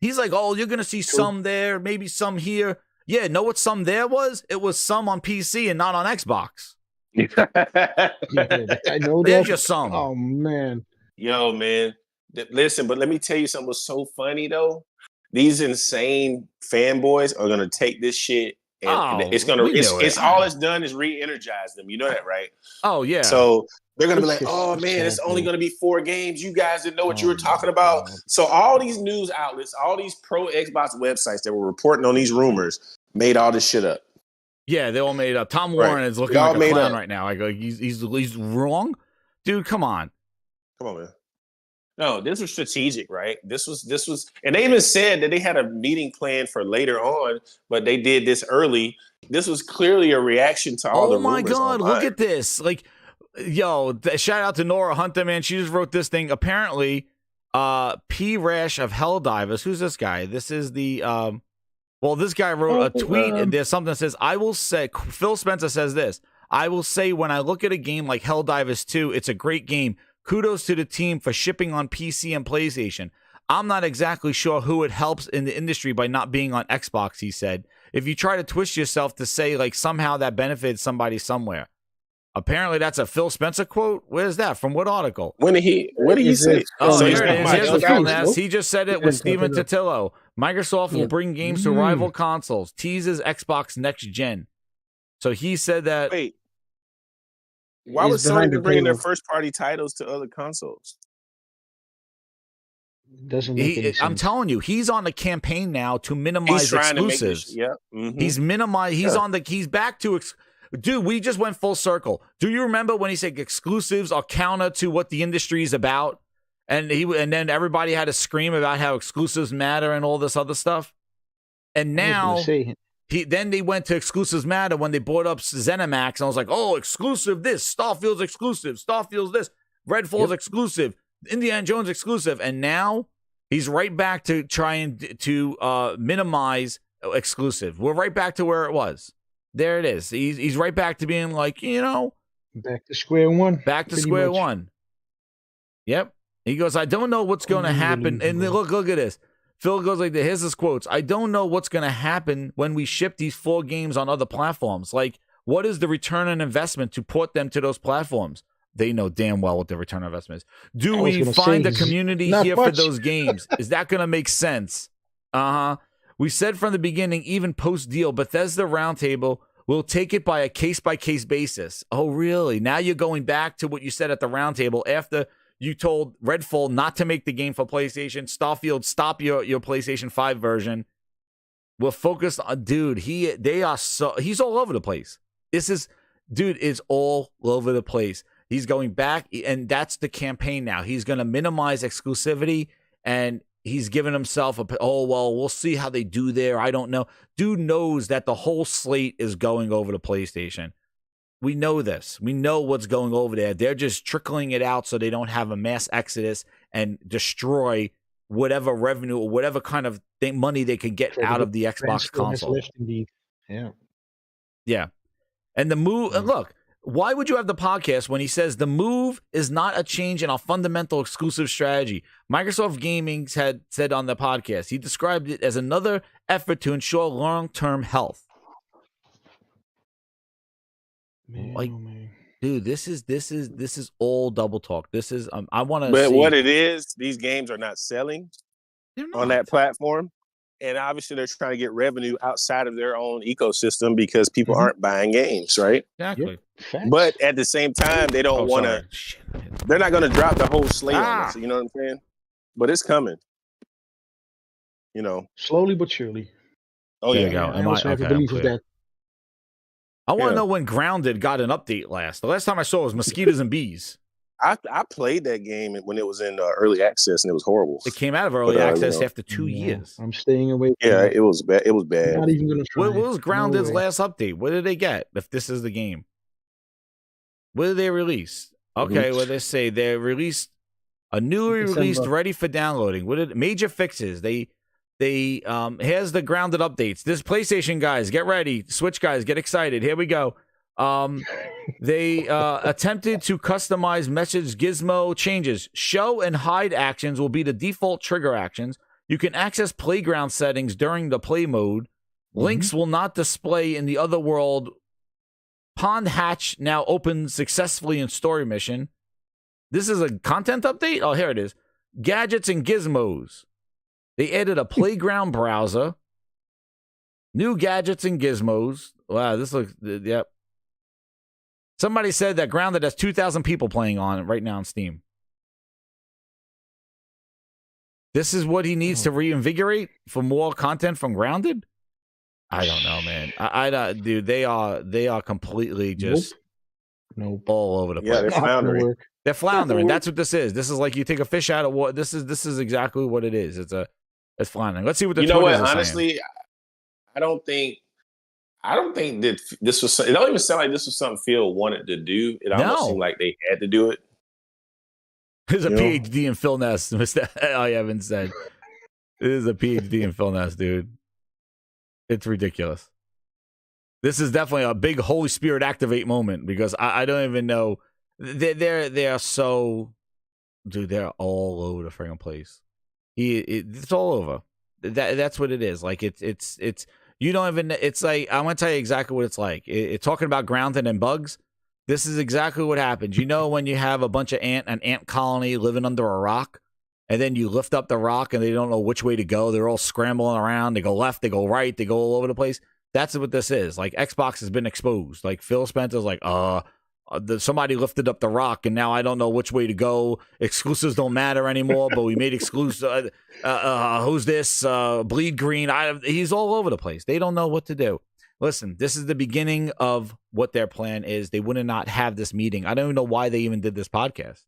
He's like, "Oh, you're gonna see some there, maybe some here." Yeah, know what some there was? It was some on PC and not on Xbox. I know There's that. your some. Oh man. Yo, man. Listen, but let me tell you something was so funny though. These insane fanboys are gonna take this shit and it's all it's done is re-energize them. You know that, right? Oh yeah. So they're gonna be like, "Oh man, it's only gonna be 4 games. You guys didn't know what you were talking about." So all these news outlets, all these pro Xbox websites that were reporting on these rumors made all this shit up. Yeah, they all made up. Tom Warren is looking like a clown right now. I go, he's wrong, dude. Come on, man. No, this was strategic, right? This was, and they even said that they had a meeting planned for later on, but they did this early. This was clearly a reaction to all the rumors. Oh my God, look at this! Like, yo, shout out to Nora Hunter, man. She just wrote this thing. Apparently, P. Rash of Helldivers. Who's this guy? This is the this guy wrote a tweet, and there's something that says, "I will say." Phil Spencer says this. "I will say when I look at a game like Helldivers 2, it's a great game. Kudos to the team for shipping on PC and PlayStation. I'm not exactly sure who it helps in the industry by not being on Xbox," he said. "If you try to twist yourself to say like somehow that benefits somebody somewhere." Apparently that's a Phil Spencer quote. Where's that? From what article? What did he say? Oh, here it is. Here's the Phil Ness. He just said it with Steven Totillo. Microsoft will bring games to rival consoles. Teases Xbox next gen. So he said that. Wait. Why was Sony bringing their first party titles to other consoles? Doesn't make any sense. I'm telling you, he's on the campaign now to minimize exclusives. He's minimized. He's back to. Dude, we just went full circle. Do you remember when he said exclusives are counter to what the industry is about? And then everybody had to scream about how exclusives matter and all this other stuff. And now then they went to exclusives matter when they bought up ZeniMax, and I was like, "Oh, exclusive this, Starfield's exclusive, Starfield's this, Redfall's exclusive, Indiana Jones exclusive," and now he's right back to trying to minimize exclusive. We're right back to where it was. There it is. He's right back to being like, back to square one. Back to square one. Yep. He goes, "I don't know what's going to happen." And look at this. Phil goes like this. Here's his quotes. "I don't know what's going to happen when we ship these 4 games on other platforms. Like, what is the return on investment to port them to those platforms?" They know damn well what the return on investment is. "Do we find a community here for those games? Is that going to make sense?" "We said from the beginning, even post-deal, Bethesda Roundtable will take it by a case-by-case basis." Oh, really? Now you're going back to what you said at the Roundtable after you told Redfall not to make the game for PlayStation. Starfield, stop your PlayStation 5 version. We're focused on, dude, he's all over the place. It's all over the place. He's going back, and that's the campaign now. He's going to minimize exclusivity, and he's given himself we'll see how they do there. I don't know. Dude knows that the whole slate is going over to PlayStation. We know this. We know what's going over there. They're just trickling it out so they don't have a mass exodus and destroy whatever revenue or whatever kind of money they can get out of the Xbox console. Left indeed. Yeah. Yeah. And the move, look, why would you have the podcast when he says the move is not a change in our fundamental exclusive strategy? Microsoft Gaming had said on the podcast, he described it as another effort to ensure long-term health. Man, dude, this is all double talk. This is I want to. But what it is, these games are not selling on that platform, and obviously they're trying to get revenue outside of their own ecosystem because people aren't buying games, right? Exactly. Yep. But at the same time, they don't want to. They're not going to drop the whole slate on us. You know what I'm saying? But it's coming. You know, slowly but surely. Oh there yeah. you go. I also have a belief of that. I want to know when Grounded got an update last. The last time I saw it was mosquitoes and bees. I played that game when it was in early access, and it was horrible. It came out of early access after 2 years. I'm staying away. Yeah, it was bad. It was bad. I'm not even gonna try. What was Grounded's last update? What did they get? If this is the game, what did they release? Okay, well they say they released a newly released, ready for downloading. What did major fixes? They here's the Grounded updates. This PlayStation guys, get ready. Switch guys, get excited. Here we go. They attempted to customize message gizmo changes. Show and hide actions will be the default trigger actions. You can access playground settings during the play mode. Links will not display in the other world. Pond hatch now open successfully in story mission. This is a content update? Oh, here it is. Gadgets and gizmos. They added a playground browser. New gadgets and gizmos. Wow, this looks, yep. Somebody said that Grounded has 2,000 people playing on it right now on Steam. This is what he needs to reinvigorate for more content from Grounded? I don't know, man. I dude, they are completely just all over the place. Yeah, they're floundering. They're floundering. That's what this is. This is like you take a fish out of water. This is exactly what it is. It's floundering. Let's see what the Twitters are honestly, saying. I don't think that this was. It don't even sound like this was something Phil wanted to do. It almost seemed like they had to do it. There's a PhD in Phil Ness, Mr. I haven't said. It is a PhD in Phil Ness, dude. It's ridiculous. This is definitely a big Holy Spirit activate moment because I don't even know. They're so, dude. They're all over the friggin' place. It's all over. That's what it is. Like it's. You don't even. It's like I'm gonna tell you exactly what it's like. Talking about Grounded and bugs. This is exactly what happens. You know when you have a bunch of an ant colony living under a rock, and then you lift up the rock and they don't know which way to go. They're all scrambling around. They go left. They go right. They go all over the place. That's what this is. Like Xbox has been exposed. Like Phil Spencer's like, somebody lifted up the rock and now I don't know which way to go. Exclusives don't matter anymore, but we made exclusive. Who's this? Bleed Green. He's all over the place. They don't know what to do. Listen, this is the beginning of what their plan is. They would not have this meeting. I don't even know why they even did this podcast.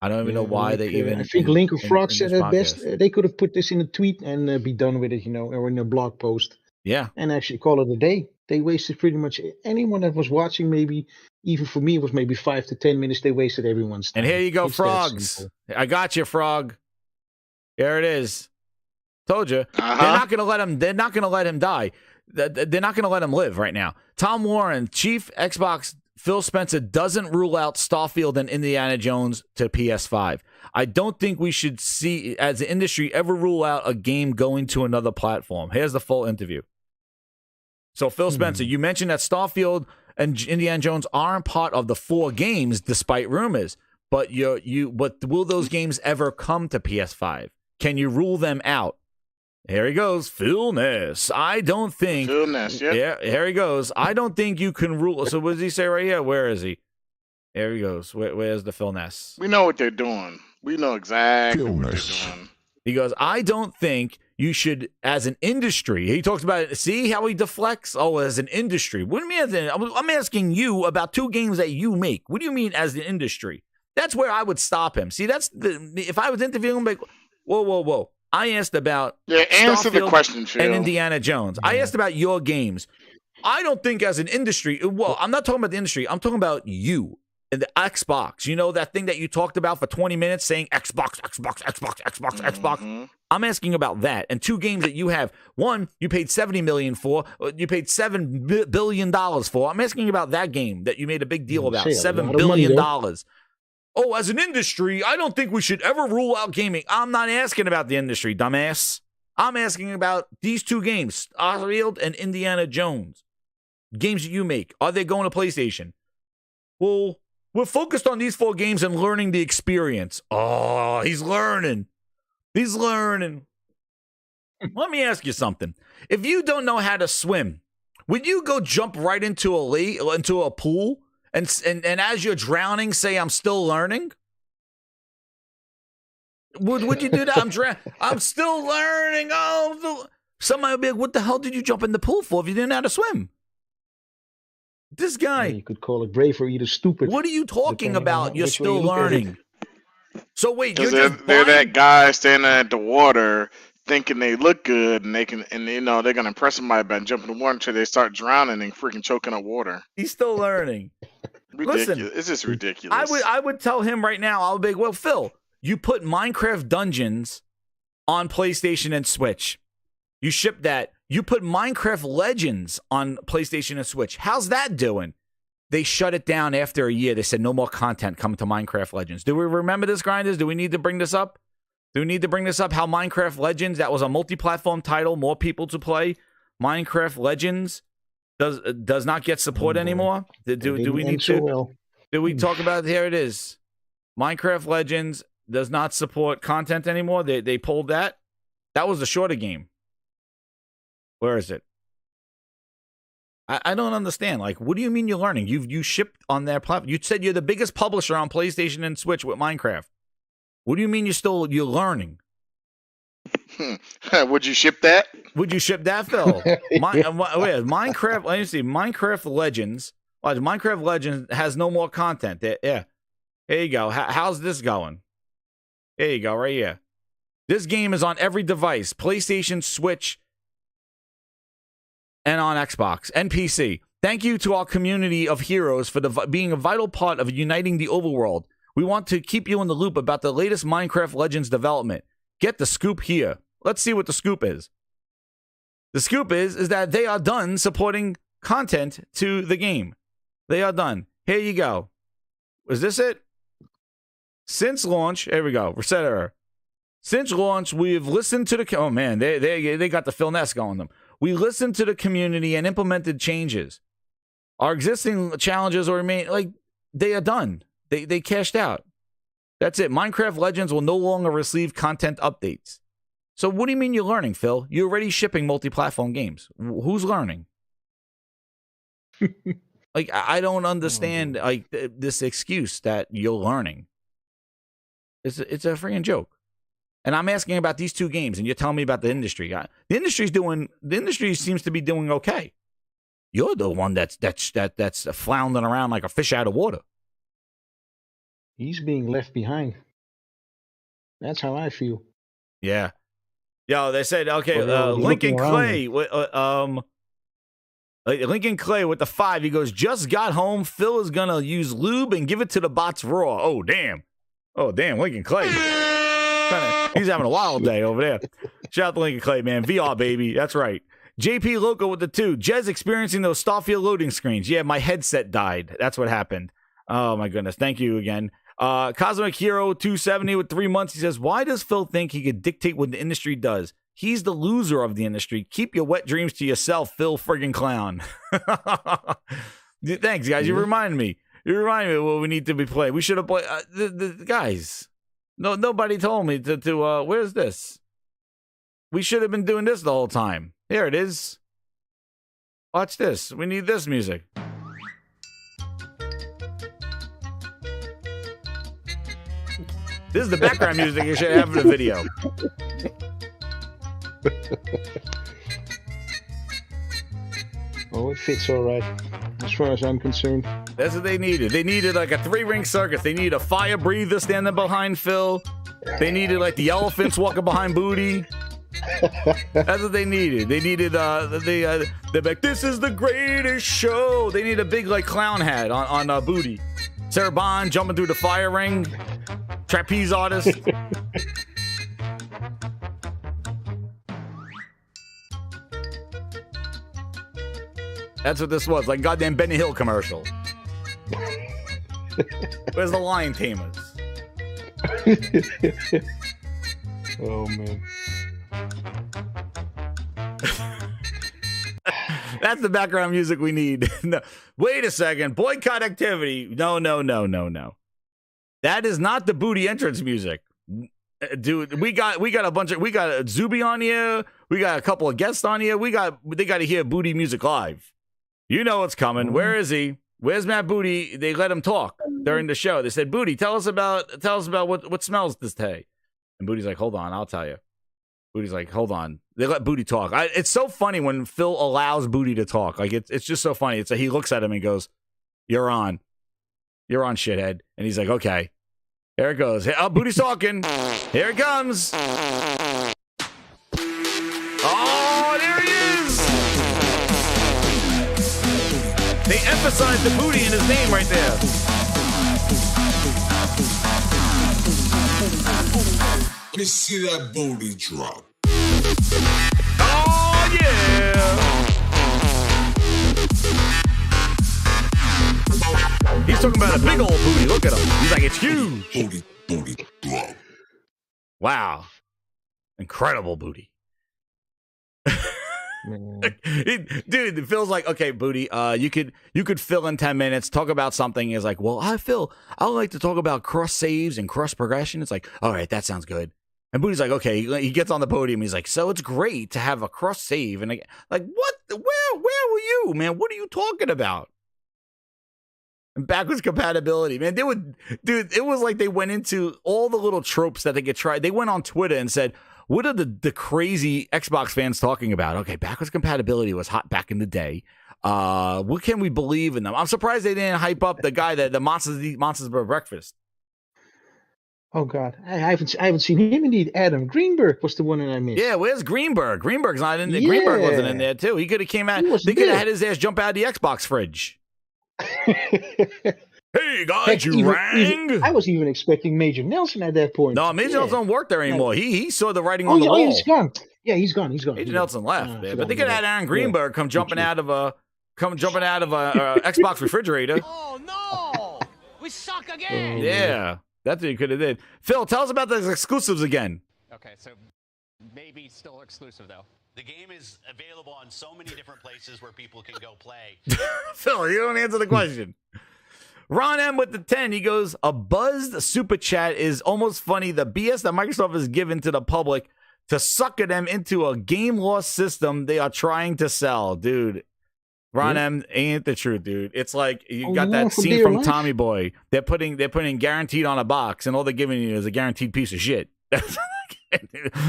I don't even know why they even. I think Link or Frog said it best. They could have put this in a tweet and be done with it, or in a blog post. Yeah. And actually call it a day. They wasted pretty much anyone that was watching. Maybe even for me, it was maybe 5 to 10 minutes. They wasted everyone's time. And here you go, Frogs. I got you, Frog. Here it is. Told you. They're not going to let him. They're not going to let him die. They're not going to let him live right now. Tom Warren, chief Xbox Phil Spencer, doesn't rule out Starfield and Indiana Jones to PS5. I don't think we should see, as an industry, ever rule out a game going to another platform. Here's the full interview. So, Phil Spencer, you mentioned that Starfield and Indiana Jones aren't part of the 4 games, despite rumors. But but will those games ever come to PS5? Can you rule them out? Here he goes, Phil Ness. I don't think. Phil Ness, yeah. Here he goes. I don't think you can rule. So what does he say right here? Where is he? There he goes. Where's the Phil Ness? We know what they're doing. We know exactly what they're doing. He goes, I don't think you should, as an industry, he talks about it. See how he deflects? Oh, as an industry. What do you mean? I'm asking you about 2 games that you make. What do you mean as an industry? That's where I would stop him. See, if I was interviewing him, like, whoa. I asked about answer the Starfield question, Phil. and Indiana Jones. I asked about your games. I don't think as an industry, well, I'm not talking about the industry. I'm talking about you and the Xbox. You know, that thing that you talked about for 20 minutes saying Xbox. I'm asking about that. And 2 games that you have. One, you paid $70 million for. You paid $7 billion for. I'm asking about that game that you made a big deal about. $7 billion. Oh, as an industry, I don't think we should ever rule out gaming. I'm not asking about the industry, dumbass. I'm asking about these 2 games, Starfield and Indiana Jones. Games that you make. Are they going to PlayStation? Well, we're focused on these 4 games and learning the experience. Oh, he's learning. He's learning. Let me ask you something. If you don't know how to swim, would you go jump right into a pool and as you're drowning say I'm still learning? Would you do that? I'm still learning. Oh, somebody would be like, what the hell did you jump in the pool for if you didn't know how to swim? This guy. You could call it brave or either stupid. What are you talking about? You're still learning. So wait, you're they're that guy standing at the water thinking they look good and they're gonna impress somebody by jumping in the water until they start drowning and freaking choking up water. He's still learning. Ridiculous. Listen, It's just ridiculous. I would tell him right now, I'll be like, well, Phil, you put Minecraft Dungeons on PlayStation and Switch. You ship that. You put Minecraft Legends on PlayStation and Switch. How's that doing? They shut it down after a year. They said no more content coming to Minecraft Legends. Do we remember this, Grinders? Do we need to bring this up? Do we need to bring this up? How Minecraft Legends, that was a multi-platform title, more people to play. Minecraft Legends does not get support anymore. Do we need to? Do we talk about it? Here it is. Minecraft Legends does not support content anymore. They pulled that. That was the shorter game. Where is it? I don't understand. Like, what do you mean you're learning? You shipped on their platform. You said you're the biggest publisher on PlayStation and Switch with Minecraft. What do you mean you're learning? Would you ship that? Would you ship that, Phil? Minecraft. Let me see. Minecraft Legends. Minecraft Legends has no more content. Yeah. Here you go. How's this going? Here you go. Right here. This game is on every device: PlayStation, Switch, and on Xbox and PC. Thank you to our community of heroes for being a vital part of uniting the overworld. We want to keep you in the loop about the latest Minecraft Legends development. Get the scoop here. Let's see what the scoop is. The scoop is that they are done supporting content to the game. They are done. Here you go. Is this it? Since launch, here we go. Reset error. Since launch, we've listened to the... Oh, man, they got the Phil Ness going them. We listened to the community and implemented changes. Our existing challenges will remain... Like, they are done. They cashed out. That's it. Minecraft Legends will no longer receive content updates. So what do you mean you're learning, Phil? You're already shipping multi-platform games. Who's learning? Like, I don't understand this excuse that you're learning. It's a freaking joke. And I'm asking about these 2 games, and you're telling me about the industry. The industry seems to be doing okay. You're the one that's floundering around like a fish out of water. He's being left behind. That's how I feel. Yeah. Yo, they said, okay, Lincoln Clay, Lincoln Clay with the 5, he goes, just got home. Phil is going to use lube and give it to the bots raw. Oh, damn. Lincoln Clay. He's having a wild day over there. Shout out to Lincoln Clay, man. VR, baby. That's right. JP Loco with the 2. Jez experiencing those Starfield loading screens. Yeah, my headset died. That's what happened. Oh, my goodness. Thank you again. Cosmic Hero 270 with 3 months. He says, why does Phil think he could dictate what the industry does? He's the loser of the industry. Keep your wet dreams to yourself, Phil friggin' clown. Thanks, guys. You remind me. You remind me of what we need to be playing. We should have played. The guys. No, nobody told me to where's this? We should have been doing this the whole time. Here it is. Watch this. We need this music. This is the background music you should have in the video. Oh, it fits all right, as far as I'm concerned. That's what they needed. They needed like a 3-ring circus. They needed a fire breather standing behind Phil. They needed like the elephants walking behind Booty. That's what they needed. They needed they're like, this is the greatest show. They need a big like clown hat on Booty. Sarah Bond jumping through the fire ring. Trapeze artist. That's what this was, like goddamn Benny Hill commercial. Where's the lion tamers? Oh man. That's the background music we need. No, wait a second. Boycott activity. No. That is not the Booty entrance music. Dude, we got Zuby on here. We got a couple of guests on here. They got to hear Booty music live. You know what's coming. Where is he? Where's Matt Booty? They let him talk during the show. They said, Booty, tell us about what smells this day. And Booty's like, hold on, I'll tell you. Booty's like, hold on. They let Booty talk. It's so funny when Phil allows Booty to talk. Like it's just so funny. It's like he looks at him and goes, You're on, shithead. And he's like, okay. There it goes. Oh, Booty's talking. Here it comes. Oh, there he is. They emphasized the Booty in his name right there. Let me see that booty drop. Oh, yeah. He's talking about a big old booty. Look at him. He's like, it's huge. Booty drop. Wow. Incredible booty. Dude, it feels like, okay, Booty, you could fill in 10 minutes, talk about something. Is like, well, I would like to talk about cross saves and cross progression. It's like, all right, that sounds good. And Booty's like, okay, he gets on the podium. He's like, so it's great to have a cross save. And like, what? Where were you, man? What are you talking about? And backwards compatibility, man. It was like they went into all the little tropes that they could try. They went on Twitter and said, what are the crazy Xbox fans talking about? Okay, backwards compatibility was hot back in the day. What can we believe in them? I'm surprised they didn't hype up the guy that the monsters eat monsters for breakfast. Oh God, I haven't seen him indeed. Adam Greenberg was the one that I missed. Yeah, where's Greenberg? Greenberg's not in there. Yeah. Greenberg wasn't in there too. He could have came out. They could have had his ass jump out of the Xbox fridge. Hey guys, Heck, you rang? I was even expecting Major Nelson at that point. No, Major Nelson don't work there anymore. He saw the writing on the wall. He's gone. Yeah, he's gone. Major Nelson left, man. But they could have had Aaron Greenberg come jumping out of a Xbox refrigerator. Oh no, we suck again. Yeah, that's what you could have did. Phil, tell us about the exclusives again. Okay, so maybe still exclusive though. The game is available on so many different places where people can go play. Phil, you don't answer the question. Ron M with the 10, he goes, a buzzed super chat is almost funny. The BS that Microsoft has given to the public to sucker them into a game loss system they are trying to sell. Dude, Ron M ain't the truth, dude. It's like you got that scene from Tommy Boy. They're putting guaranteed on a box, and all they're giving you is a guaranteed piece of shit.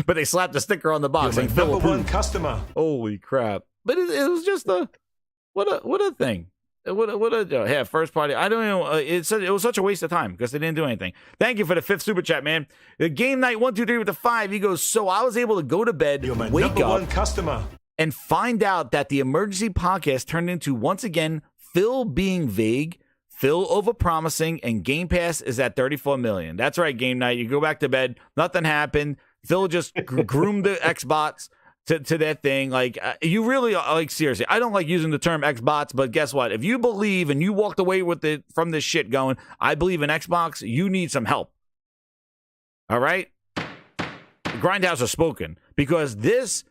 But they slapped a sticker on the box saying number one customer. Holy crap. But it was just what a thing. First party. I don't know. It was such a waste of time because they didn't do anything. Thank you for the 5th super chat, man. The game night 123 with the 5. He goes, so I was able to go to bed, wake number up, one customer, and find out that the emergency podcast turned into once again Phil being vague, Phil overpromising, and Game Pass is at 34 million. That's right, game night. You go back to bed. Nothing happened. Phil just groomed the Xbox to that thing. Like, you really are, like, seriously, I don't like using the term Xbox, but guess what? If you believe and you walked away with it from this shit going, I believe in Xbox, you need some help. All right? The Grindhouse has spoken, because this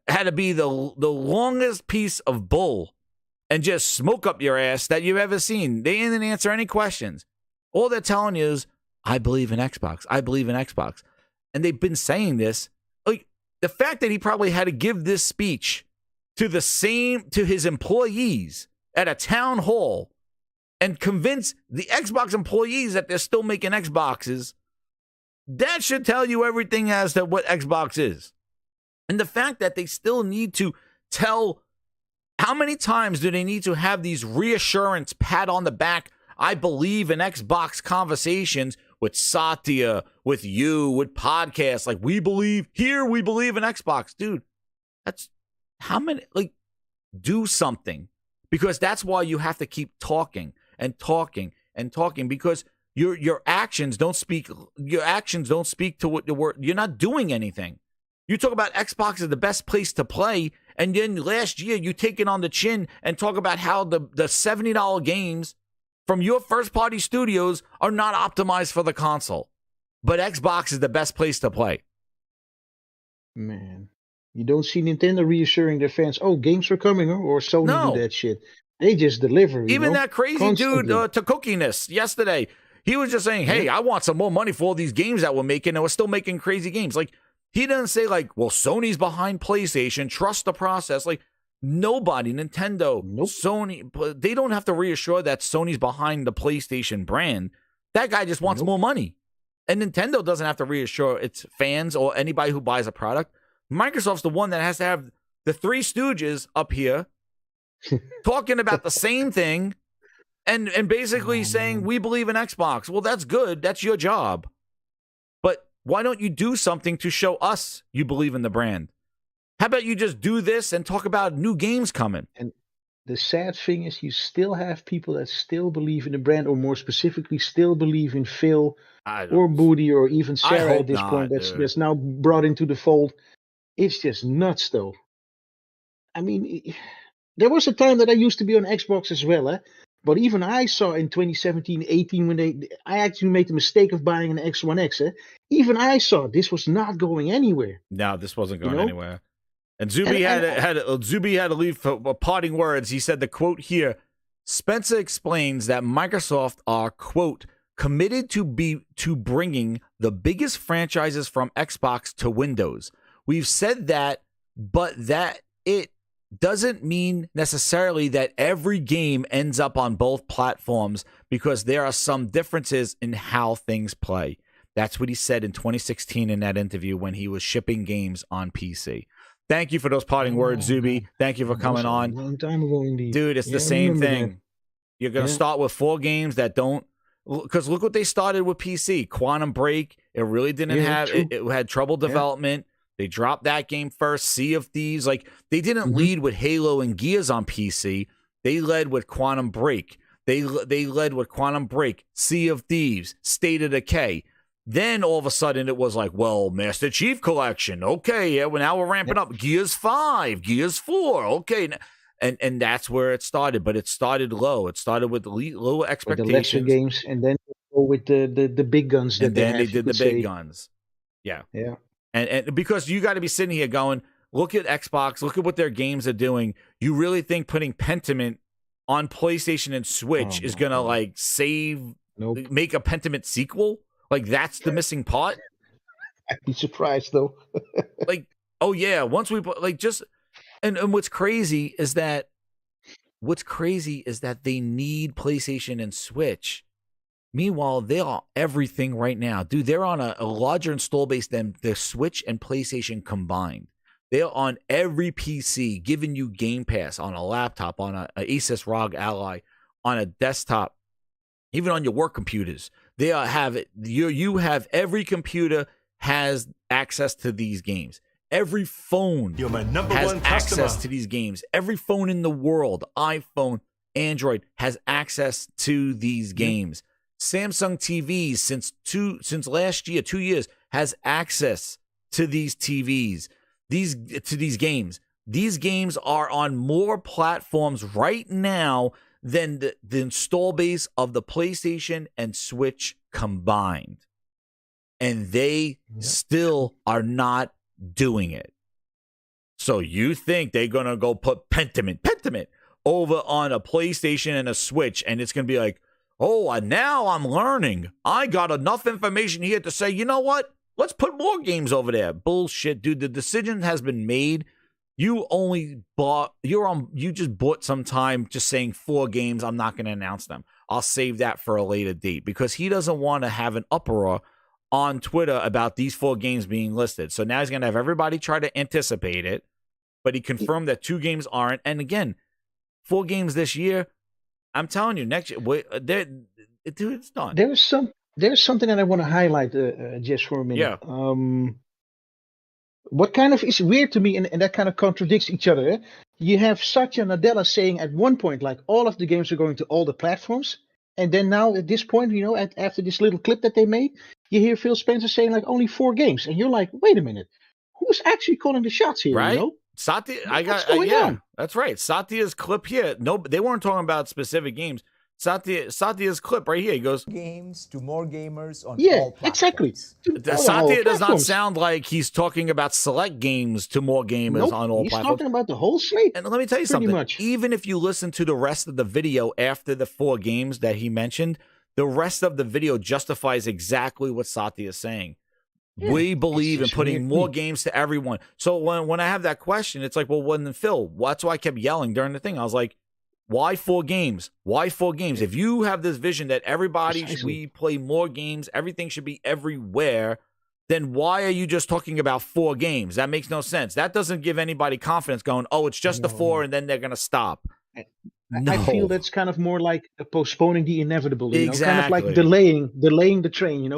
had to be the longest piece of bull and just smoke up your ass that you've ever seen. They didn't answer any questions. All they're telling you is, I believe in Xbox. I believe in Xbox. And they've been saying this. Like, the fact that he probably had to give this speech to his employees at a town hall and convince the Xbox employees that they're still making Xboxes, that should tell you everything as to what Xbox is. And the fact that they still need to tell, how many times do they need to have these reassurance, pat on the back, I believe in Xbox conversations with Satya, with you, with podcasts, like we believe in Xbox. Dude, that's how many, like, do something. Because that's why you have to keep talking and talking and talking, because your actions don't speak to what the word. You're not doing anything. You talk about Xbox is the best place to play, and then last year you take it on the chin and talk about how the $70 games from your first-party studios are not optimized for the console. But Xbox is the best place to play. Man, you don't see Nintendo reassuring their fans, oh, games are coming, or Sony do that shit. They just deliver. Even that crazy dude, Takokiness, yesterday, he was just saying, hey, I want some more money for all these games that we're making, and we're still making crazy games. Like, he doesn't say, like, well, Sony's behind PlayStation, trust the process. Like, nobody, Nintendo, Sony, they don't have to reassure that Sony's behind the PlayStation brand. That guy just wants more money. And Nintendo doesn't have to reassure its fans or anybody who buys a product. Microsoft's the one that has to have the Three Stooges up here talking about the same thing and basically saying, we believe in Xbox. Well, that's good. That's your job. But why don't you do something to show us you believe in the brand? How about you just do this and talk about new games coming? And the sad thing is you still have people that still believe in the brand, or more specifically, still believe in Phil or Booty or even Sarah at this point that's now brought into the fold. It's just nuts, though. I mean, there was a time that I used to be on Xbox as well, but even I saw in 2017-18 when I actually made the mistake of buying an X1X. Even I saw this was not going anywhere. No, this wasn't going anywhere. And Zuby had to leave for parting words. He said the quote here, Spencer explains that Microsoft are, quote, committed to bringing the biggest franchises from Xbox to Windows. We've said that, but that it doesn't mean necessarily that every game ends up on both platforms, because there are some differences in how things play. That's what he said in 2016 in that interview when he was shipping games on PC. Thank you for those parting words, Zuby. Thank you for coming on. A long time ago, indeed. Dude, it's the same thing. That. You're going to start with 4 games that don't, because look what they started with PC. Quantum Break, it really didn't have, it had trouble development. They dropped that game first. Sea of Thieves, like they didn't lead with Halo and Gears on PC. They led with Quantum Break. They led with Quantum Break, Sea of Thieves, State of Decay. Then all of a sudden it was like, well, Master Chief Collection. Okay, yeah, well, now we're ramping up. Gears 5, Gears 4. Okay. And that's where it started, but it started low. It started with low expectations. The lesser games, and then go with the big guns. And then they did the big guns. Yeah. Yeah. And because you got to be sitting here going, look at Xbox, look at what their games are doing. You really think putting Pentiment on PlayStation and Switch is going to like make a Pentiment sequel? Like that's the missing part? I'd be surprised though. Like, oh yeah, once we like just and what's crazy is that they need PlayStation and Switch. Meanwhile, they are everything right now. Dude, they're on a larger install base than the Switch and PlayStation combined. They're on every PC, giving you Game Pass on a laptop, on a Asus ROG Ally, on a desktop, even on your work computers. They have it. You have every computer has access to these games. Every phone has access to these games. Every phone in the world, iPhone, Android, has access to these games. Samsung TVs since last year, 2 years, has access to these TVs, to these games. These games are on more platforms right now than the install base of the PlayStation and Switch combined. And they still are not doing it. So you think they're going to go put Pentiment over on a PlayStation and a Switch, and it's going to be like, oh, now I'm learning. I got enough information here to say, you know what? Let's put more games over there. Bullshit, dude. The decision has been made. You just bought some time just saying 4 games. I'm not going to announce them. I'll save that for a later date because he doesn't want to have an uproar on Twitter about these 4 games being listed. So now he's going to have everybody try to anticipate it, but he confirmed that 2 games aren't. And again, 4 games this year, I'm telling you, next year, dude, it's done. There's something that I want to highlight just for a minute. Yeah. What kind of is weird to me, and that kind of contradicts each other. Eh? You have Satya Nadella saying at one point, like, all of the games are going to all the platforms. And then now at this point, after this little clip that they made, you hear Phil Spencer saying like only 4 games. And you're like, wait a minute, who's actually calling the shots here? Right? You know? Satya, What's going on? That's right. Satya's clip here. No, they weren't talking about specific games. Satya's clip right here. He goes, games to more gamers on Yeah, all platforms. exactly. Satya does not sound like he's talking about select games to more gamers on all he's platforms. talking about the whole slate. And let me tell you pretty something. Much. Even if you listen to the rest of the video after the 4 games that he mentioned, the rest of the video justifies exactly what Satya is saying. Yeah, we believe in putting more games to everyone. So when I have that question, it's like, well, when Phil, that's why I kept yelling during the thing. I was like, why 4 games? Why 4 games? If you have this vision that we play more games, everything should be everywhere, then why are you just talking about 4 games? That makes no sense. That doesn't give anybody confidence going, oh, it's just the 4 and then they're going to stop. I feel that's kind of more like postponing the inevitable, exactly. Kind of like delaying the train,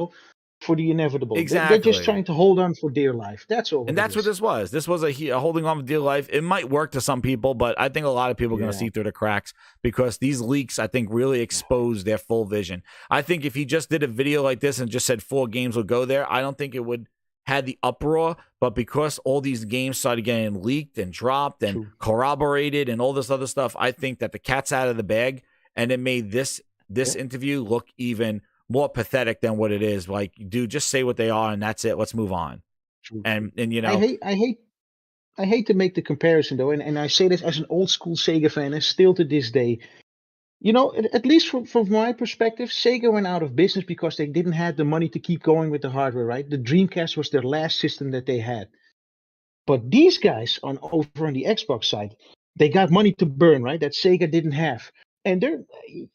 for the inevitable. Exactly. They're just trying to hold on for dear life. That's all. And that's what this was. This was a holding on for dear life. It might work to some people, but I think a lot of people are going to see through the cracks because these leaks, I think, really expose their full vision. I think if he just did a video like this and just said 4 games will go there, I don't think it would had the uproar. But because all these games started getting leaked and dropped and corroborated and all this other stuff, I think that the cat's out of the bag, and it made this interview look even more pathetic than what it is. Like, dude, just say what they are and that's it. Let's move on. And I hate to make the comparison though, and I say this as an old school Sega fan, and still to this day, at least from my perspective, Sega went out of business because they didn't have the money to keep going with the hardware. Right, the Dreamcast was their last system that they had. But these guys over on the Xbox side, they got money to burn, right? That Sega didn't have. And they're,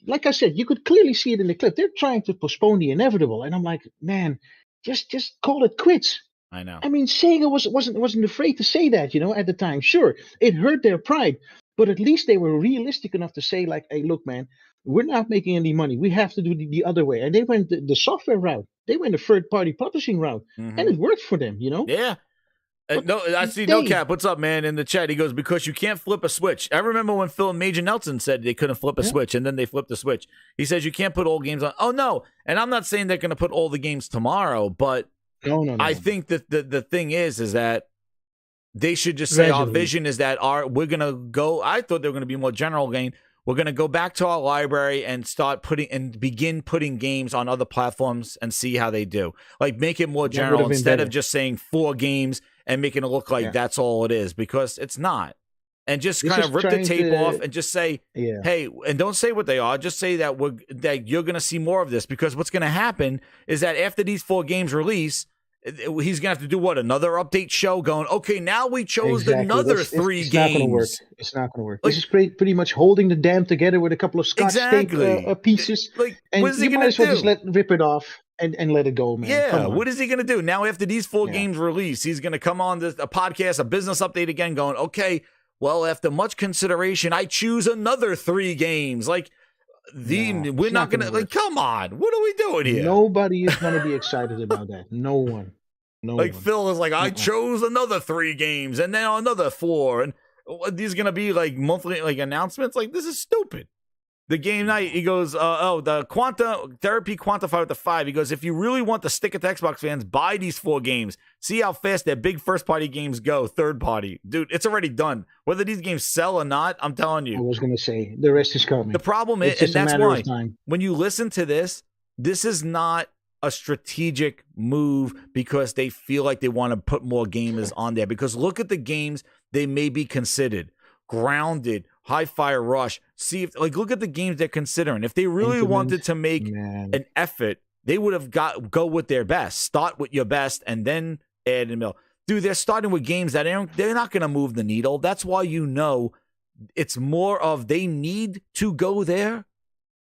like I said, you could clearly see it in the clip. They're trying to postpone the inevitable, and I'm like, man, just call it quits. I know. I mean, Sega wasn't afraid to say that, at the time. Sure, it hurt their pride, but at least they were realistic enough to say, like, hey, look, man, we're not making any money. We have to do the other way. And they went the software route. They went the third-party publishing route, and it worked for them, Yeah. No, I see No Cap. What's up, man? In the chat, he goes, because you can't flip a switch. I remember when Phil and Major Nelson said they couldn't flip a switch, and then they flipped the switch. He says you can't put all games on. Oh, no. And I'm not saying they're going to put all the games tomorrow, but no. I think that the thing is that they should just say our vision is that we're going to go. I thought they were going to be more general game. We're going to go back to our library and begin putting games on other platforms and see how they do. Like, make it more general instead of just saying 4 games and making it look like that's all it is, because it's not. And just kind of rip the tape off and just say, hey, and don't say what they are. Just say that you're going to see more of this, because what's going to happen is that after these 4 games release, he's going to have to do another update show going, okay, now we chose another 3 it's games. Not gonna work. It's not going to work. Like, this is pretty much holding the dam together with a couple of Scotch tape pieces. And what is he you might as well just rip it off and let it go, man. Yeah, what is he going to do? Now, after these 4 games release, he's going to come on a podcast, a business update again, going, okay, well, after much consideration, I choose another 3 games. Like, we're not going to, like, come on. What are we doing here? Nobody is going to be excited about that. No one. Phil is like, I chose another 3 games and now another 4. And these going to be like monthly announcements? Like, this is stupid. The game night, he goes, the Therapy quantified with the 5. He goes, if you really want to stick it to Xbox fans, buy these 4 games. See how fast their big first-party games go, third-party. Dude, it's already done. Whether these games sell or not, I'm telling you. I was going to say, the rest is coming. The problem is, and that's why, when you listen to this is not a strategic move because they feel like they want to put more gamers on there. Because look at the games they may be considered. Grounded, Hi-Fi Rush. See if look at the games they're considering. If they really wanted to make an effort, they would have go with their best. Start with your best and then add in the middle. Dude, they're starting with games that they're not going to move the needle. That's why it's more of they need to go there.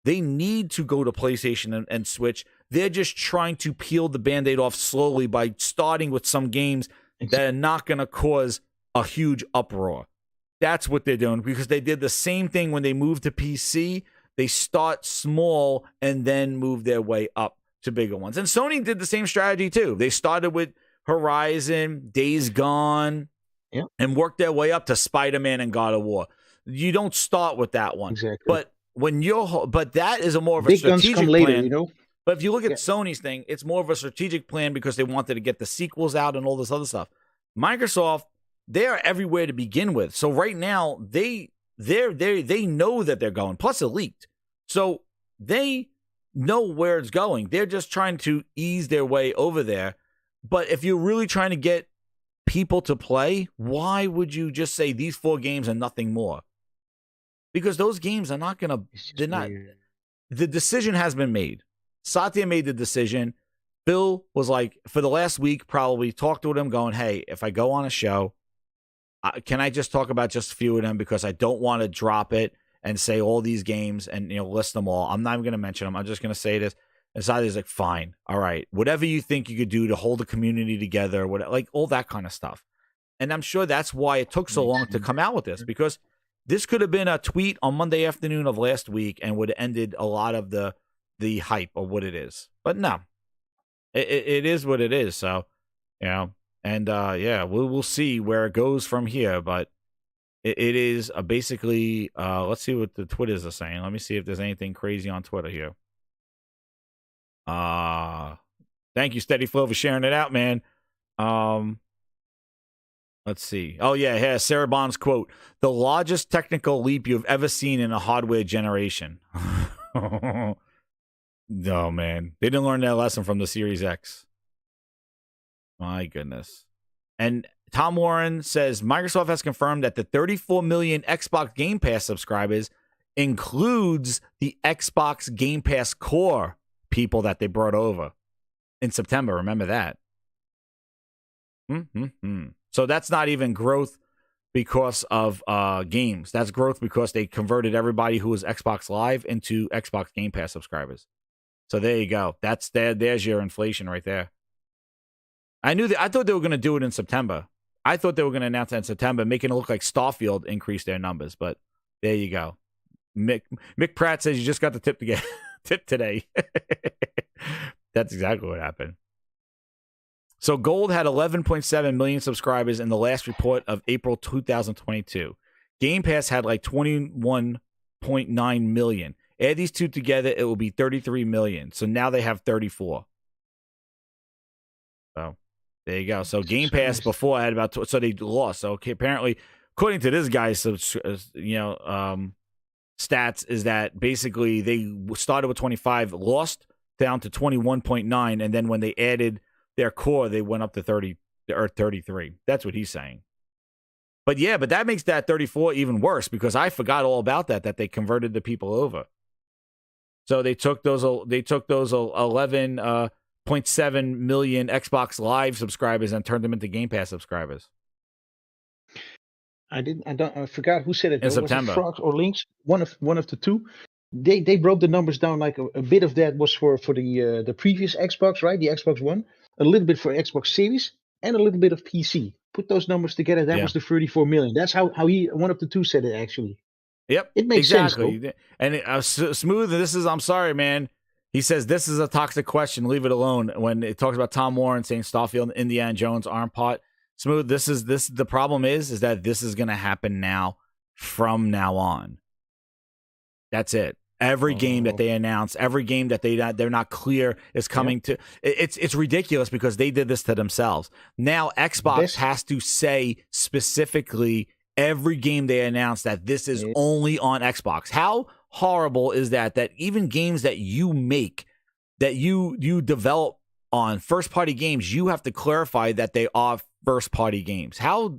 They need to go to PlayStation and Switch They're just trying to peel the Band-Aid off slowly by starting with some games that are not going to cause a huge uproar. That's what they're doing, because they did the same thing when they moved to PC. They start small and then move their way up to bigger ones. And Sony did the same strategy too. They started with Horizon, Days Gone, and worked their way up to Spider-Man and God of War. You don't start with that one. Exactly. But that is a more of a Big strategic guns come plan. later, you know? But if you look at Sony's thing, it's more of a strategic plan because they wanted to get the sequels out and all this other stuff. Microsoft, they are everywhere to begin with. So right now, they know that they're going. Plus, it leaked. So they know where it's going. They're just trying to ease their way over there. But if you're really trying to get people to play, why would you just say these 4 games and nothing more? Because those games are not going to, they're not, the decision has been made. Satya made the decision. Phil was like, for the last week, probably talked with him going, hey, if I go on a show, can I just talk about just a few of them? Because I don't want to drop it and say all these games and, list them all. I'm not even going to mention them. I'm just going to say this. And Satya's like, fine. All right. Whatever you think you could do to hold the community together, like all that kind of stuff. And I'm sure that's why it took so long to come out with this, because this could have been a tweet on Monday afternoon of last week and would have ended a lot of the hype of what it is. But no, it is what it is. So, and we'll see where it goes from here. But it is basically, let's see what the Twitters are saying. Let me see if there's anything crazy on Twitter here. Thank you, Steady Flow, for sharing it out, man. Let's see. Oh, yeah, Sarah Bond's quote, the largest technical leap you've ever seen in a hardware generation. No, man. They didn't learn that lesson from the Series X. My goodness. And Tom Warren says Microsoft has confirmed that the 34 million Xbox Game Pass subscribers includes the Xbox Game Pass Core people that they brought over in September. Remember that. So that's not even growth because of games. That's growth because they converted everybody who was Xbox Live into Xbox Game Pass subscribers. So there you go. There's your inflation right there. I thought they were going to do it in September. I thought they were going to announce that in September, making it look like Starfield increased their numbers. But there you go. Mick Pratt says you just got the tip today. That's exactly what happened. So Gold had 11.7 million subscribers in the last report of April 2022. Game Pass had like 21.9 million. Add these two together, it will be 33 million. So now they have 34. So there you go. So Game Pass before had about, so they lost. So apparently, according to this guy's, stats, is that basically they started with 25, lost down to 21.9, and then when they added their core, they went up to 30 or 33. That's what he's saying. But that makes that 34 even worse, because I forgot all about that they converted the people over. So they took those 11.7 million Xbox Live subscribers and turned them into Game Pass subscribers. I forgot who said it. In September. Was it Frogs or Links? One of the two. They broke the numbers down, like a bit of that was for the previous Xbox, right? The Xbox One, a little bit for Xbox Series, and a little bit of PC. Put those numbers together, that was the 34 million. That's how one of the two said it, actually. Yep, it makes sense, though. And Smooth, I'm sorry, man. He says this is a toxic question. Leave it alone. When it talks about Tom Warren saying Starfield and Indiana Jones aren't part. Smooth, the problem is that this is going to happen now from now on. That's it. Every game that they announce, every game that they're not clear is coming to. It's ridiculous because they did this to themselves. Now Xbox has to say specifically every game they announce that this is only on Xbox. How horrible is that? That even games that you make, that you develop on first party games, you have to clarify that they are first party games. How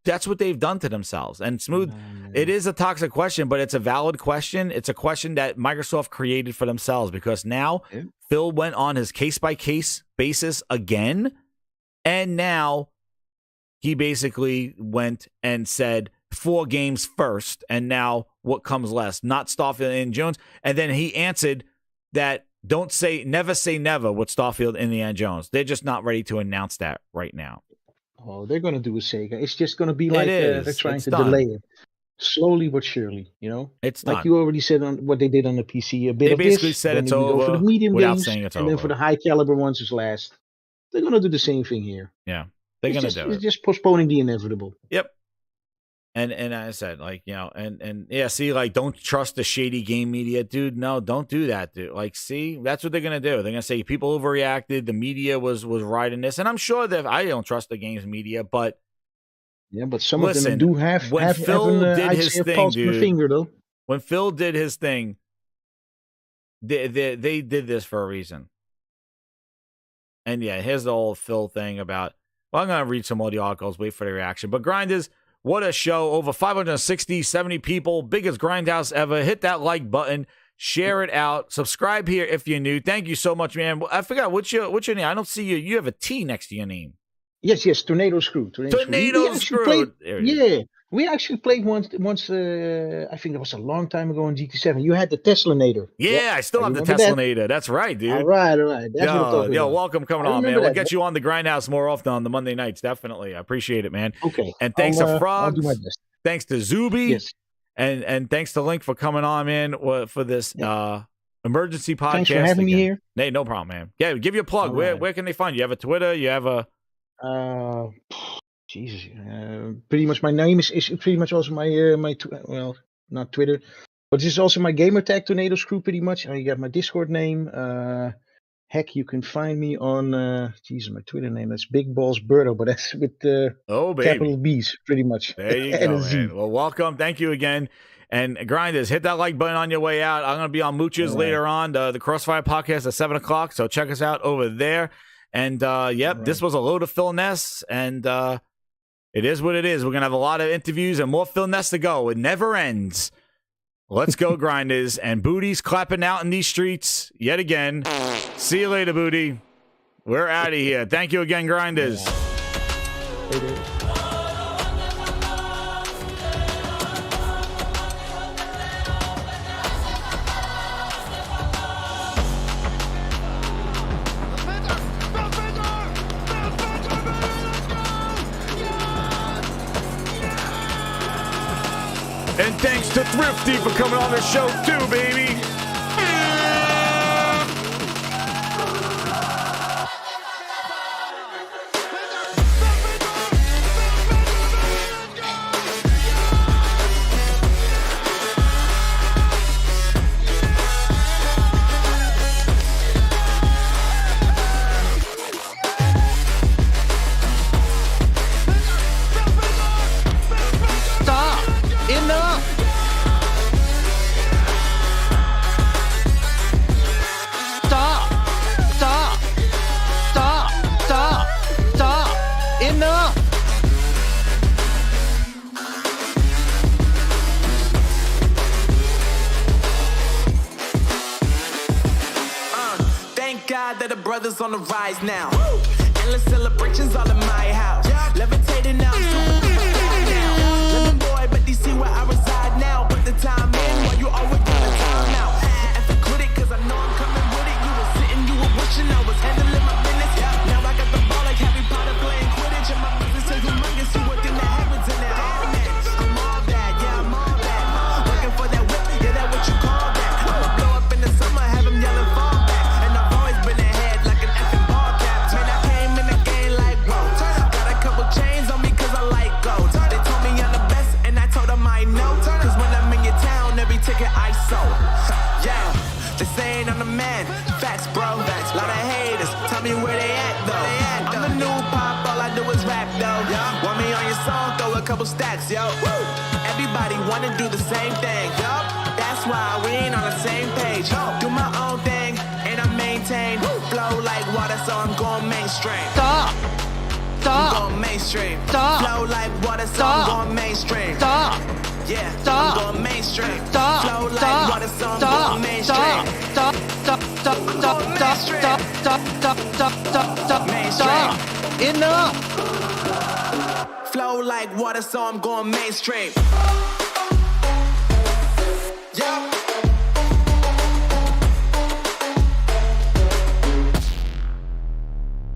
that's what they've done to themselves. And Smooth, it is a toxic question, but it's a valid question. It's a question that Microsoft created for themselves, because now Phil went on his case-by-case basis again, and now he basically went and said 4 games first, and now what comes last? Not Starfield and Jones. And then he answered that never say never with Starfield, Indiana Jones. They're just not ready to announce that right now. Oh, they're going to do a Sega. It's just going to be like they're trying to done. delay it. Slowly but surely, you know? It's like done. you already said on what they did on the PC. A bit They of basically this, said then it's we go for over the medium without games, saying it's and over. then for the high caliber ones is last. They're going to do the same thing here. Yeah, they're going to do it. It's just postponing the inevitable. Yep. And I said, like, you know, and yeah, see, like, don't trust the shady game media, dude. No, don't do that, dude. Like, see, that's what they're gonna do. They're gonna say people overreacted. The media was riding this, and I'm sure that I don't trust the games media, but yeah, but some listen, of them do have. When Phil did his thing, dude. Finger, though. When Phil did his thing, they did this for a reason. And yeah, here's the whole Phil thing about. Well, I'm gonna read some more of the articles. Wait for the reaction, but Grinders. What a show. Over 560, 70 people. Biggest Grindhouse ever. Hit that like button. Share it out. Subscribe here if you're new. Thank you so much, man. I forgot, what's your name? I don't see you. You have a T next to your name. Yes. Tornado Screw. Tornado Screw. Yeah. We actually played once. I think it was a long time ago in GT7. You had the Teslanator. Yeah, I still have the Teslanator. That's right, dude. All right. That's what I'm talking about. Welcome coming on, man. We'll get you on the Grindhouse more often on the Monday nights. Definitely. I appreciate it, man. Okay. And thanks to Frogs. I'll do my best. Thanks to Zuby. Yes. And thanks to Link for coming on, man, for this emergency podcast. Thanks for having me here. Hey, no problem, man. Yeah, give you a plug. Where can they find you? You have a Twitter? You have a... Jesus, pretty much my name is pretty much also my well, not Twitter, but this is also my gamer tag, Tornado Screw. Pretty much, you got my Discord name. Heck, you can find me on Jesus, my Twitter name. That's Big Balls Birdo, but that's with capital B's, pretty much. There you go, man. Well, welcome. Thank you again. And Grinders, hit that like button on your way out. I'm gonna be on Mooches later on, the Crossfire podcast at 7:00. So check us out over there. And this was a load of Phil Ness, and it is what it is. We're going to have a lot of interviews and more Phil Ness to go. It never ends. Let's go, Grinders. And Booty's clapping out in these streets yet again. See you later, Booty. We're out of here. Thank you again, Grinders. And thanks to Thrifty for coming on the show too, baby. That the brothers on the rise now. Endless celebrations all in my house. Levitating now, super duper fly now. Living boy, but they see where I reside now. Put the time in while you always got the time out. And for quit it, cause I know I'm coming with it. You were sitting, you were wishing I was handling my business. Now I got the ball like Harry Potter playing Quidditch. And my business is humongous. You would think that happens in that. I'm all that, I'm all that. Working for that whip, yeah, that's what you call that. I'ma blow up in the summer, have them yelling fall back. Been ahead like an effing ball cap. Man, I came in the game like, whoa. Got a couple chains on me cause I like gold. They told me I'm the best and I told them I know. Cause when I'm in your town, every ticket I sold. Yeah, they saying I'm the man. Facts, bro. Lot of haters, tell me where they at though. I'm the new pop, all I do is rap though. Want me on your song, throw a couple stacks, yo. Everybody wanna do the same thing. That's why we ain't on the same page. Do my own thing. Maintain, flow like water, so I'm going mainstream. Stop. I'm going mainstream. Flow like water, so I'm going mainstream. Yeah, I'm going mainstream. Flow like water, so I'm going mainstream. Mainstream. Enough. Flow like water, so I'm going mainstream. Yeah.